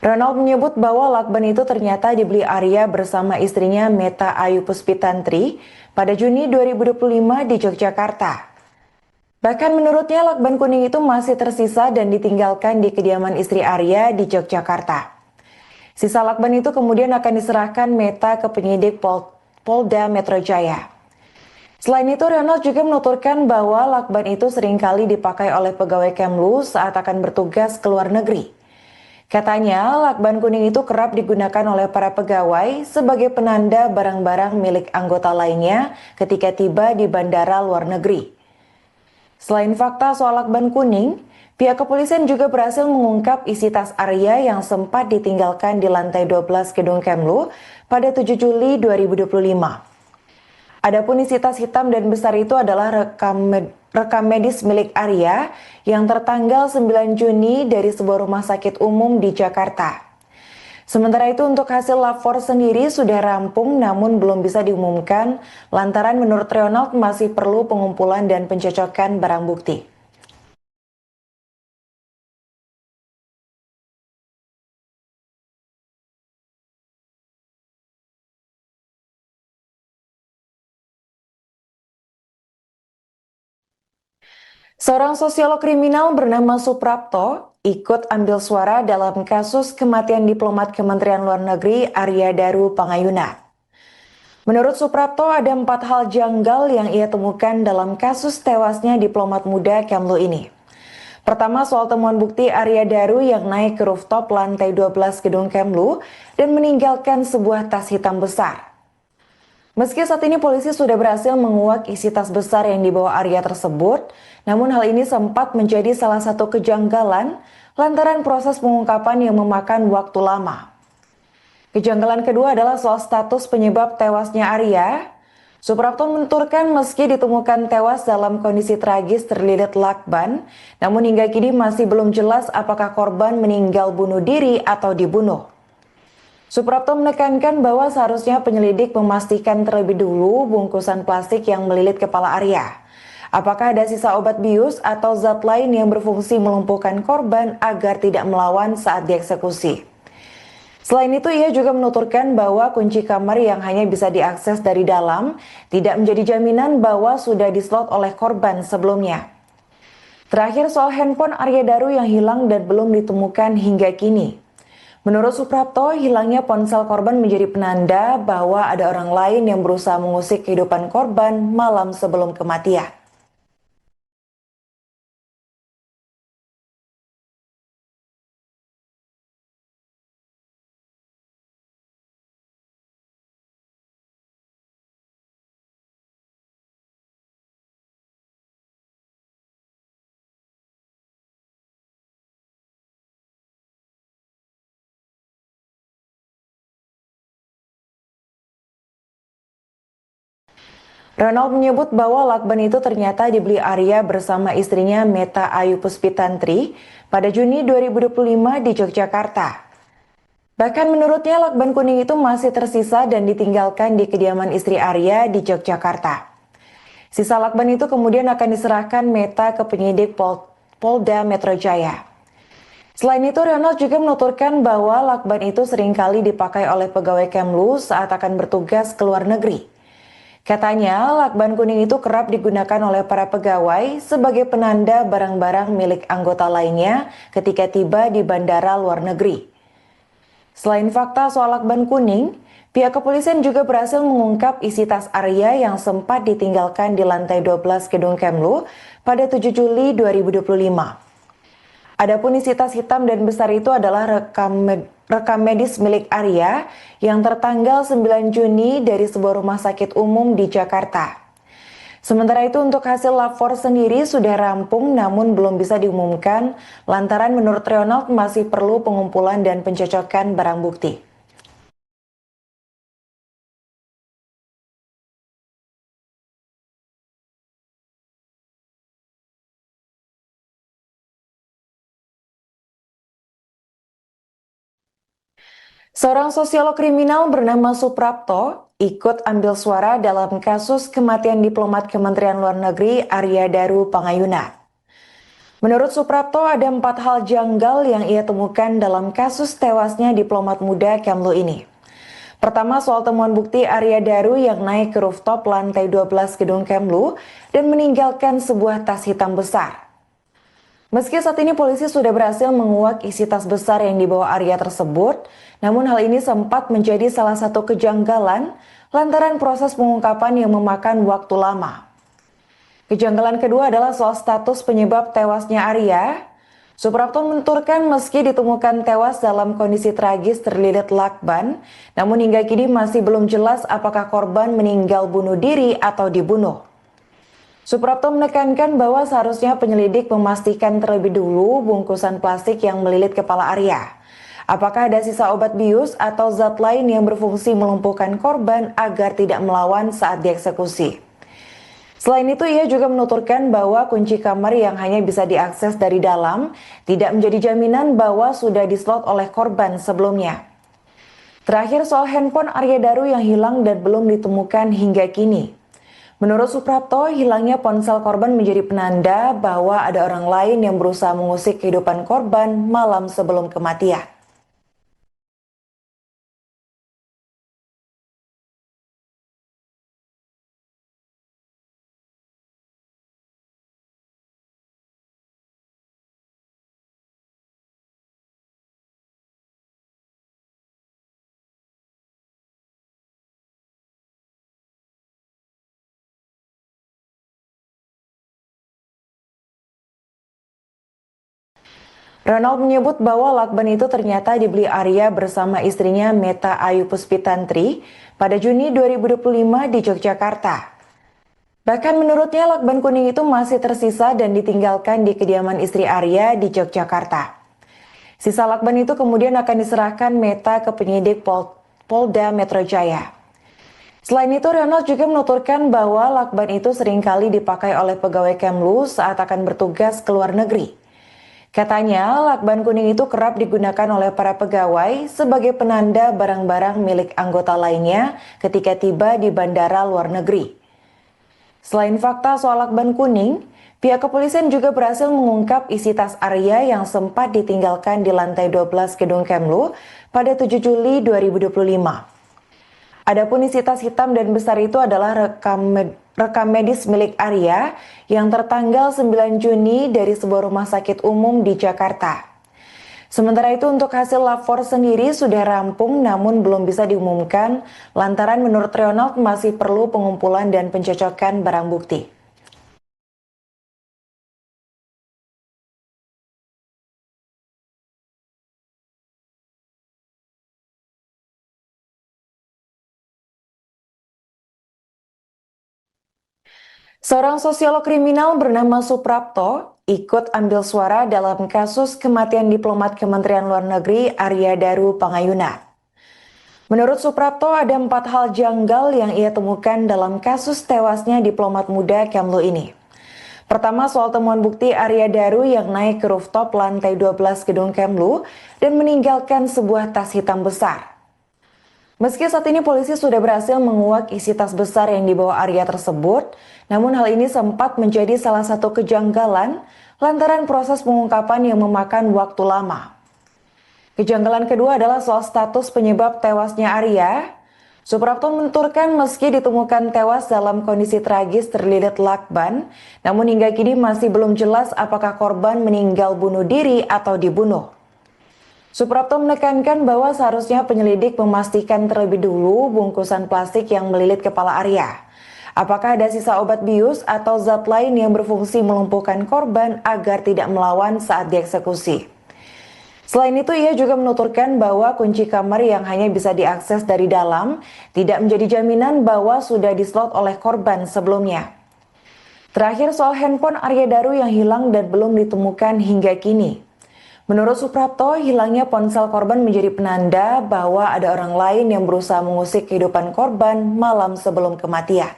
Ronald menyebut bahwa lakban itu ternyata dibeli Arya bersama istrinya Meta Ayu Puspitantri pada Juni 2025 di Yogyakarta. Bahkan menurutnya lakban kuning itu masih tersisa dan ditinggalkan di kediaman istri Arya di Yogyakarta. Sisa lakban itu kemudian akan diserahkan Meta ke penyidik Polda Metro Jaya. Selain itu, Ronald juga menuturkan bahwa lakban itu seringkali dipakai oleh pegawai Kemlu saat akan bertugas ke luar negeri. Katanya, lakban kuning itu kerap digunakan oleh para pegawai sebagai penanda barang-barang milik anggota lainnya ketika tiba di bandara luar negeri. Selain fakta soal lakban kuning, pihak kepolisian juga berhasil mengungkap isi tas Arya yang sempat ditinggalkan di lantai 12 gedung Kemlu pada 7 Juli 2025. Adapun isi tas hitam dan besar itu adalah rekam medis milik Arya yang tertanggal 9 Juni dari sebuah rumah sakit umum di Jakarta. Sementara itu untuk hasil lapor sendiri sudah rampung namun belum bisa diumumkan lantaran menurut Ronald masih perlu pengumpulan dan pencocokan barang bukti. Seorang sosiolog kriminal bernama Suprapto ikut ambil suara dalam kasus kematian diplomat Kementerian Luar Negeri Arya Daru Pangayuna. Menurut Suprapto, ada 4 hal janggal yang ia temukan dalam kasus tewasnya diplomat muda Kemlu ini. Pertama, soal temuan bukti Arya Daru yang naik ke rooftop lantai 12 gedung Kemlu dan meninggalkan sebuah tas hitam besar. Meski saat ini polisi sudah berhasil menguak isi tas besar yang dibawa Arya tersebut, namun hal ini sempat menjadi salah satu kejanggalan lantaran proses pengungkapan yang memakan waktu lama. Kejanggalan kedua adalah soal status penyebab tewasnya Arya. Suprapto menuturkan meski ditemukan tewas dalam kondisi tragis terlilit lakban, namun hingga kini masih belum jelas apakah korban meninggal bunuh diri atau dibunuh. Suprapto menekankan bahwa seharusnya penyelidik memastikan terlebih dulu bungkusan plastik yang melilit kepala Arya. Apakah ada sisa obat bius atau zat lain yang berfungsi melumpuhkan korban agar tidak melawan saat dieksekusi. Selain itu, ia juga menuturkan bahwa kunci kamar yang hanya bisa diakses dari dalam tidak menjadi jaminan bahwa sudah dislot oleh korban sebelumnya. Terakhir, soal handphone Arya Daru yang hilang dan belum ditemukan hingga kini. Menurut Suprapto, hilangnya ponsel korban menjadi penanda bahwa ada orang lain yang berusaha mengusik kehidupan korban malam sebelum kematian. Ronald menyebut bahwa lakban itu ternyata dibeli Arya bersama istrinya Meta Ayu Puspitantri pada Juni 2025 di Yogyakarta. Bahkan menurutnya lakban kuning itu masih tersisa dan ditinggalkan di kediaman istri Arya di Yogyakarta. Sisa lakban itu kemudian akan diserahkan Meta ke penyidik Polda Metro Jaya. Selain itu, Ronald juga menuturkan bahwa lakban itu seringkali dipakai oleh pegawai Kemlu saat akan bertugas ke luar negeri. Katanya, lakban kuning itu kerap digunakan oleh para pegawai sebagai penanda barang-barang milik anggota lainnya ketika tiba di bandara luar negeri. Selain fakta soal lakban kuning, pihak kepolisian juga berhasil mengungkap isi tas Arya yang sempat ditinggalkan di lantai 12 gedung Kemlu pada 7 Juli 2025. Adapun isi tas hitam dan besar itu adalah rekam medis milik Arya yang tertanggal 9 Juni dari sebuah rumah sakit umum di Jakarta. Sementara itu untuk hasil lapor sendiri sudah rampung namun belum bisa diumumkan lantaran menurut Ronald masih perlu pengumpulan dan pencocokan barang bukti. Seorang sosiolog kriminal bernama Suprapto ikut ambil suara dalam kasus kematian diplomat Kementerian Luar Negeri Arya Daru Pangayuna. Menurut Suprapto ada 4 hal janggal yang ia temukan dalam kasus tewasnya diplomat muda Kemlu ini. Pertama, soal temuan bukti Arya Daru yang naik ke rooftop lantai 12 gedung Kemlu dan meninggalkan sebuah tas hitam besar. Meski saat ini polisi sudah berhasil menguak isi tas besar yang dibawa Arya tersebut, namun hal ini sempat menjadi salah satu kejanggalan lantaran proses pengungkapan yang memakan waktu lama. Kejanggalan kedua adalah soal status penyebab tewasnya Arya. Suprapto menuturkan meski ditemukan tewas dalam kondisi tragis terlilit lakban, namun hingga kini masih belum jelas apakah korban meninggal bunuh diri atau dibunuh. Suprapto menekankan bahwa seharusnya penyelidik memastikan terlebih dulu bungkusan plastik yang melilit kepala Arya. Apakah ada sisa obat bius atau zat lain yang berfungsi melumpuhkan korban agar tidak melawan saat dieksekusi. Selain itu, ia juga menuturkan bahwa kunci kamar yang hanya bisa diakses dari dalam tidak menjadi jaminan bahwa sudah dislot oleh korban sebelumnya. Terakhir soal handphone Arya Daru yang hilang dan belum ditemukan hingga kini. Menurut Suprapto, hilangnya ponsel korban menjadi penanda bahwa ada orang lain yang berusaha mengusik kehidupan korban malam sebelum kematian. Ronald menyebut bahwa lakban itu ternyata dibeli Arya bersama istrinya Meta Ayu Puspitantri pada Juni 2025 di Yogyakarta. Bahkan menurutnya lakban kuning itu masih tersisa dan ditinggalkan di kediaman istri Arya di Yogyakarta. Sisa lakban itu kemudian akan diserahkan Meta ke penyidik Polda Metro Jaya. Selain itu, Ronald juga menuturkan bahwa lakban itu seringkali dipakai oleh pegawai Kemlu saat akan bertugas ke luar negeri. Katanya, lakban kuning itu kerap digunakan oleh para pegawai sebagai penanda barang-barang milik anggota lainnya ketika tiba di bandara luar negeri. Selain fakta soal lakban kuning, pihak kepolisian juga berhasil mengungkap isi tas Arya yang sempat ditinggalkan di lantai 12 gedung Kemlu pada 7 Juli 2025. Adapun isi tas hitam dan besar itu adalah rekam medis milik Arya yang tertanggal 9 Juni dari sebuah rumah sakit umum di Jakarta. Sementara itu untuk hasil lapor sendiri sudah rampung namun belum bisa diumumkan lantaran menurut Ronald masih perlu pengumpulan dan pencocokan barang bukti. Seorang sosiolog kriminal bernama Suprapto ikut ambil suara dalam kasus kematian diplomat Kementerian Luar Negeri Arya Daru Pangayuna. Menurut Suprapto, ada 4 hal janggal yang ia temukan dalam kasus tewasnya diplomat muda Kemlu ini. Pertama, soal temuan bukti Arya Daru yang naik ke rooftop lantai 12 gedung Kemlu dan meninggalkan sebuah tas hitam besar. Meski saat ini polisi sudah berhasil menguak isi tas besar yang dibawa Arya tersebut, namun hal ini sempat menjadi salah satu kejanggalan lantaran proses pengungkapan yang memakan waktu lama. Kejanggalan kedua adalah soal status penyebab tewasnya Arya. Suprapto menuturkan meski ditemukan tewas dalam kondisi tragis terlilit lakban, namun hingga kini masih belum jelas apakah korban meninggal bunuh diri atau dibunuh. Suprapto menekankan bahwa seharusnya penyelidik memastikan terlebih dulu bungkusan plastik yang melilit kepala Arya. Apakah ada sisa obat bius atau zat lain yang berfungsi melumpuhkan korban agar tidak melawan saat dieksekusi. Selain itu, ia juga menuturkan bahwa kunci kamar yang hanya bisa diakses dari dalam tidak menjadi jaminan bahwa sudah dislot oleh korban sebelumnya. Terakhir, soal handphone Arya Daru yang hilang dan belum ditemukan hingga kini. Menurut Suprapto, hilangnya ponsel korban menjadi penanda bahwa ada orang lain yang berusaha mengusik kehidupan korban malam sebelum kematian.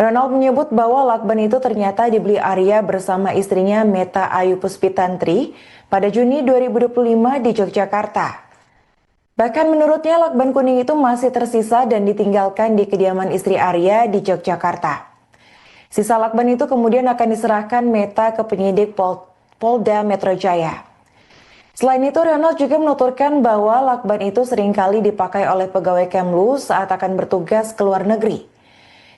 Ronald menyebut bahwa lakban itu ternyata dibeli Arya bersama istrinya Meta Ayu Puspitantri pada Juni 2025 di Yogyakarta. Bahkan menurutnya lakban kuning itu masih tersisa dan ditinggalkan di kediaman istri Arya di Yogyakarta. Sisa lakban itu kemudian akan diserahkan Meta ke penyidik Polda Metro Jaya. Selain itu, Ronald juga menuturkan bahwa lakban itu seringkali dipakai oleh pegawai Kemlu saat akan bertugas ke luar negeri.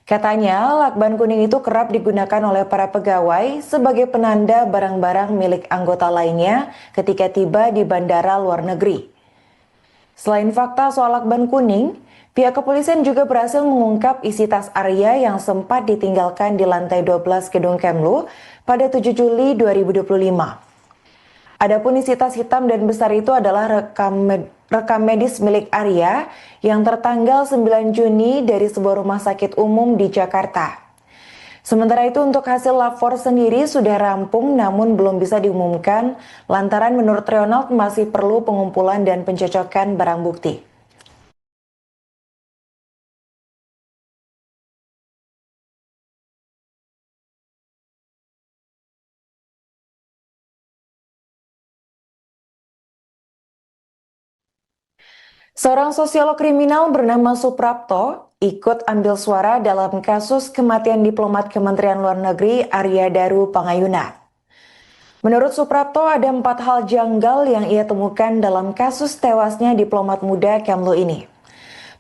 Katanya, lakban kuning itu kerap digunakan oleh para pegawai sebagai penanda barang-barang milik anggota lainnya ketika tiba di bandara luar negeri. Selain fakta soal lakban kuning, pihak kepolisian juga berhasil mengungkap isi tas Arya yang sempat ditinggalkan di lantai 12 gedung Kemlu pada 7 Juli 2025. Adapun isi tas hitam dan besar itu adalah rekam medis milik Arya yang tertanggal 9 Juni dari sebuah rumah sakit umum di Jakarta. Sementara itu untuk hasil lapor sendiri sudah rampung namun belum bisa diumumkan lantaran menurut Ronald masih perlu pengumpulan dan pencocokan barang bukti. Seorang sosiolog kriminal bernama Suprapto ikut ambil suara dalam kasus kematian diplomat Kementerian Luar Negeri Arya Daru Pangayuna. Menurut Suprapto, ada 4 hal janggal yang ia temukan dalam kasus tewasnya diplomat muda Kemlu ini.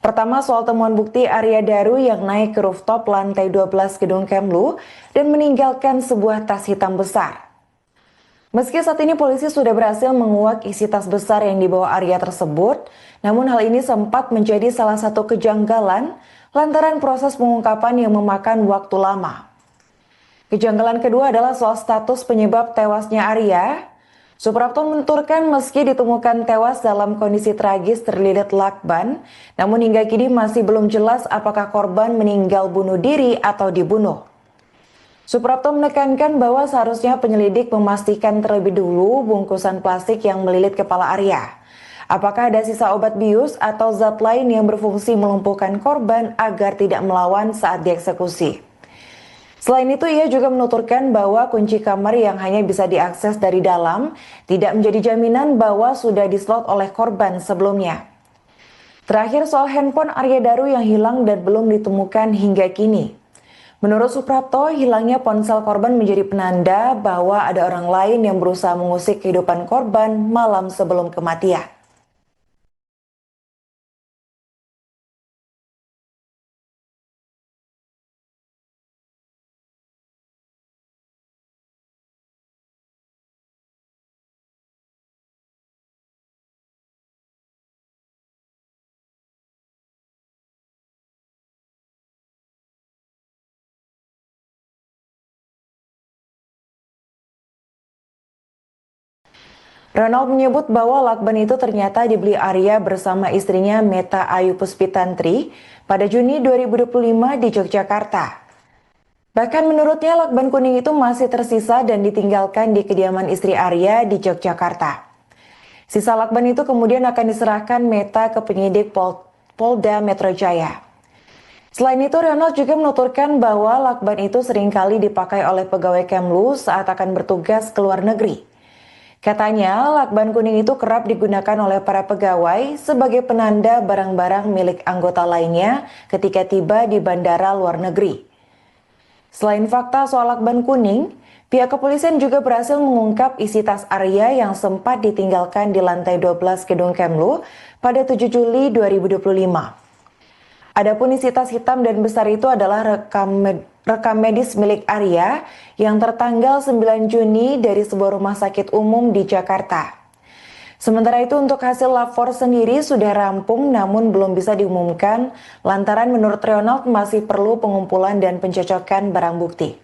Pertama, soal temuan bukti Arya Daru yang naik ke rooftop lantai 12 gedung Kemlu dan meninggalkan sebuah tas hitam besar. Meski saat ini polisi sudah berhasil menguak isi tas besar yang dibawa Arya tersebut, namun hal ini sempat menjadi salah satu kejanggalan lantaran proses pengungkapan yang memakan waktu lama. Kejanggalan kedua adalah soal status penyebab tewasnya Arya. Suprapto menuturkan meski ditemukan tewas dalam kondisi tragis terlilit lakban, namun hingga kini masih belum jelas apakah korban meninggal bunuh diri atau dibunuh. Suprapto menekankan bahwa seharusnya penyelidik memastikan terlebih dulu bungkusan plastik yang melilit kepala Arya. Apakah ada sisa obat bius atau zat lain yang berfungsi melumpuhkan korban agar tidak melawan saat dieksekusi. Selain itu, ia juga menuturkan bahwa kunci kamar yang hanya bisa diakses dari dalam tidak menjadi jaminan bahwa sudah dislot oleh korban sebelumnya. Terakhir, soal handphone Arya Daru yang hilang dan belum ditemukan hingga kini. Menurut Suprapto, hilangnya ponsel korban menjadi penanda bahwa ada orang lain yang berusaha mengusik kehidupan korban malam sebelum kematian. Ronald menyebut bahwa lakban itu ternyata dibeli Arya bersama istrinya Meta Ayu Puspitantri pada Juni 2025 di Yogyakarta. Bahkan menurutnya lakban kuning itu masih tersisa dan ditinggalkan di kediaman istri Arya di Yogyakarta. Sisa lakban itu kemudian akan diserahkan Meta ke penyidik Polda Metro Jaya. Selain itu, Ronald juga menuturkan bahwa lakban itu seringkali dipakai oleh pegawai Kemlu saat akan bertugas ke luar negeri. Katanya, lakban kuning itu kerap digunakan oleh para pegawai sebagai penanda barang-barang milik anggota lainnya ketika tiba di bandara luar negeri. Selain fakta soal lakban kuning, pihak kepolisian juga berhasil mengungkap isi tas Arya yang sempat ditinggalkan di lantai 12 gedung Kemlu pada 7 Juli 2025. Adapun isi tas hitam dan besar itu adalah rekam medis milik Arya yang tertanggal 9 Juni dari sebuah rumah sakit umum di Jakarta. Sementara itu untuk hasil lapor sendiri sudah rampung namun belum bisa diumumkan lantaran menurut Ronald masih perlu pengumpulan dan pencocokan barang bukti.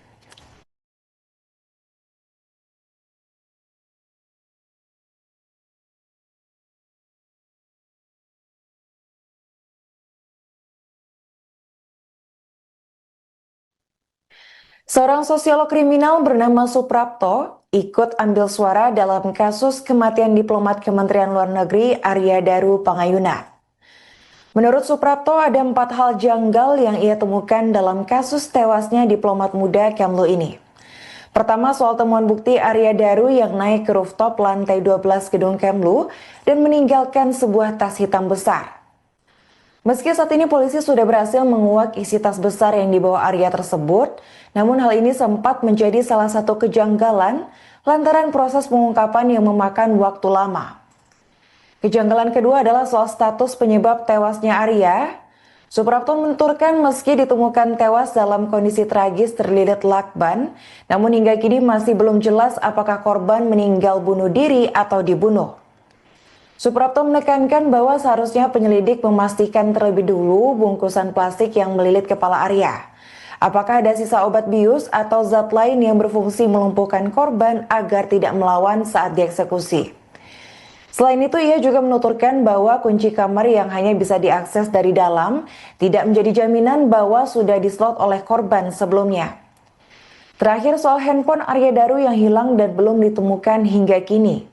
Seorang sosiolog kriminal bernama Suprapto ikut ambil suara dalam kasus kematian diplomat Kementerian Luar Negeri Arya Daru Pangayuna. Menurut Suprapto ada 4 hal janggal yang ia temukan dalam kasus tewasnya diplomat muda Kemlu ini. Pertama soal temuan bukti Arya Daru yang naik ke rooftop lantai 12 gedung Kemlu dan meninggalkan sebuah tas hitam besar. Meski saat ini polisi sudah berhasil menguak isi tas besar yang dibawa Arya tersebut, namun hal ini sempat menjadi salah satu kejanggalan lantaran proses pengungkapan yang memakan waktu lama. Kejanggalan kedua adalah soal status penyebab tewasnya Arya. Suprapto menuturkan meski ditemukan tewas dalam kondisi tragis terlilit lakban, namun hingga kini masih belum jelas apakah korban meninggal bunuh diri atau dibunuh. Suprapto menekankan bahwa seharusnya penyelidik memastikan terlebih dulu bungkusan plastik yang melilit kepala Arya. Apakah ada sisa obat bius atau zat lain yang berfungsi melumpuhkan korban agar tidak melawan saat dieksekusi. Selain itu, ia juga menuturkan bahwa kunci kamar yang hanya bisa diakses dari dalam tidak menjadi jaminan bahwa sudah dislot oleh korban sebelumnya. Terakhir soal handphone Arya Daru yang hilang dan belum ditemukan hingga kini.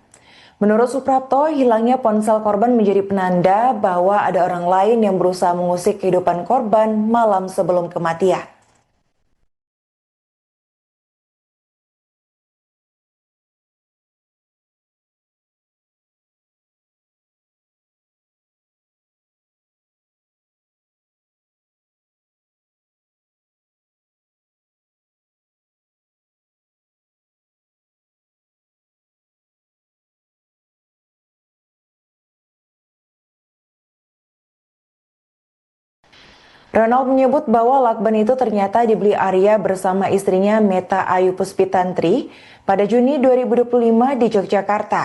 Menurut Suprapto, hilangnya ponsel korban menjadi penanda bahwa ada orang lain yang berusaha mengusik kehidupan korban malam sebelum kematian. Ronald menyebut bahwa lakban itu ternyata dibeli Arya bersama istrinya Meta Ayu Puspitantri pada Juni 2025 di Yogyakarta.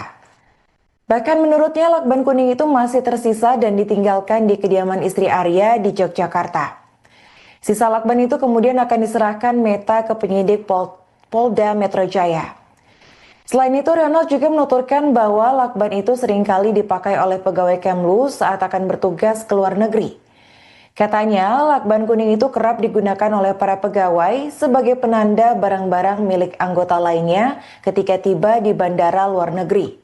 Bahkan menurutnya lakban kuning itu masih tersisa dan ditinggalkan di kediaman istri Arya di Yogyakarta. Sisa lakban itu kemudian akan diserahkan Meta ke penyidik Polda Metro Jaya. Selain itu, Ronald juga menuturkan bahwa lakban itu seringkali dipakai oleh pegawai Kemlu saat akan bertugas ke luar negeri. Katanya, lakban kuning itu kerap digunakan oleh para pegawai sebagai penanda barang-barang milik anggota lainnya ketika tiba di bandara luar negeri.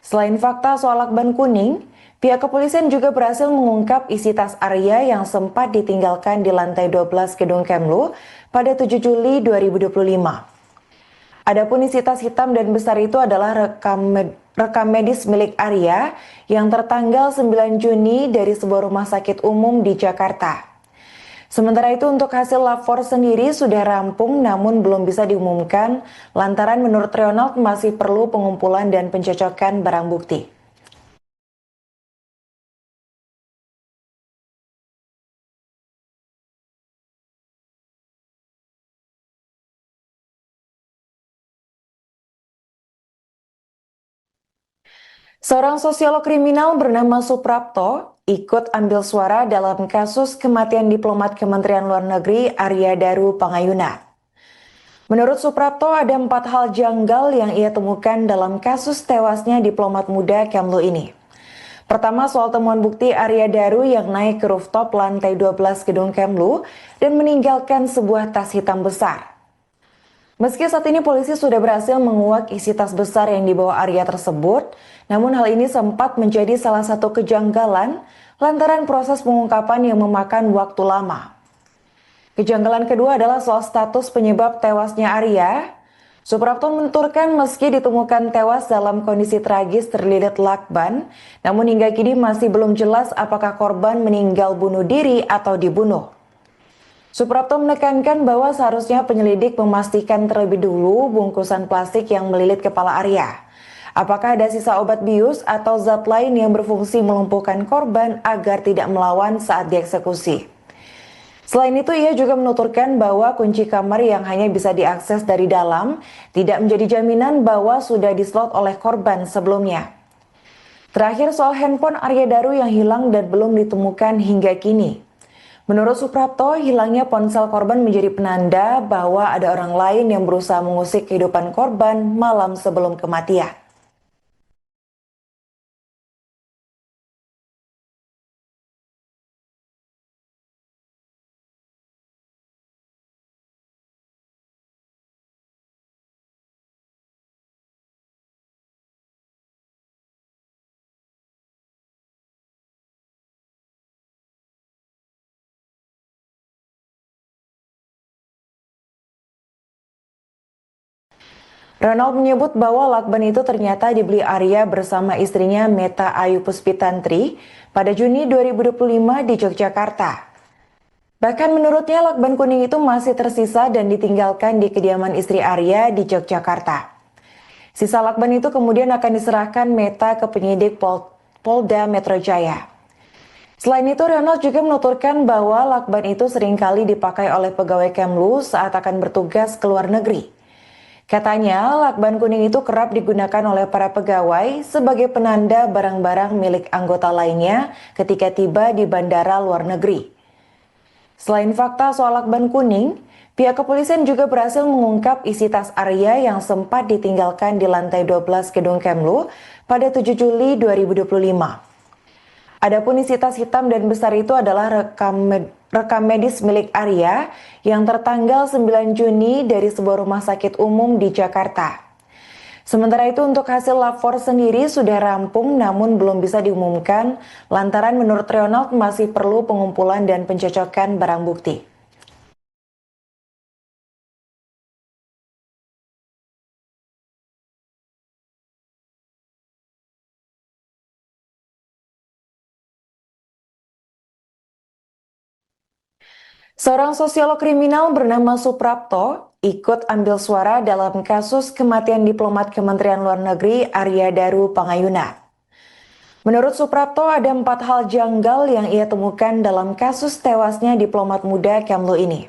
Selain fakta soal lakban kuning, pihak kepolisian juga berhasil mengungkap isi tas Arya yang sempat ditinggalkan di lantai 12 gedung Kemlu pada 7 Juli 2025. Adapun isi tas hitam dan besar itu adalah rekam medis milik Arya yang tertanggal 9 Juni dari sebuah rumah sakit umum di Jakarta. Sementara itu untuk hasil lapor sendiri sudah rampung namun belum bisa diumumkan lantaran menurut Ronald masih perlu pengumpulan dan pencocokan barang bukti. Seorang sosiolog kriminal bernama Suprapto ikut ambil suara dalam kasus kematian diplomat Kementerian Luar Negeri Arya Daru Pangayuna. Menurut Suprapto, ada 4 hal janggal yang ia temukan dalam kasus tewasnya diplomat muda Kemlu ini. Pertama, soal temuan bukti Arya Daru yang naik ke rooftop lantai 12 gedung Kemlu dan meninggalkan sebuah tas hitam besar. Meski saat ini polisi sudah berhasil menguak isi tas besar yang dibawa Arya tersebut, namun hal ini sempat menjadi salah satu kejanggalan lantaran proses pengungkapan yang memakan waktu lama. Kejanggalan kedua adalah soal status penyebab tewasnya Arya. Suprapto menuturkan meski ditemukan tewas dalam kondisi tragis terlilit lakban, namun hingga kini masih belum jelas apakah korban meninggal bunuh diri atau dibunuh. Suprapto menekankan bahwa seharusnya penyelidik memastikan terlebih dulu bungkusan plastik yang melilit kepala Arya. Apakah ada sisa obat bius atau zat lain yang berfungsi melumpuhkan korban agar tidak melawan saat dieksekusi. Selain itu, ia juga menuturkan bahwa kunci kamar yang hanya bisa diakses dari dalam tidak menjadi jaminan bahwa sudah dislot oleh korban sebelumnya. Terakhir, soal handphone Arya Daru yang hilang dan belum ditemukan hingga kini. Menurut Suprapto, hilangnya ponsel korban menjadi penanda bahwa ada orang lain yang berusaha mengusik kehidupan korban malam sebelum kematian. Ronald menyebut bahwa lakban itu ternyata dibeli Arya bersama istrinya Meta Ayu Puspitantri pada Juni 2025 di Yogyakarta. Bahkan menurutnya lakban kuning itu masih tersisa dan ditinggalkan di kediaman istri Arya di Yogyakarta. Sisa lakban itu kemudian akan diserahkan Meta ke penyidik Polda Metro Jaya. Selain itu, Ronald juga menuturkan bahwa lakban itu seringkali dipakai oleh pegawai Kemlu saat akan bertugas ke luar negeri. Katanya, lakban kuning itu kerap digunakan oleh para pegawai sebagai penanda barang-barang milik anggota lainnya ketika tiba di bandara luar negeri. Selain fakta soal lakban kuning, pihak kepolisian juga berhasil mengungkap isi tas Arya yang sempat ditinggalkan di lantai 12 gedung Kemlu pada 7 Juli 2025. Adapun isi tas hitam dan besar itu adalah rekam medis milik Arya yang tertanggal 9 Juni dari sebuah rumah sakit umum di Jakarta. Sementara itu untuk hasil lapor sendiri sudah rampung namun belum bisa diumumkan lantaran menurut Ronald masih perlu pengumpulan dan pencocokan barang bukti. Seorang sosiolog kriminal bernama Suprapto ikut ambil suara dalam kasus kematian diplomat Kementerian Luar Negeri Arya Daru Pangayuna. Menurut Suprapto, ada 4 hal janggal yang ia temukan dalam kasus tewasnya diplomat muda Kemlu ini.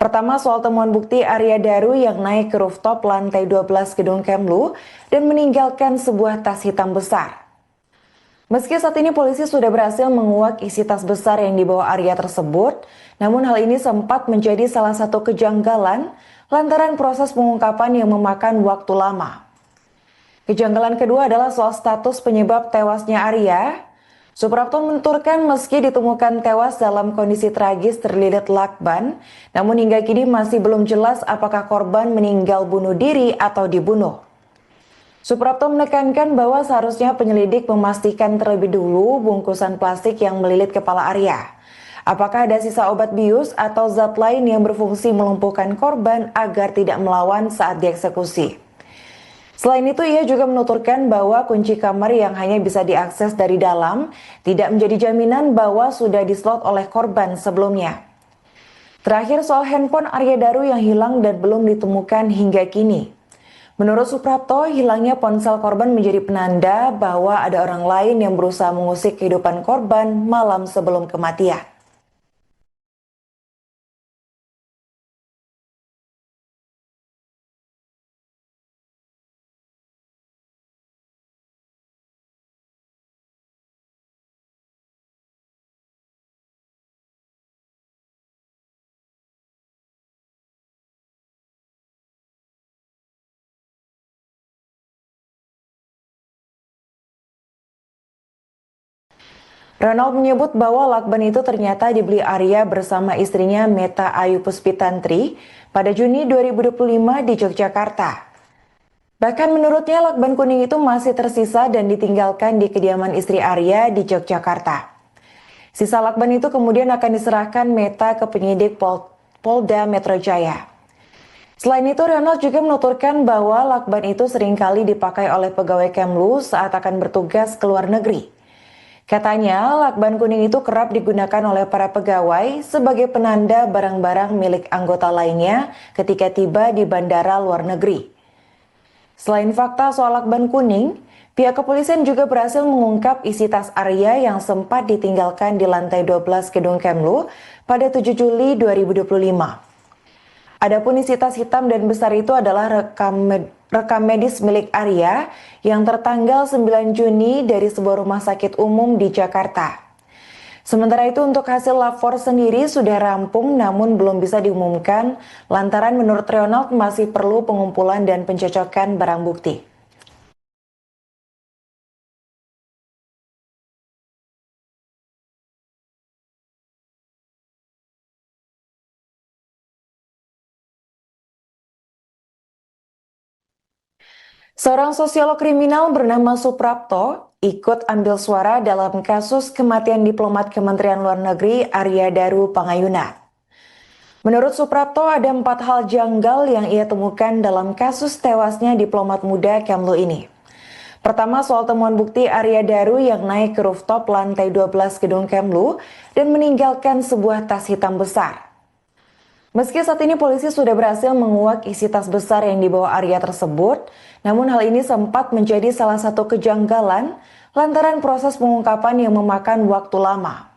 Pertama, soal temuan bukti Arya Daru yang naik ke rooftop lantai 12 gedung Kemlu dan meninggalkan sebuah tas hitam besar. Meski saat ini polisi sudah berhasil menguak isi tas besar yang dibawa Arya tersebut, namun hal ini sempat menjadi salah satu kejanggalan lantaran proses pengungkapan yang memakan waktu lama. Kejanggalan kedua adalah soal status penyebab tewasnya Arya. Suprapto menuturkan meski ditemukan tewas dalam kondisi tragis terlilit lakban, namun hingga kini masih belum jelas apakah korban meninggal bunuh diri atau dibunuh. Suprapto menekankan bahwa seharusnya penyelidik memastikan terlebih dulu bungkusan plastik yang melilit kepala Arya. Apakah ada sisa obat bius atau zat lain yang berfungsi melumpuhkan korban agar tidak melawan saat dieksekusi. Selain itu, ia juga menuturkan bahwa kunci kamar yang hanya bisa diakses dari dalam tidak menjadi jaminan bahwa sudah dislot oleh korban sebelumnya. Terakhir, soal handphone Arya Daru yang hilang dan belum ditemukan hingga kini. Menurut Suprapto, hilangnya ponsel korban menjadi penanda bahwa ada orang lain yang berusaha mengusik kehidupan korban malam sebelum kematian. Ronald menyebut bahwa lakban itu ternyata dibeli Arya bersama istrinya Meta Ayu Puspitantri pada Juni 2025 di Yogyakarta. Bahkan menurutnya lakban kuning itu masih tersisa dan ditinggalkan di kediaman istri Arya di Yogyakarta. Sisa lakban itu kemudian akan diserahkan Meta ke penyidik Polda Metro Jaya. Selain itu, Ronald juga menuturkan bahwa lakban itu seringkali dipakai oleh pegawai Kemlu saat akan bertugas ke luar negeri. Katanya, lakban kuning itu kerap digunakan oleh para pegawai sebagai penanda barang-barang milik anggota lainnya ketika tiba di bandara luar negeri. Selain fakta soal lakban kuning, pihak kepolisian juga berhasil mengungkap isi tas Arya yang sempat ditinggalkan di lantai 12 gedung Kemlu pada 7 Juli 2025. Adapun isi tas hitam dan besar itu adalah rekam medis milik Arya yang tertanggal 9 Juni dari sebuah rumah sakit umum di Jakarta. Sementara itu untuk hasil lapor sendiri sudah rampung namun belum bisa diumumkan lantaran menurut Ronald masih perlu pengumpulan dan pencocokan barang bukti. Seorang sosiolog kriminal bernama Suprapto ikut ambil suara dalam kasus kematian diplomat Kementerian Luar Negeri Arya Daru Pangayuna. Menurut Suprapto, ada 4 hal janggal yang ia temukan dalam kasus tewasnya diplomat muda Kemlu ini. Pertama, soal temuan bukti Arya Daru yang naik ke rooftop lantai 12 gedung Kemlu dan meninggalkan sebuah tas hitam besar. Meski saat ini polisi sudah berhasil menguak isi tas besar yang dibawa Arya tersebut, namun hal ini sempat menjadi salah satu kejanggalan lantaran proses pengungkapan yang memakan waktu lama.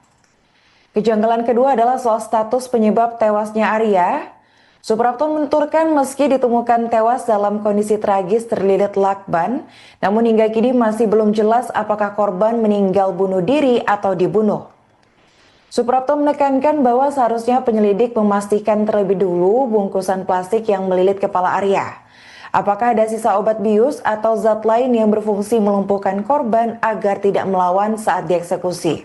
Kejanggalan kedua adalah soal status penyebab tewasnya Arya. Suprapto menuturkan meski ditemukan tewas dalam kondisi tragis terlilit lakban, namun hingga kini masih belum jelas apakah korban meninggal bunuh diri atau dibunuh. Suprapto menekankan bahwa seharusnya penyelidik memastikan terlebih dulu bungkusan plastik yang melilit kepala Arya. Apakah ada sisa obat bius atau zat lain yang berfungsi melumpuhkan korban agar tidak melawan saat dieksekusi.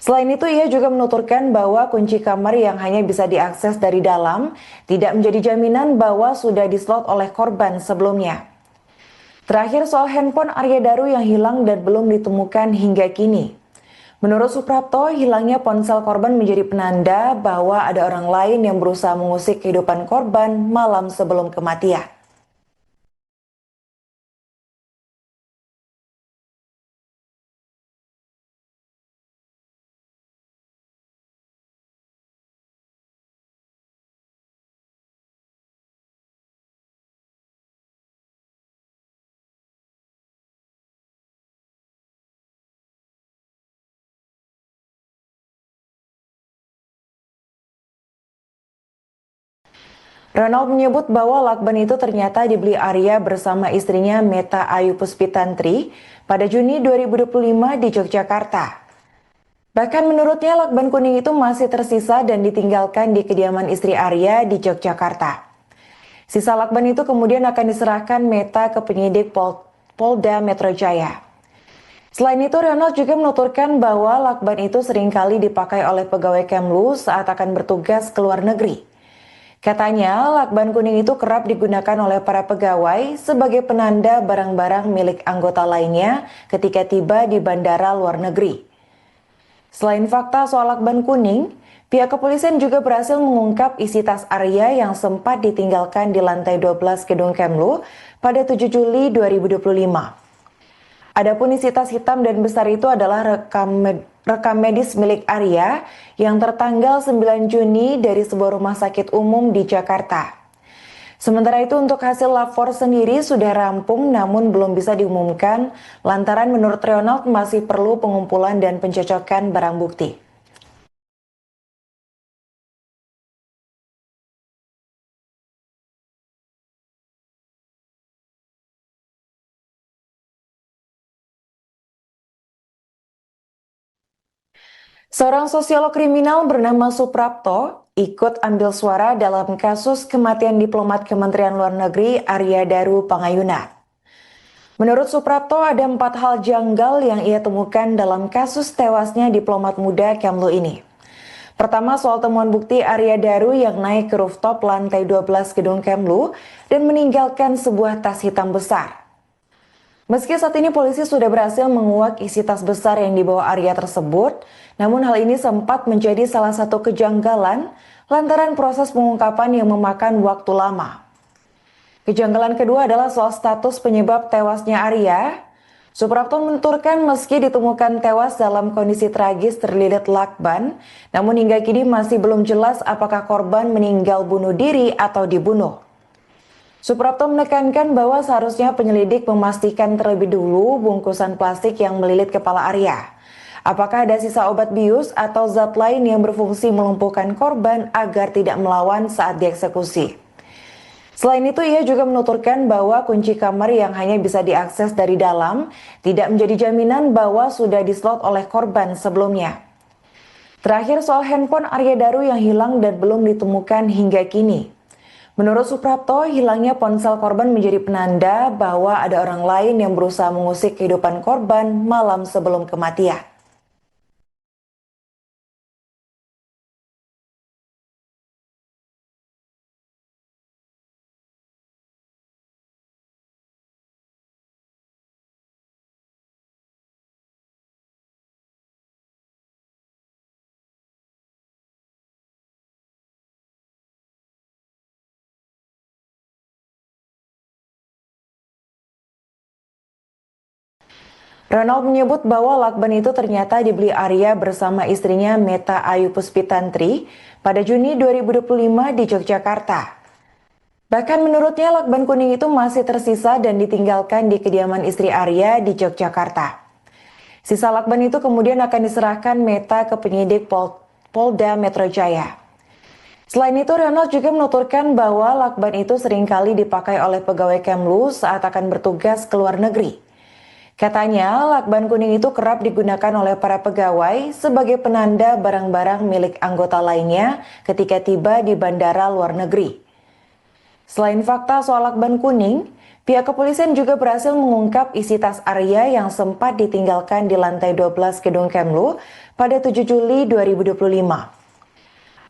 Selain itu, ia juga menuturkan bahwa kunci kamar yang hanya bisa diakses dari dalam tidak menjadi jaminan bahwa sudah dislot oleh korban sebelumnya. Terakhir, soal handphone Arya Daru yang hilang dan belum ditemukan hingga kini. Menurut Suprapto, hilangnya ponsel korban menjadi penanda bahwa ada orang lain yang berusaha mengusik kehidupan korban malam sebelum kematian. Ronald menyebut bahwa lakban itu ternyata dibeli Arya bersama istrinya Meta Ayu Puspitantri pada Juni 2025 di Yogyakarta. Bahkan menurutnya lakban kuning itu masih tersisa dan ditinggalkan di kediaman istri Arya di Yogyakarta. Sisa lakban itu kemudian akan diserahkan Meta ke penyidik Polda Metro Jaya. Selain itu, Ronald juga menuturkan bahwa lakban itu seringkali dipakai oleh pegawai Kemlu saat akan bertugas ke luar negeri. Katanya, lakban kuning itu kerap digunakan oleh para pegawai sebagai penanda barang-barang milik anggota lainnya ketika tiba di bandara luar negeri. Selain fakta soal lakban kuning, pihak kepolisian juga berhasil mengungkap isi tas Arya yang sempat ditinggalkan di lantai 12 gedung Kemlu pada 7 Juli 2025. Adapun isi tas hitam dan besar itu adalah rekam medis milik Arya yang tertanggal 9 Juni dari sebuah rumah sakit umum di Jakarta. Sementara itu untuk hasil lapor sendiri sudah rampung namun belum bisa diumumkan lantaran menurut Ronald masih perlu pengumpulan dan pencocokan barang bukti. Seorang sosiolog kriminal bernama Suprapto ikut ambil suara dalam kasus kematian diplomat Kementerian Luar Negeri Arya Daru Pangayuna. Menurut Suprapto, ada 4 hal janggal yang ia temukan dalam kasus tewasnya diplomat muda Kemlu ini. Pertama, soal temuan bukti Arya Daru yang naik ke rooftop lantai 12 gedung Kemlu dan meninggalkan sebuah tas hitam besar. Meski saat ini polisi sudah berhasil menguak isi tas besar yang dibawa Arya tersebut, namun hal ini sempat menjadi salah satu kejanggalan lantaran proses pengungkapan yang memakan waktu lama. Kejanggalan kedua adalah soal status penyebab tewasnya Arya. Suprapto menuturkan meski ditemukan tewas dalam kondisi tragis terlilit lakban, namun hingga kini masih belum jelas apakah korban meninggal bunuh diri atau dibunuh. Suprapto menekankan bahwa seharusnya penyelidik memastikan terlebih dulu bungkusan plastik yang melilit kepala Arya. Apakah ada sisa obat bius atau zat lain yang berfungsi melumpuhkan korban agar tidak melawan saat dieksekusi. Selain itu, ia juga menuturkan bahwa kunci kamar yang hanya bisa diakses dari dalam tidak menjadi jaminan bahwa sudah dislot oleh korban sebelumnya. Terakhir, soal handphone Arya Daru yang hilang dan belum ditemukan hingga kini. Menurut Suprapto, hilangnya ponsel korban menjadi penanda bahwa ada orang lain yang berusaha mengusik kehidupan korban malam sebelum kematian. Ronald menyebut bahwa lakban itu ternyata dibeli Arya bersama istrinya Meta Ayu Puspitantri pada Juni 2025 di Yogyakarta. Bahkan menurutnya lakban kuning itu masih tersisa dan ditinggalkan di kediaman istri Arya di Yogyakarta. Sisa lakban itu kemudian akan diserahkan Meta ke penyidik Polda Metro Jaya. Selain itu, Ronald juga menuturkan bahwa lakban itu seringkali dipakai oleh pegawai Kemlu saat akan bertugas ke luar negeri. Katanya, lakban kuning itu kerap digunakan oleh para pegawai sebagai penanda barang-barang milik anggota lainnya ketika tiba di bandara luar negeri. Selain fakta soal lakban kuning, pihak kepolisian juga berhasil mengungkap isi tas Arya yang sempat ditinggalkan di lantai 12 gedung Kemlu pada 7 Juli 2025.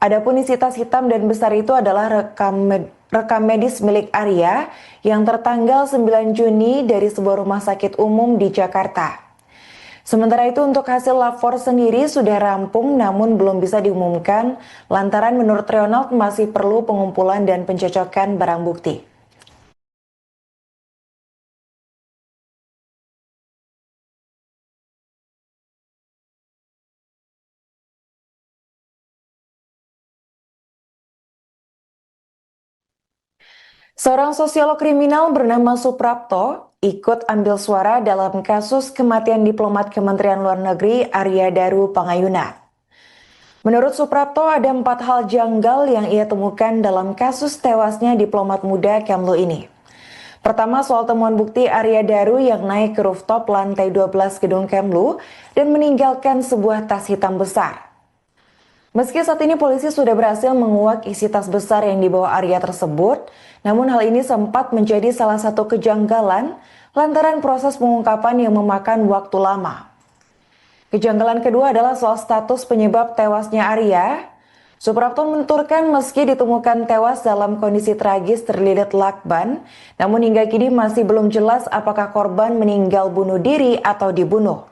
Adapun isi tas hitam dan besar itu adalah rekam medis milik Arya yang tertanggal 9 Juni dari sebuah rumah sakit umum di Jakarta. Sementara itu untuk hasil lapor sendiri sudah rampung namun belum bisa diumumkan lantaran menurut Ronald masih perlu pengumpulan dan pencocokan barang bukti. Seorang sosiolog kriminal bernama Suprapto ikut ambil suara dalam kasus kematian diplomat Kementerian Luar Negeri Arya Daru Pangayuna. Menurut Suprapto, ada 4 hal janggal yang ia temukan dalam kasus tewasnya diplomat muda Kemlu ini. Pertama, soal temuan bukti Arya Daru yang naik ke rooftop lantai 12 gedung Kemlu dan meninggalkan sebuah tas hitam besar. Meski saat ini polisi sudah berhasil menguak isi tas besar yang dibawa Arya tersebut, namun hal ini sempat menjadi salah satu kejanggalan lantaran proses pengungkapan yang memakan waktu lama. Kejanggalan kedua adalah soal status penyebab tewasnya Arya. Suprapto menuturkan meski ditemukan tewas dalam kondisi tragis terlilit lakban, namun hingga kini masih belum jelas apakah korban meninggal bunuh diri atau dibunuh.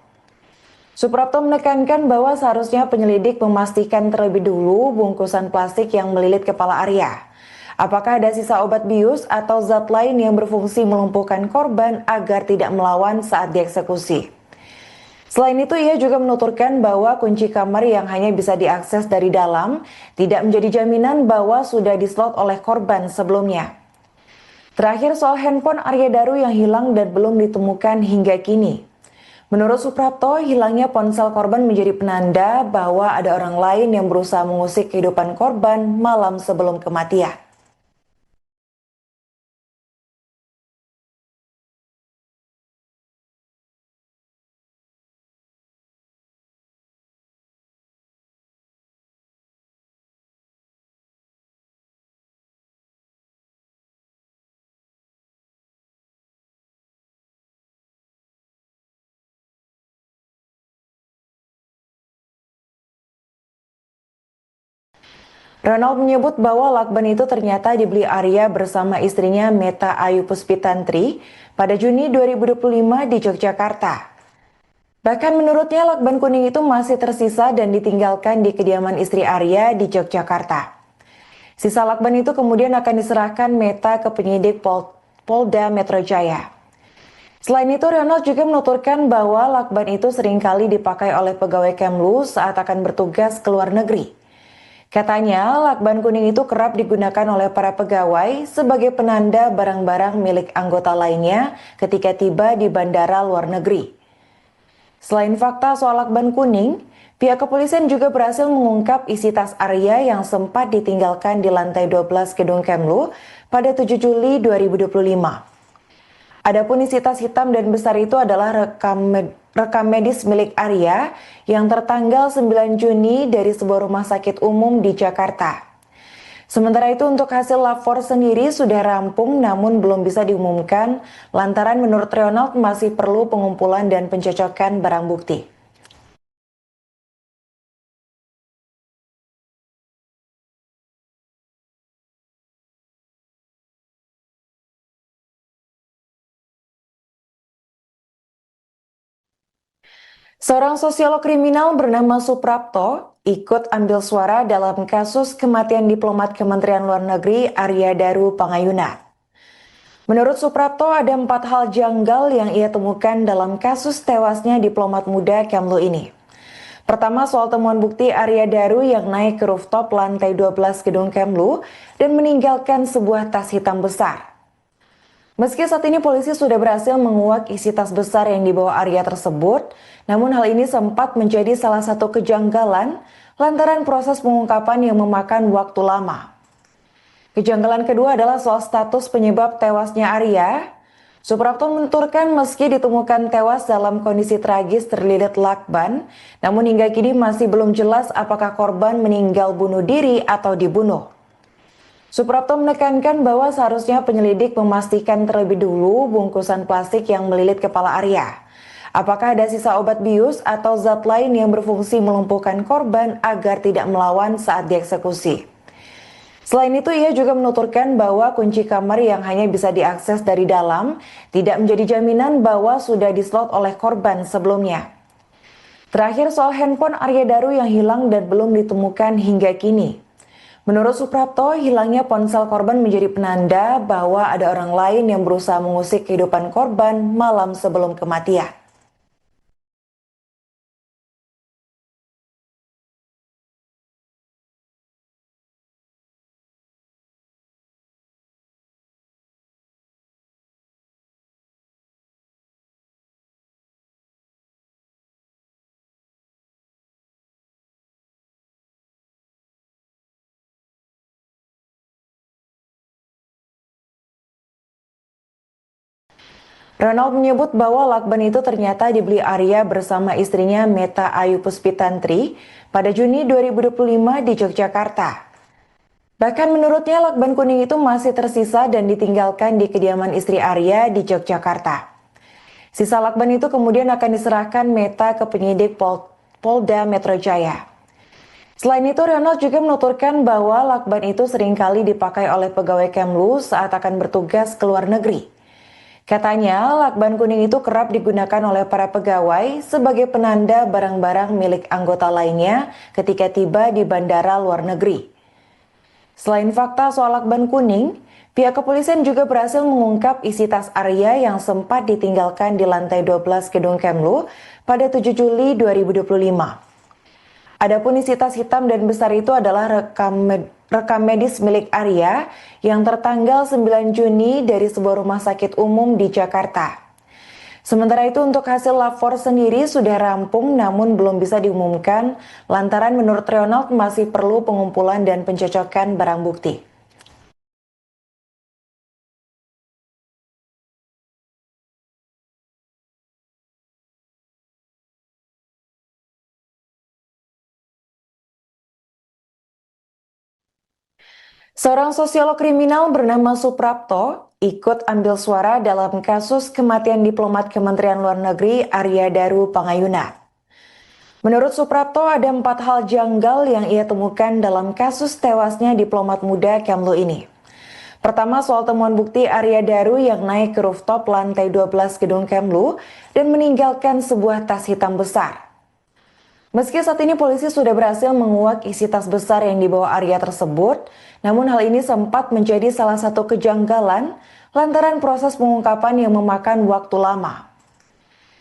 Suprapto menekankan bahwa seharusnya penyelidik memastikan terlebih dulu bungkusan plastik yang melilit kepala Arya. Apakah ada sisa obat bius atau zat lain yang berfungsi melumpuhkan korban agar tidak melawan saat dieksekusi. Selain itu, ia juga menuturkan bahwa kunci kamar yang hanya bisa diakses dari dalam tidak menjadi jaminan bahwa sudah dislot oleh korban sebelumnya. Terakhir, soal handphone Arya Daru yang hilang dan belum ditemukan hingga kini. Menurut Suprapto, hilangnya ponsel korban menjadi penanda bahwa ada orang lain yang berusaha mengusik kehidupan korban malam sebelum kematian. Ronald menyebut bahwa lakban itu ternyata dibeli Arya bersama istrinya Meta Ayu Puspitantri pada Juni 2025 di Yogyakarta. Bahkan menurutnya lakban kuning itu masih tersisa dan ditinggalkan di kediaman istri Arya di Yogyakarta. Sisa lakban itu kemudian akan diserahkan Meta ke penyidik Polda Metro Jaya. Selain itu, Ronald juga menuturkan bahwa lakban itu seringkali dipakai oleh pegawai Kemlu saat akan bertugas ke luar negeri. Katanya, lakban kuning itu kerap digunakan oleh para pegawai sebagai penanda barang-barang milik anggota lainnya ketika tiba di bandara luar negeri. Selain fakta soal lakban kuning, pihak kepolisian juga berhasil mengungkap isi tas Arya yang sempat ditinggalkan di lantai 12 gedung Kemlu pada 7 Juli 2025. Adapun isi tas hitam dan besar itu adalah rekam medis milik Arya yang tertanggal 9 Juni dari sebuah rumah sakit umum di Jakarta. Sementara itu untuk hasil lapor sendiri sudah rampung namun belum bisa diumumkan lantaran menurut Ronald masih perlu pengumpulan dan pencocokan barang bukti. Seorang sosiolog kriminal bernama Suprapto ikut ambil suara dalam kasus kematian diplomat Kementerian Luar Negeri Arya Daru Pangayuna. Menurut Suprapto ada 4 hal janggal yang ia temukan dalam kasus tewasnya diplomat muda Kemlu ini. Pertama soal temuan bukti Arya Daru yang naik ke rooftop lantai 12 gedung Kemlu dan meninggalkan sebuah tas hitam besar. Meski saat ini polisi sudah berhasil menguak isi tas besar yang dibawa Arya tersebut, namun hal ini sempat menjadi salah satu kejanggalan lantaran proses pengungkapan yang memakan waktu lama. Kejanggalan kedua adalah soal status penyebab tewasnya Arya. Suprapto menuturkan meski ditemukan tewas dalam kondisi tragis terlilit lakban, namun hingga kini masih belum jelas apakah korban meninggal bunuh diri atau dibunuh. Suprapto menekankan bahwa seharusnya penyelidik memastikan terlebih dulu bungkusan plastik yang melilit kepala Arya. Apakah ada sisa obat bius atau zat lain yang berfungsi melumpuhkan korban agar tidak melawan saat dieksekusi. Selain itu, ia juga menuturkan bahwa kunci kamar yang hanya bisa diakses dari dalam tidak menjadi jaminan bahwa sudah dislot oleh korban sebelumnya. Terakhir soal handphone Arya Daru yang hilang dan belum ditemukan hingga kini. Menurut Suprapto, hilangnya ponsel korban menjadi penanda bahwa ada orang lain yang berusaha mengusik kehidupan korban malam sebelum kematian. Ronald menyebut bahwa lakban itu ternyata dibeli Arya bersama istrinya Meta Ayu Puspitantri pada Juni 2025 di Yogyakarta. Bahkan menurutnya lakban kuning itu masih tersisa dan ditinggalkan di kediaman istri Arya di Yogyakarta. Sisa lakban itu kemudian akan diserahkan Meta ke penyidik Polda Metro Jaya. Selain itu, Ronald juga menuturkan bahwa lakban itu seringkali dipakai oleh pegawai Kemlu saat akan bertugas ke luar negeri. Katanya, lakban kuning itu kerap digunakan oleh para pegawai sebagai penanda barang-barang milik anggota lainnya ketika tiba di bandara luar negeri. Selain fakta soal lakban kuning, pihak kepolisian juga berhasil mengungkap isi tas Arya yang sempat ditinggalkan di lantai 12 gedung Kemlu pada 7 Juli 2025. Adapun isi tas hitam dan besar itu adalah rekam medis milik Arya yang tertanggal 9 Juni dari sebuah rumah sakit umum di Jakarta. Sementara itu untuk hasil lapor sendiri sudah rampung namun belum bisa diumumkan lantaran menurut Ronald masih perlu pengumpulan dan pencocokan barang bukti. Seorang sosiolog kriminal bernama Suprapto ikut ambil suara dalam kasus kematian diplomat Kementerian Luar Negeri Arya Daru Pangayuna. Menurut Suprapto, ada 4 hal janggal yang ia temukan dalam kasus tewasnya diplomat muda Kemlu ini. Pertama, soal temuan bukti Arya Daru yang naik ke rooftop lantai 12 gedung Kemlu dan meninggalkan sebuah tas hitam besar. Meski saat ini polisi sudah berhasil menguak isi tas besar yang dibawa Arya tersebut, namun hal ini sempat menjadi salah satu kejanggalan lantaran proses pengungkapan yang memakan waktu lama.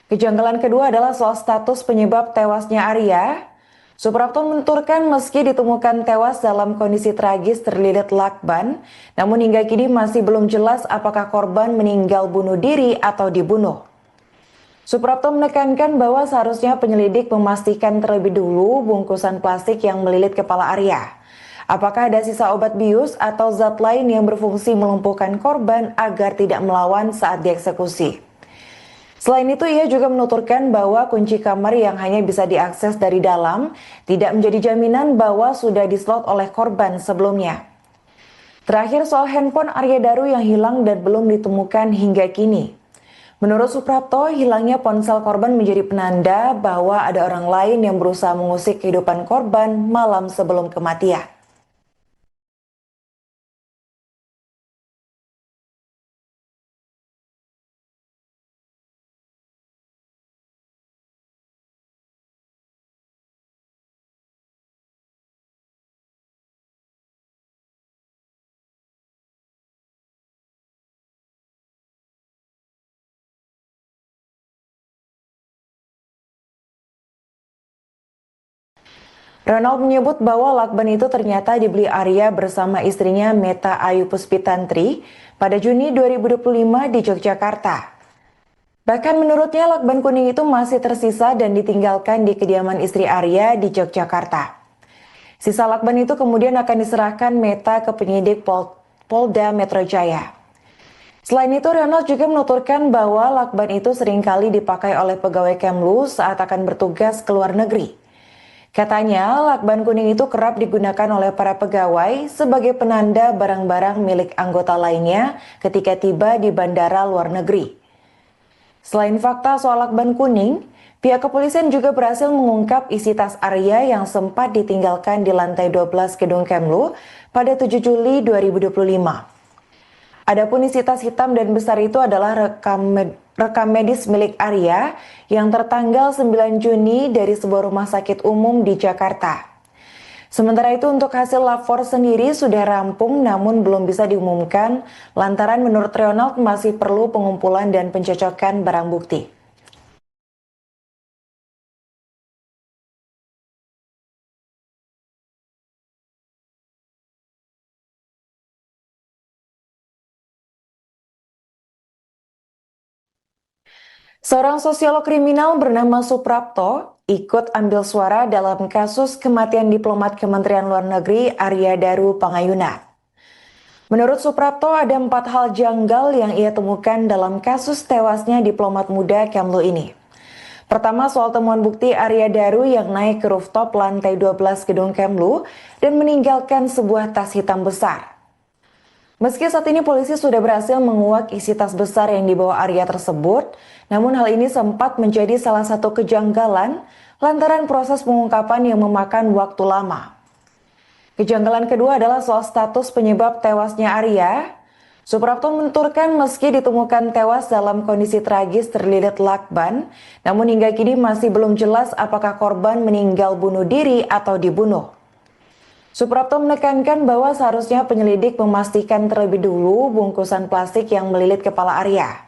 Kejanggalan kedua adalah soal status penyebab tewasnya Arya. Suprapto menuturkan meski ditemukan tewas dalam kondisi tragis terlilit lakban, namun hingga kini masih belum jelas apakah korban meninggal bunuh diri atau dibunuh. Suprapto menekankan bahwa seharusnya penyelidik memastikan terlebih dulu bungkusan plastik yang melilit kepala Arya. Apakah ada sisa obat bius atau zat lain yang berfungsi melumpuhkan korban agar tidak melawan saat dieksekusi. Selain itu, ia juga menuturkan bahwa kunci kamar yang hanya bisa diakses dari dalam tidak menjadi jaminan bahwa sudah dislot oleh korban sebelumnya. Terakhir, soal handphone Arya Daru yang hilang dan belum ditemukan hingga kini. Menurut Suprapto, hilangnya ponsel korban menjadi penanda bahwa ada orang lain yang berusaha mengusik kehidupan korban malam sebelum kematian. Ronald menyebut bahwa lakban itu ternyata dibeli Arya bersama istrinya Meta Ayu Puspitantri pada Juni 2025 di Yogyakarta. Bahkan menurutnya lakban kuning itu masih tersisa dan ditinggalkan di kediaman istri Arya di Yogyakarta. Sisa lakban itu kemudian akan diserahkan Meta ke penyidik Polda Metro Jaya. Selain itu, Ronald juga menuturkan bahwa lakban itu seringkali dipakai oleh pegawai Kemlu saat akan bertugas ke luar negeri. Katanya, lakban kuning itu kerap digunakan oleh para pegawai sebagai penanda barang-barang milik anggota lainnya ketika tiba di bandara luar negeri. Selain fakta soal lakban kuning, pihak kepolisian juga berhasil mengungkap isi tas Arya yang sempat ditinggalkan di lantai 12 gedung Kemlu pada 7 Juli 2025. Adapun isi tas hitam dan besar itu adalah rekam medis milik Arya yang tertanggal 9 Juni dari sebuah rumah sakit umum di Jakarta. Sementara itu untuk hasil lapor sendiri sudah rampung namun belum bisa diumumkan lantaran menurut Ronald masih perlu pengumpulan dan pencocokan barang bukti. Seorang sosiolog kriminal bernama Suprapto ikut ambil suara dalam kasus kematian diplomat Kementerian Luar Negeri Arya Daru Pangayuna. Menurut Suprapto, ada 4 hal janggal yang ia temukan dalam kasus tewasnya diplomat muda Kemlu ini. Pertama, soal temuan bukti Arya Daru yang naik ke rooftop lantai 12 gedung Kemlu dan meninggalkan sebuah tas hitam besar. Meski saat ini polisi sudah berhasil menguak isi tas besar yang dibawa Arya tersebut, namun hal ini sempat menjadi salah satu kejanggalan lantaran proses pengungkapan yang memakan waktu lama. Kejanggalan kedua adalah soal status penyebab tewasnya Arya. Suprapto menuturkan meski ditemukan tewas dalam kondisi tragis terlilit lakban, namun hingga kini masih belum jelas apakah korban meninggal bunuh diri atau dibunuh. Suprapto menekankan bahwa seharusnya penyelidik memastikan terlebih dulu bungkusan plastik yang melilit kepala Arya.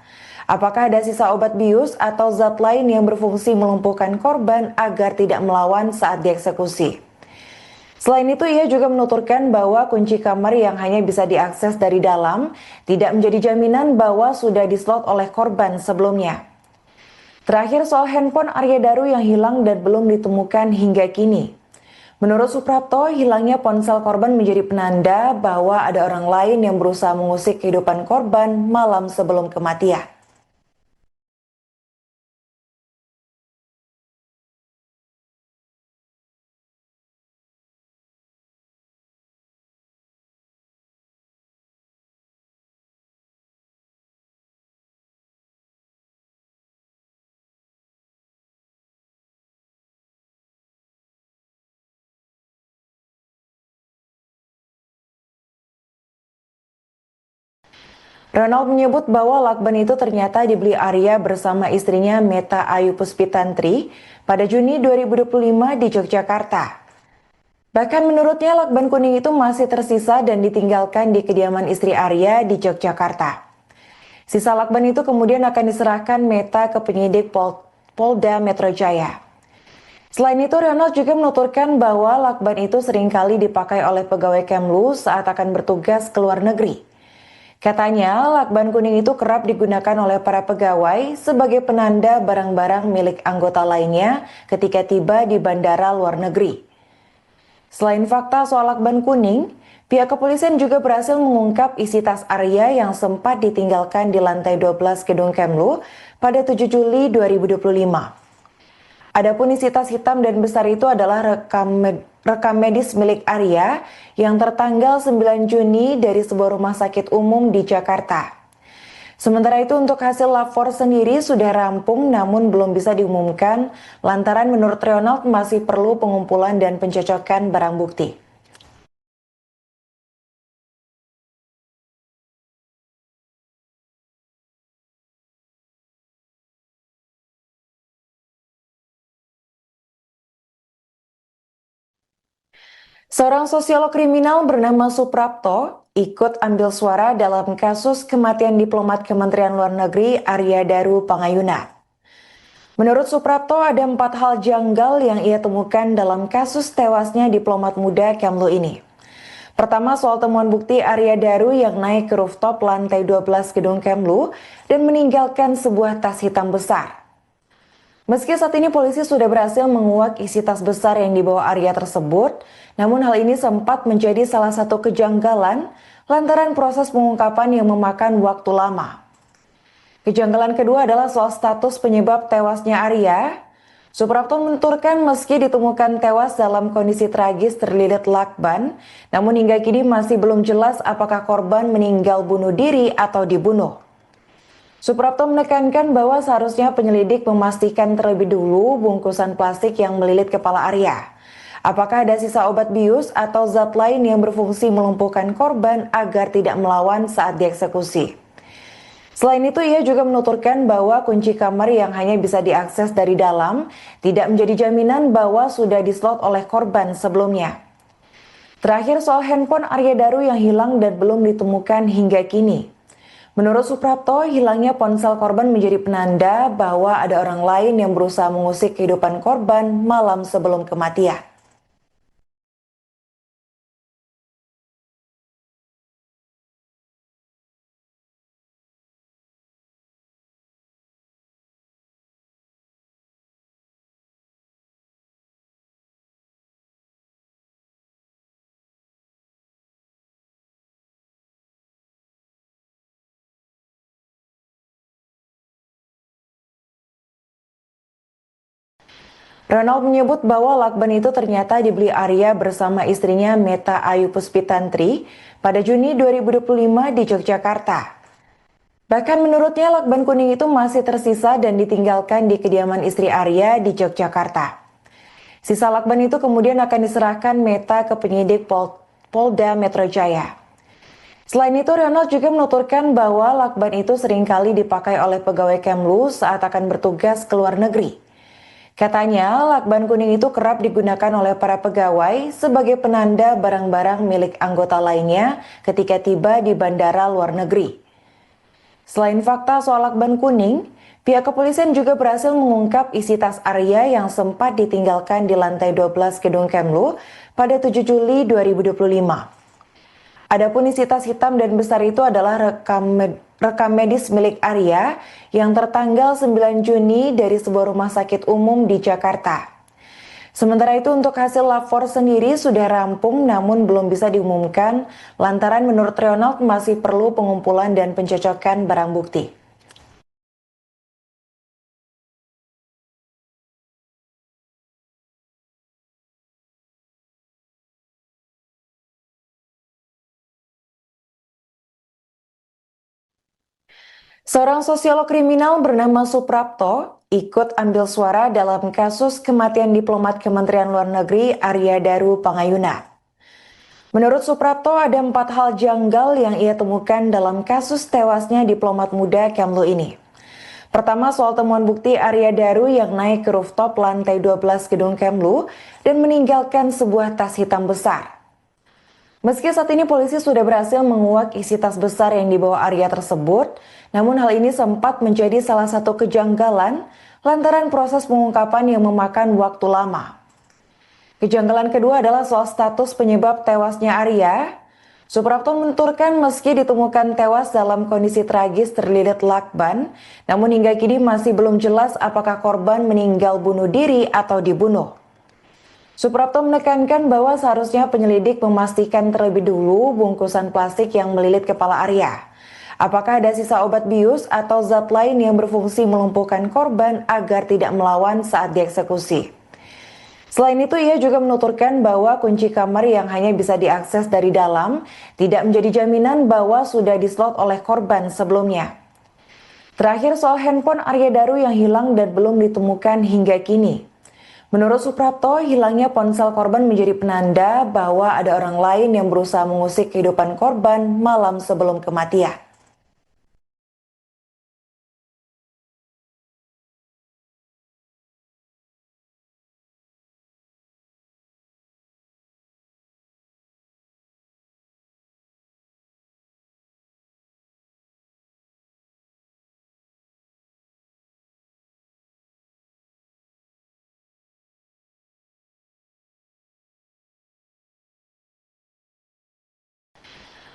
Apakah ada sisa obat bius atau zat lain yang berfungsi melumpuhkan korban agar tidak melawan saat dieksekusi. Selain itu, ia juga menuturkan bahwa kunci kamar yang hanya bisa diakses dari dalam tidak menjadi jaminan bahwa sudah dislot oleh korban sebelumnya. Terakhir, soal handphone Arya Daru yang hilang dan belum ditemukan hingga kini. Menurut Suprapto, hilangnya ponsel korban menjadi penanda bahwa ada orang lain yang berusaha mengusik kehidupan korban malam sebelum kematian. Ronald menyebut bahwa lakban itu ternyata dibeli Arya bersama istrinya Meta Ayu Puspitantri pada Juni 2025 di Yogyakarta. Bahkan menurutnya lakban kuning itu masih tersisa dan ditinggalkan di kediaman istri Arya di Yogyakarta. Sisa lakban itu kemudian akan diserahkan Meta ke penyidik Polda Metro Jaya. Selain itu, Ronald juga menuturkan bahwa lakban itu seringkali dipakai oleh pegawai Kemlu saat akan bertugas ke luar negeri. Katanya, lakban kuning itu kerap digunakan oleh para pegawai sebagai penanda barang-barang milik anggota lainnya ketika tiba di bandara luar negeri. Selain fakta soal lakban kuning, pihak kepolisian juga berhasil mengungkap isi tas Arya yang sempat ditinggalkan di lantai 12 gedung Kemlu pada 7 Juli 2025. Adapun isi tas hitam dan besar itu adalah rekam medis milik Arya yang tertanggal 9 Juni dari sebuah rumah sakit umum di Jakarta. Sementara itu untuk hasil lapor sendiri sudah rampung namun belum bisa diumumkan lantaran menurut Ronald masih perlu pengumpulan dan pencocokan barang bukti. Seorang sosiolog kriminal bernama Suprapto ikut ambil suara dalam kasus kematian diplomat Kementerian Luar Negeri Arya Daru Pangayuna. Menurut Suprapto ada 4 hal janggal yang ia temukan dalam kasus tewasnya diplomat muda Kemlu ini. Pertama, soal temuan bukti Arya Daru yang naik ke rooftop lantai 12 gedung Kemlu dan meninggalkan sebuah tas hitam besar. Meski saat ini polisi sudah berhasil menguak isi tas besar yang dibawa Arya tersebut, namun hal ini sempat menjadi salah satu kejanggalan lantaran proses pengungkapan yang memakan waktu lama. Kejanggalan kedua adalah soal status penyebab tewasnya Arya. Suprapto menuturkan meski ditemukan tewas dalam kondisi tragis terlilit lakban, namun hingga kini masih belum jelas apakah korban meninggal bunuh diri atau dibunuh. Suprapto menekankan bahwa seharusnya penyelidik memastikan terlebih dulu bungkusan plastik yang melilit kepala Arya. Apakah ada sisa obat bius atau zat lain yang berfungsi melumpuhkan korban agar tidak melawan saat dieksekusi. Selain itu, ia juga menuturkan bahwa kunci kamar yang hanya bisa diakses dari dalam tidak menjadi jaminan bahwa sudah dislot oleh korban sebelumnya. Terakhir soal handphone Arya Daru yang hilang dan belum ditemukan hingga kini. Menurut Suprapto, hilangnya ponsel korban menjadi penanda bahwa ada orang lain yang berusaha mengusik kehidupan korban malam sebelum kematian. Ronald menyebut bahwa lakban itu ternyata dibeli Arya bersama istrinya Meta Ayu Puspitantri pada Juni 2025 di Yogyakarta. Bahkan menurutnya lakban kuning itu masih tersisa dan ditinggalkan di kediaman istri Arya di Yogyakarta. Sisa lakban itu kemudian akan diserahkan Meta ke penyidik Polda Metro Jaya. Selain itu, Ronald juga menuturkan bahwa lakban itu seringkali dipakai oleh pegawai Kemlu saat akan bertugas ke luar negeri. Katanya, lakban kuning itu kerap digunakan oleh para pegawai sebagai penanda barang-barang milik anggota lainnya ketika tiba di bandara luar negeri. Selain fakta soal lakban kuning, pihak kepolisian juga berhasil mengungkap isi tas Arya yang sempat ditinggalkan di lantai 12 gedung Kemlu pada 7 Juli 2025. Adapun isi tas hitam dan besar itu adalah rekam medis milik Arya yang tertanggal 9 Juni dari sebuah rumah sakit umum di Jakarta. Sementara itu untuk hasil lapor sendiri sudah rampung namun belum bisa diumumkan lantaran menurut Ronald masih perlu pengumpulan dan pencocokan barang bukti. Seorang sosiolog kriminal bernama Suprapto ikut ambil suara dalam kasus kematian diplomat Kementerian Luar Negeri Arya Daru Pangayuna. Menurut Suprapto, ada 4 hal janggal yang ia temukan dalam kasus tewasnya diplomat muda Kemlu ini. Pertama, soal temuan bukti Arya Daru yang naik ke rooftop lantai 12 gedung Kemlu dan meninggalkan sebuah tas hitam besar. Meski saat ini polisi sudah berhasil menguak isi tas besar yang dibawa Arya tersebut, namun hal ini sempat menjadi salah satu kejanggalan lantaran proses pengungkapan yang memakan waktu lama. Kejanggalan kedua adalah soal status penyebab tewasnya Arya. Suprapto menuturkan meski ditemukan tewas dalam kondisi tragis terlilit lakban, namun hingga kini masih belum jelas apakah korban meninggal bunuh diri atau dibunuh. Suprapto menekankan bahwa seharusnya penyelidik memastikan terlebih dulu bungkusan plastik yang melilit kepala Arya. Apakah ada sisa obat bius atau zat lain yang berfungsi melumpuhkan korban agar tidak melawan saat dieksekusi. Selain itu, ia juga menuturkan bahwa kunci kamar yang hanya bisa diakses dari dalam tidak menjadi jaminan bahwa sudah dislot oleh korban sebelumnya. Terakhir, soal handphone Arya Daru yang hilang dan belum ditemukan hingga kini. Menurut Suprapto, hilangnya ponsel korban menjadi penanda bahwa ada orang lain yang berusaha mengusik kehidupan korban malam sebelum kematian.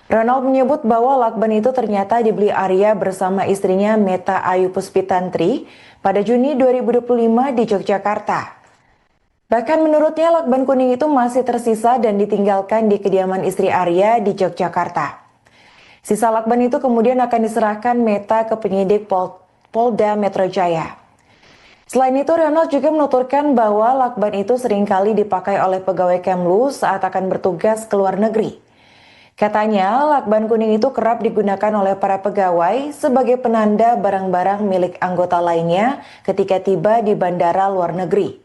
Ronald menyebut bahwa lakban itu ternyata dibeli Arya bersama istrinya Meta Ayu Puspitantri pada Juni 2025 di Yogyakarta. Bahkan menurutnya lakban kuning itu masih tersisa dan ditinggalkan di kediaman istri Arya di Yogyakarta. Sisa lakban itu kemudian akan diserahkan Meta ke penyidik Polda Metro Jaya. Selain itu, Ronald juga menuturkan bahwa lakban itu seringkali dipakai oleh pegawai Kemlu saat akan bertugas ke luar negeri. Katanya, lakban kuning itu kerap digunakan oleh para pegawai sebagai penanda barang-barang milik anggota lainnya ketika tiba di bandara luar negeri.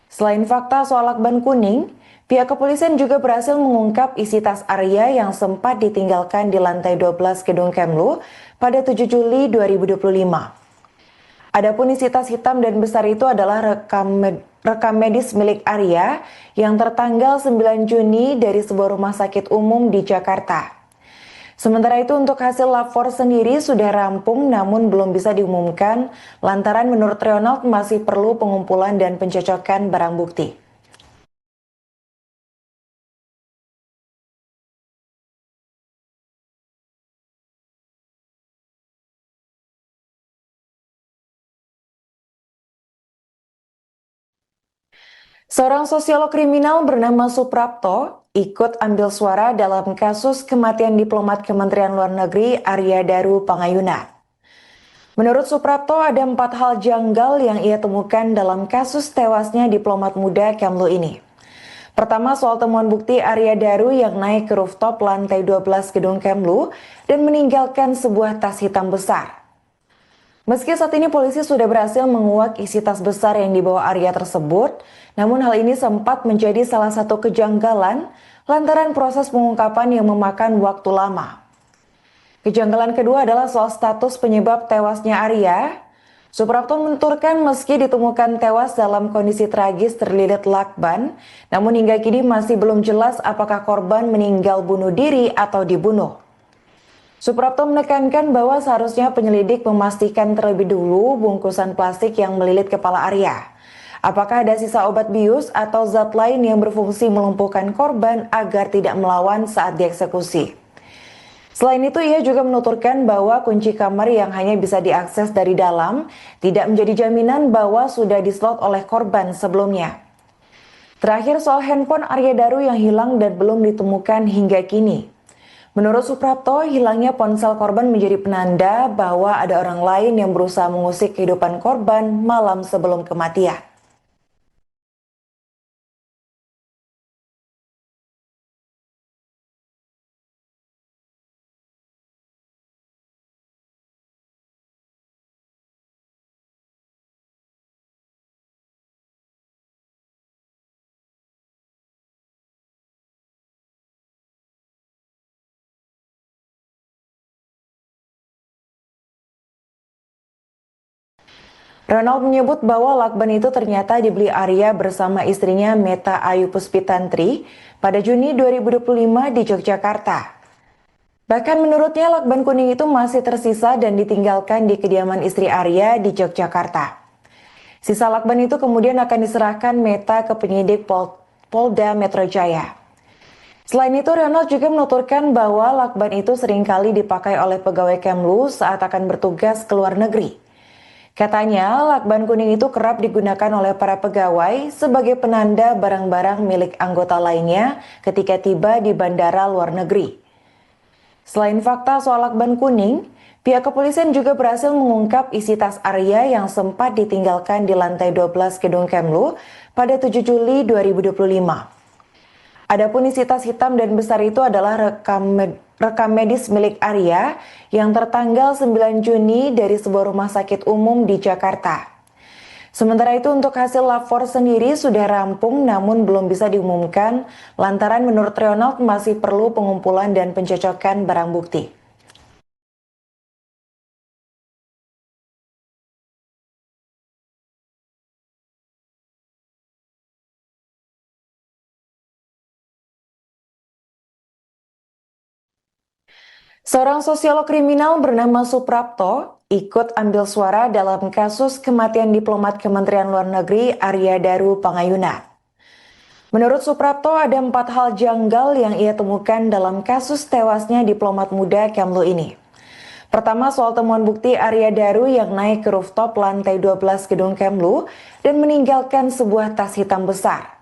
Selain fakta soal lakban kuning, pihak kepolisian juga berhasil mengungkap isi tas Arya yang sempat ditinggalkan di lantai 12 gedung Kemlu pada 7 Juli 2025. Adapun isi tas hitam dan besar itu adalah rekam medis milik Arya yang tertanggal 9 Juni dari sebuah rumah sakit umum di Jakarta. Sementara itu untuk hasil lapor sendiri sudah rampung namun belum bisa diumumkan lantaran menurut Ronald masih perlu pengumpulan dan pencocokan barang bukti. Seorang sosiolog kriminal bernama Suprapto ikut ambil suara dalam kasus kematian diplomat Kementerian Luar Negeri Arya Daru Pangayuna. Menurut Suprapto, ada 4 hal janggal yang ia temukan dalam kasus tewasnya diplomat muda Kemlu ini. Pertama, soal temuan bukti Arya Daru yang naik ke rooftop lantai 12 gedung Kemlu dan meninggalkan sebuah tas hitam besar. Meski saat ini polisi sudah berhasil menguak isi tas besar yang dibawa Arya tersebut, namun hal ini sempat menjadi salah satu kejanggalan lantaran proses pengungkapan yang memakan waktu lama. Kejanggalan kedua adalah soal status penyebab tewasnya Arya. Suprapto menuturkan meski ditemukan tewas dalam kondisi tragis terlilit lakban, namun hingga kini masih belum jelas apakah korban meninggal bunuh diri atau dibunuh. Suprapto menekankan bahwa seharusnya penyelidik memastikan terlebih dulu bungkusan plastik yang melilit kepala Arya. Apakah ada sisa obat bius atau zat lain yang berfungsi melumpuhkan korban agar tidak melawan saat dieksekusi. Selain itu, ia juga menuturkan bahwa kunci kamar yang hanya bisa diakses dari dalam tidak menjadi jaminan bahwa sudah dislot oleh korban sebelumnya. Terakhir, soal handphone Arya Daru yang hilang dan belum ditemukan hingga kini. Menurut Suprapto, hilangnya ponsel korban menjadi penanda bahwa ada orang lain yang berusaha mengusik kehidupan korban malam sebelum kematian. Ronald menyebut bahwa lakban itu ternyata dibeli Arya bersama istrinya Meta Ayu Puspitantri pada Juni 2025 di Yogyakarta. Bahkan menurutnya lakban kuning itu masih tersisa dan ditinggalkan di kediaman istri Arya di Yogyakarta. Sisa lakban itu kemudian akan diserahkan Meta ke penyidik Polda Metro Jaya. Selain itu, Ronald juga menuturkan bahwa lakban itu seringkali dipakai oleh pegawai Kemlu saat akan bertugas ke luar negeri. Katanya, lakban kuning itu kerap digunakan oleh para pegawai sebagai penanda barang-barang milik anggota lainnya ketika tiba di bandara luar negeri. Selain fakta soal lakban kuning, pihak kepolisian juga berhasil mengungkap isi tas Arya yang sempat ditinggalkan di lantai 12 gedung Kemlu pada 7 Juli 2025. Adapun isi tas hitam dan besar itu adalah rekam medis milik Arya yang tertanggal 9 Juni dari sebuah rumah sakit umum di Jakarta. Sementara itu untuk hasil lapor sendiri sudah rampung namun belum bisa diumumkan lantaran menurut Ronald masih perlu pengumpulan dan pencocokan barang bukti. Seorang sosiolog kriminal bernama Suprapto ikut ambil suara dalam kasus kematian diplomat Kementerian Luar Negeri Arya Daru Pangayuna. Menurut Suprapto, ada 4 hal janggal yang ia temukan dalam kasus tewasnya diplomat muda Kemlu ini. Pertama, soal temuan bukti Arya Daru yang naik ke rooftop lantai 12 gedung Kemlu dan meninggalkan sebuah tas hitam besar.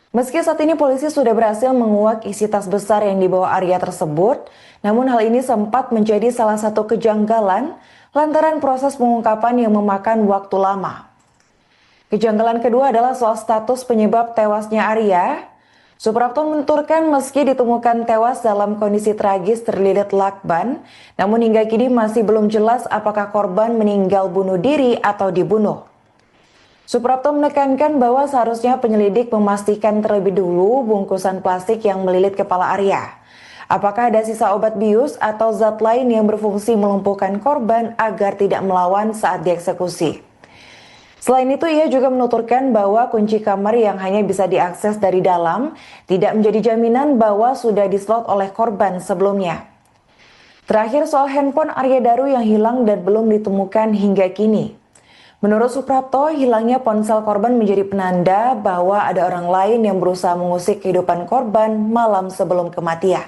Meski saat ini polisi sudah berhasil menguak isi tas besar yang dibawa Arya tersebut, namun hal ini sempat menjadi salah satu kejanggalan lantaran proses pengungkapan yang memakan waktu lama. Kejanggalan kedua adalah soal status penyebab tewasnya Arya. Suprapto menuturkan meski ditemukan tewas dalam kondisi tragis terlilit lakban, namun hingga kini masih belum jelas apakah korban meninggal bunuh diri atau dibunuh. Suprapto menekankan bahwa seharusnya penyelidik memastikan terlebih dulu bungkusan plastik yang melilit kepala Arya. Apakah ada sisa obat bius atau zat lain yang berfungsi melumpuhkan korban agar tidak melawan saat dieksekusi. Selain itu, ia juga menuturkan bahwa kunci kamar yang hanya bisa diakses dari dalam tidak menjadi jaminan bahwa sudah dislot oleh korban sebelumnya. Terakhir soal handphone Arya Daru yang hilang dan belum ditemukan hingga kini. Menurut Suprapto, hilangnya ponsel korban menjadi penanda bahwa ada orang lain yang berusaha mengusik kehidupan korban malam sebelum kematian.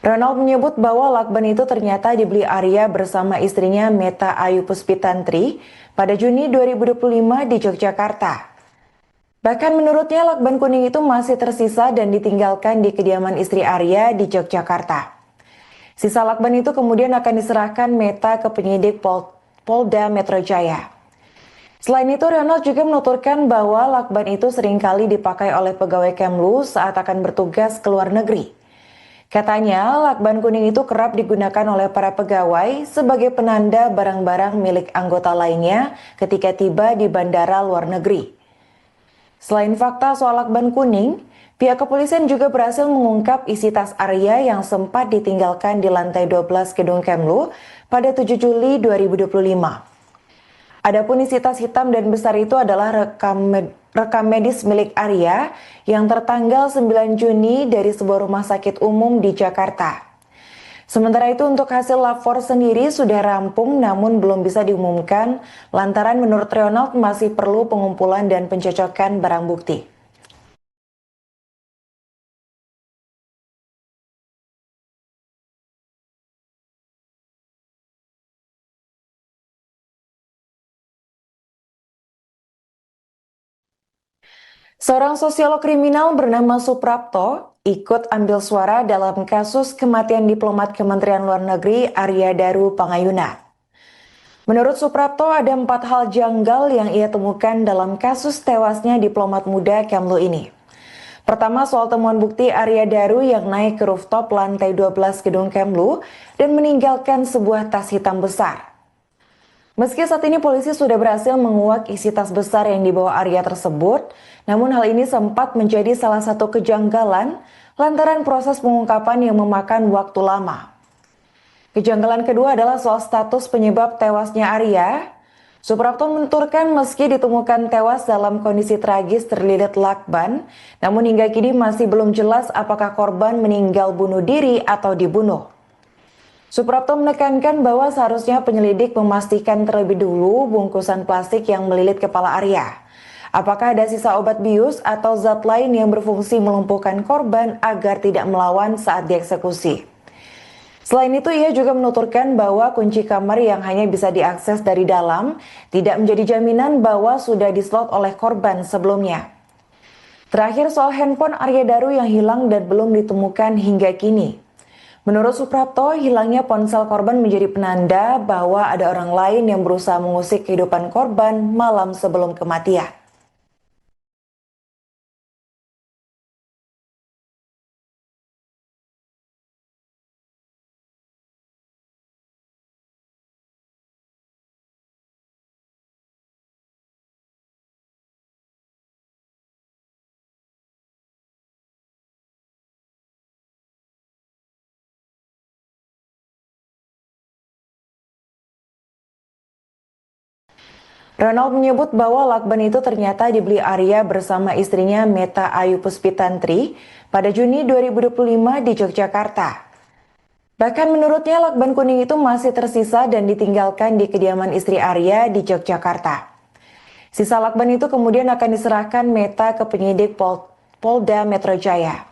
Ronald menyebut bahwa lakban itu ternyata dibeli Arya bersama istrinya Meta Ayu Puspitantri pada Juni 2025 di Yogyakarta. Bahkan menurutnya lakban kuning itu masih tersisa dan ditinggalkan di kediaman istri Arya di Yogyakarta. Sisa lakban itu kemudian akan diserahkan Meta ke penyidik Polda Metro Jaya. Selain itu, Ronald juga menuturkan bahwa lakban itu seringkali dipakai oleh pegawai Kemlu saat akan bertugas ke luar negeri. Katanya, lakban kuning itu kerap digunakan oleh para pegawai sebagai penanda barang-barang milik anggota lainnya ketika tiba di bandara luar negeri. Selain fakta soal lakban kuning, pihak kepolisian juga berhasil mengungkap isi tas Arya yang sempat ditinggalkan di lantai 12 gedung Kemlu pada 7 Juli 2025. Adapun isi tas hitam dan besar itu adalah rekam medis milik Arya yang tertanggal 9 Juni dari sebuah rumah sakit umum di Jakarta. Sementara itu untuk hasil lapor sendiri sudah rampung namun belum bisa diumumkan lantaran menurut Ronald masih perlu pengumpulan dan pencocokan barang bukti. Seorang sosiolog kriminal bernama Suprapto ikut ambil suara dalam kasus kematian diplomat Kementerian Luar Negeri Arya Daru Pangayuna. Menurut Suprapto, ada 4 hal janggal yang ia temukan dalam kasus tewasnya diplomat muda Kemlu ini. Pertama, soal temuan bukti Arya Daru yang naik ke rooftop lantai 12 gedung Kemlu dan meninggalkan sebuah tas hitam besar. Meski saat ini polisi sudah berhasil menguak isi tas besar yang dibawa Arya tersebut, namun hal ini sempat menjadi salah satu kejanggalan lantaran proses pengungkapan yang memakan waktu lama. Kejanggalan kedua adalah soal status penyebab tewasnya Arya. Suprapto menuturkan meski ditemukan tewas dalam kondisi tragis terlilit lakban, namun hingga kini masih belum jelas apakah korban meninggal bunuh diri atau dibunuh. Suprapto menekankan bahwa seharusnya penyelidik memastikan terlebih dulu bungkusan plastik yang melilit kepala Arya. Apakah ada sisa obat bius atau zat lain yang berfungsi melumpuhkan korban agar tidak melawan saat dieksekusi. Selain itu, ia juga menuturkan bahwa kunci kamar yang hanya bisa diakses dari dalam tidak menjadi jaminan bahwa sudah dislot oleh korban sebelumnya. Terakhir, soal handphone Arya Daru yang hilang dan belum ditemukan hingga kini. Menurut Suprapto, hilangnya ponsel korban menjadi penanda bahwa ada orang lain yang berusaha mengusik kehidupan korban malam sebelum kematian. Ronald menyebut bahwa lakban itu ternyata dibeli Arya bersama istrinya Meta Ayu Puspitantri pada Juni 2025 di Yogyakarta. Bahkan menurutnya lakban kuning itu masih tersisa dan ditinggalkan di kediaman istri Arya di Yogyakarta. Sisa lakban itu kemudian akan diserahkan Meta ke penyidik Polda Metro Jaya.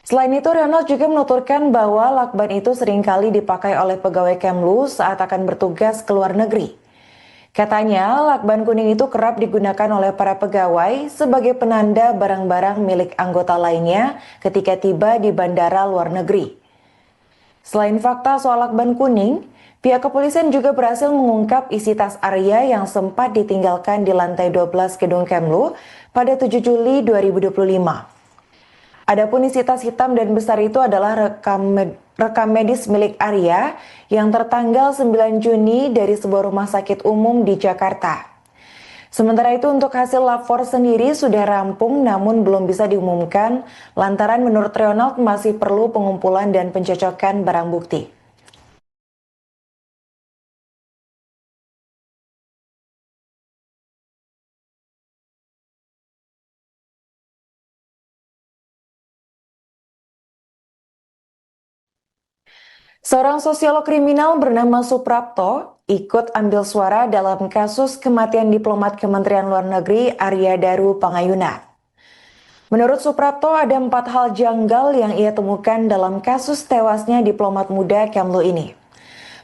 Selain itu, Ronald juga menuturkan bahwa lakban itu seringkali dipakai oleh pegawai Kemlu saat akan bertugas ke luar negeri. Katanya, lakban kuning itu kerap digunakan oleh para pegawai sebagai penanda barang-barang milik anggota lainnya ketika tiba di bandara luar negeri. Selain fakta soal lakban kuning, pihak kepolisian juga berhasil mengungkap isi tas Arya yang sempat ditinggalkan di lantai 12 gedung Kemlu pada 7 Juli 2025. Adapun isi tas hitam dan besar itu adalah rekam medis milik Arya yang tertanggal 9 Juni dari sebuah rumah sakit umum di Jakarta. Sementara itu untuk hasil lapor sendiri sudah rampung namun belum bisa diumumkan lantaran menurut Ronald masih perlu pengumpulan dan pencocokan barang bukti. Seorang sosiolog kriminal bernama Suprapto ikut ambil suara dalam kasus kematian diplomat Kementerian Luar Negeri Arya Daru Pangayuna. Menurut Suprapto, ada 4 hal janggal yang ia temukan dalam kasus tewasnya diplomat muda Kemlu ini.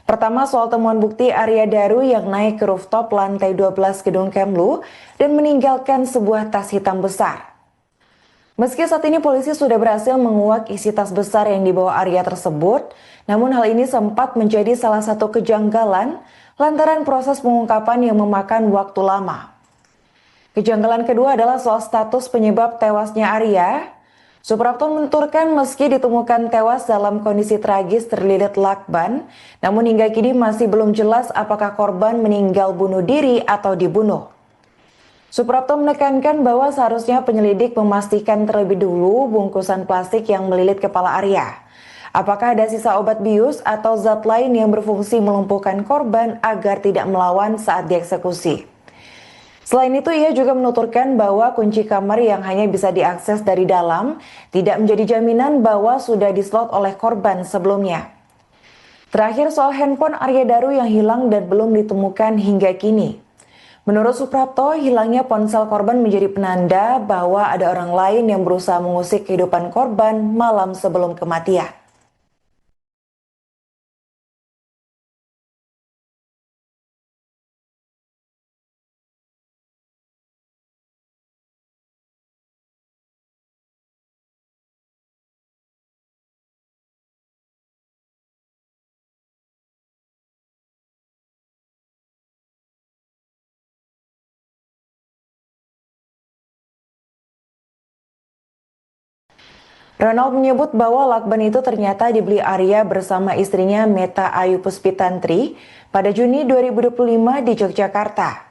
Pertama, soal temuan bukti Arya Daru yang naik ke rooftop lantai 12 gedung Kemlu dan meninggalkan sebuah tas hitam besar. Meski saat ini polisi sudah berhasil menguak isi tas besar yang dibawa Arya tersebut, namun hal ini sempat menjadi salah satu kejanggalan lantaran proses pengungkapan yang memakan waktu lama. Kejanggalan kedua adalah soal status penyebab tewasnya Arya. Suprapto menuturkan meski ditemukan tewas dalam kondisi tragis terlilit lakban, namun hingga kini masih belum jelas apakah korban meninggal bunuh diri atau dibunuh. Suprapto menekankan bahwa seharusnya penyelidik memastikan terlebih dulu bungkusan plastik yang melilit kepala Arya. Apakah ada sisa obat bius atau zat lain yang berfungsi melumpuhkan korban agar tidak melawan saat dieksekusi. Selain itu, ia juga menuturkan bahwa kunci kamar yang hanya bisa diakses dari dalam tidak menjadi jaminan bahwa sudah dislot oleh korban sebelumnya. Terakhir, soal handphone Arya Daru yang hilang dan belum ditemukan hingga kini. Menurut Suprapto, hilangnya ponsel korban menjadi penanda bahwa ada orang lain yang berusaha mengusik kehidupan korban malam sebelum kematian. Ronald menyebut bahwa lakban itu ternyata dibeli Arya bersama istrinya Meta Ayu Puspitantri pada Juni 2025 di Yogyakarta.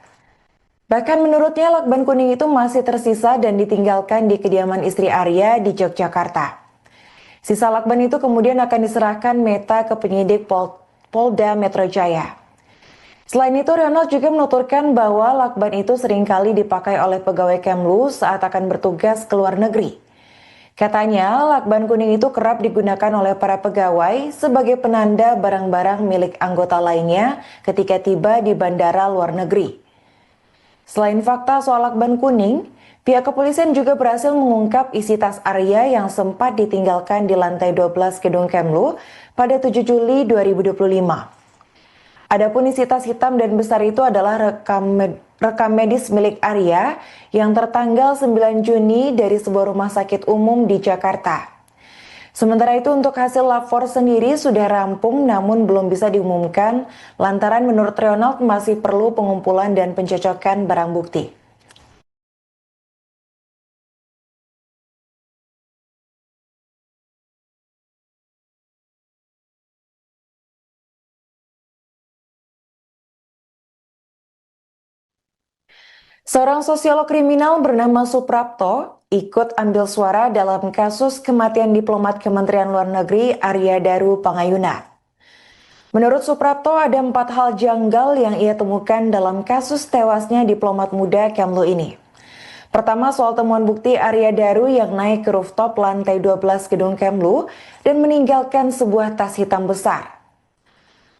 Bahkan menurutnya lakban kuning itu masih tersisa dan ditinggalkan di kediaman istri Arya di Yogyakarta. Sisa lakban itu kemudian akan diserahkan Meta ke penyidik Polda Metro Jaya. Selain itu, Ronald juga menuturkan bahwa lakban itu seringkali dipakai oleh pegawai Kemlu saat akan bertugas ke luar negeri. Katanya, lakban kuning itu kerap digunakan oleh para pegawai sebagai penanda barang-barang milik anggota lainnya ketika tiba di bandara luar negeri. Selain fakta soal lakban kuning, pihak kepolisian juga berhasil mengungkap isi tas Arya yang sempat ditinggalkan di lantai 12 gedung Kemlu pada 7 Juli 2025. Adapun isi tas hitam dan besar itu adalah rekam medis milik Arya yang tertanggal 9 Juni dari sebuah rumah sakit umum di Jakarta. Sementara itu untuk hasil lapor sendiri sudah rampung namun belum bisa diumumkan lantaran menurut Ronald masih perlu pengumpulan dan pencocokan barang bukti. Seorang sosiolog kriminal bernama Suprapto ikut ambil suara dalam kasus kematian diplomat Kementerian Luar Negeri Arya Daru Pangayuna. Menurut Suprapto, ada 4 hal janggal yang ia temukan dalam kasus tewasnya diplomat muda Kemlu ini. Pertama, soal temuan bukti Arya Daru yang naik ke rooftop lantai 12 gedung Kemlu dan meninggalkan sebuah tas hitam besar.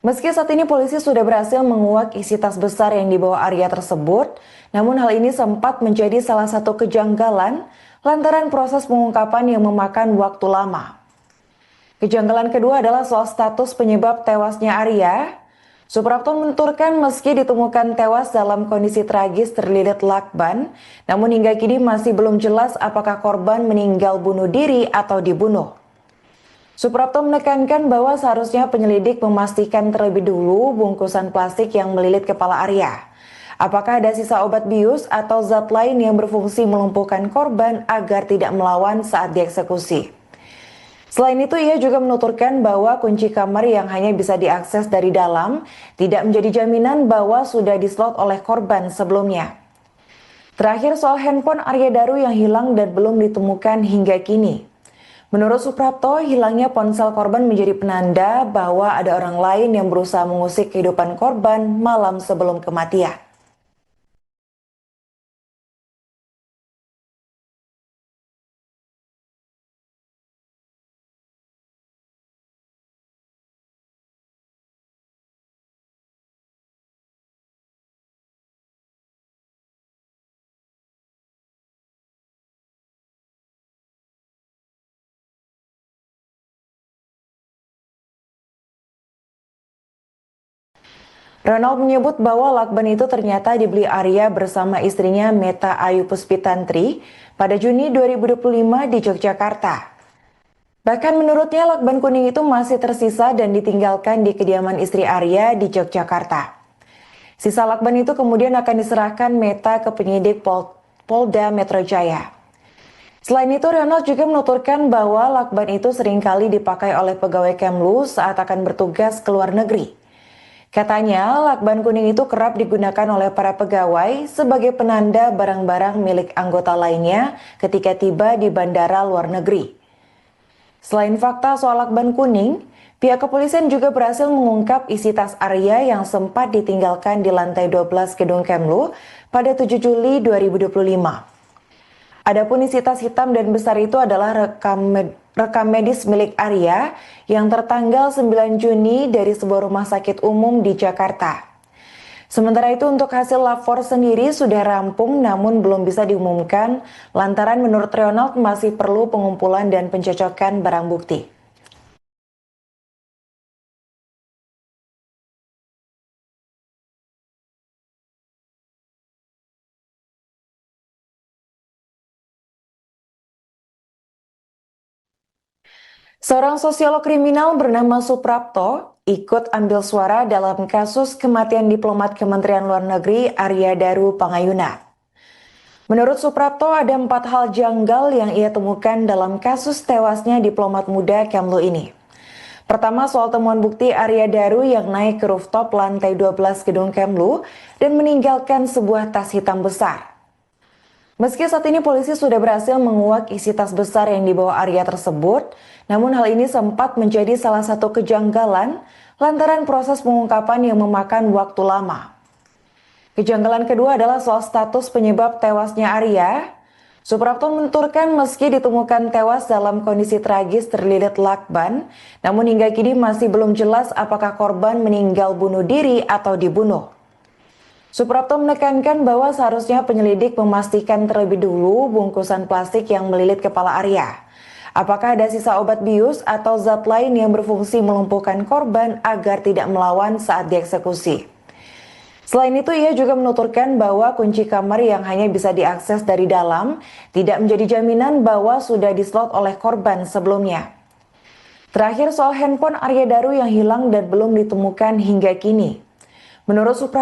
Meski saat ini polisi sudah berhasil menguak isi tas besar yang dibawa Arya tersebut, namun hal ini sempat menjadi salah satu kejanggalan lantaran proses pengungkapan yang memakan waktu lama. Kejanggalan kedua adalah soal status penyebab tewasnya Arya. Suprapto menuturkan meski ditemukan tewas dalam kondisi tragis terlilit lakban, namun hingga kini masih belum jelas apakah korban meninggal bunuh diri atau dibunuh. Suprapto menekankan bahwa seharusnya penyelidik memastikan terlebih dulu bungkusan plastik yang melilit kepala Arya. Apakah ada sisa obat bius atau zat lain yang berfungsi melumpuhkan korban agar tidak melawan saat dieksekusi. Selain itu, ia juga menuturkan bahwa kunci kamar yang hanya bisa diakses dari dalam tidak menjadi jaminan bahwa sudah dislot oleh korban sebelumnya. Terakhir, soal handphone Arya Daru yang hilang dan belum ditemukan hingga kini. Menurut Suprapto, hilangnya ponsel korban menjadi penanda bahwa ada orang lain yang berusaha mengusik kehidupan korban malam sebelum kematian. Ronald menyebut bahwa lakban itu ternyata dibeli Arya bersama istrinya Meta Ayu Puspitantri pada Juni 2025 di Yogyakarta. Bahkan menurutnya lakban kuning itu masih tersisa dan ditinggalkan di kediaman istri Arya di Yogyakarta. Sisa lakban itu kemudian akan diserahkan Meta ke penyidik Polda Metro Jaya. Selain itu, Ronald juga menuturkan bahwa lakban itu seringkali dipakai oleh pegawai Kemlu saat akan bertugas ke luar negeri. Katanya, lakban kuning itu kerap digunakan oleh para pegawai sebagai penanda barang-barang milik anggota lainnya ketika tiba di bandara luar negeri. Selain fakta soal lakban kuning, pihak kepolisian juga berhasil mengungkap isi tas Arya yang sempat ditinggalkan di lantai 12 gedung Kemlu pada 7 Juli 2025. Adapun isi tas hitam dan besar itu adalah rekam medis milik Arya yang tertanggal 9 Juni dari sebuah rumah sakit umum di Jakarta. Sementara itu untuk hasil lapor sendiri sudah rampung namun belum bisa diumumkan lantaran menurut Ronald masih perlu pengumpulan dan pencocokan barang bukti. Seorang sosiolog kriminal bernama Suprapto ikut ambil suara dalam kasus kematian diplomat Kementerian Luar Negeri Arya Daru Pangayuna. Menurut Suprapto, ada 4 hal janggal yang ia temukan dalam kasus tewasnya diplomat muda Kemlu ini. Pertama, soal temuan bukti Arya Daru yang naik ke rooftop lantai 12 gedung Kemlu dan meninggalkan sebuah tas hitam besar. Meski saat ini polisi sudah berhasil menguak isi tas besar yang dibawa Arya tersebut, namun hal ini sempat menjadi salah satu kejanggalan lantaran proses pengungkapan yang memakan waktu lama. Kejanggalan kedua adalah soal status penyebab tewasnya Arya. Suprapto menuturkan meski ditemukan tewas dalam kondisi tragis terlilit lakban, namun hingga kini masih belum jelas apakah korban meninggal bunuh diri atau dibunuh. Suprapto menekankan bahwa seharusnya penyelidik memastikan terlebih dulu bungkusan plastik yang melilit kepala Arya. Apakah ada sisa obat bius atau zat lain yang berfungsi melumpuhkan korban agar tidak melawan saat dieksekusi. Selain itu, ia juga menuturkan bahwa kunci kamar yang hanya bisa diakses dari dalam tidak menjadi jaminan bahwa sudah dislot oleh korban sebelumnya. Terakhir, soal handphone Arya Daru yang hilang dan belum ditemukan hingga kini. Menurut Suprapto,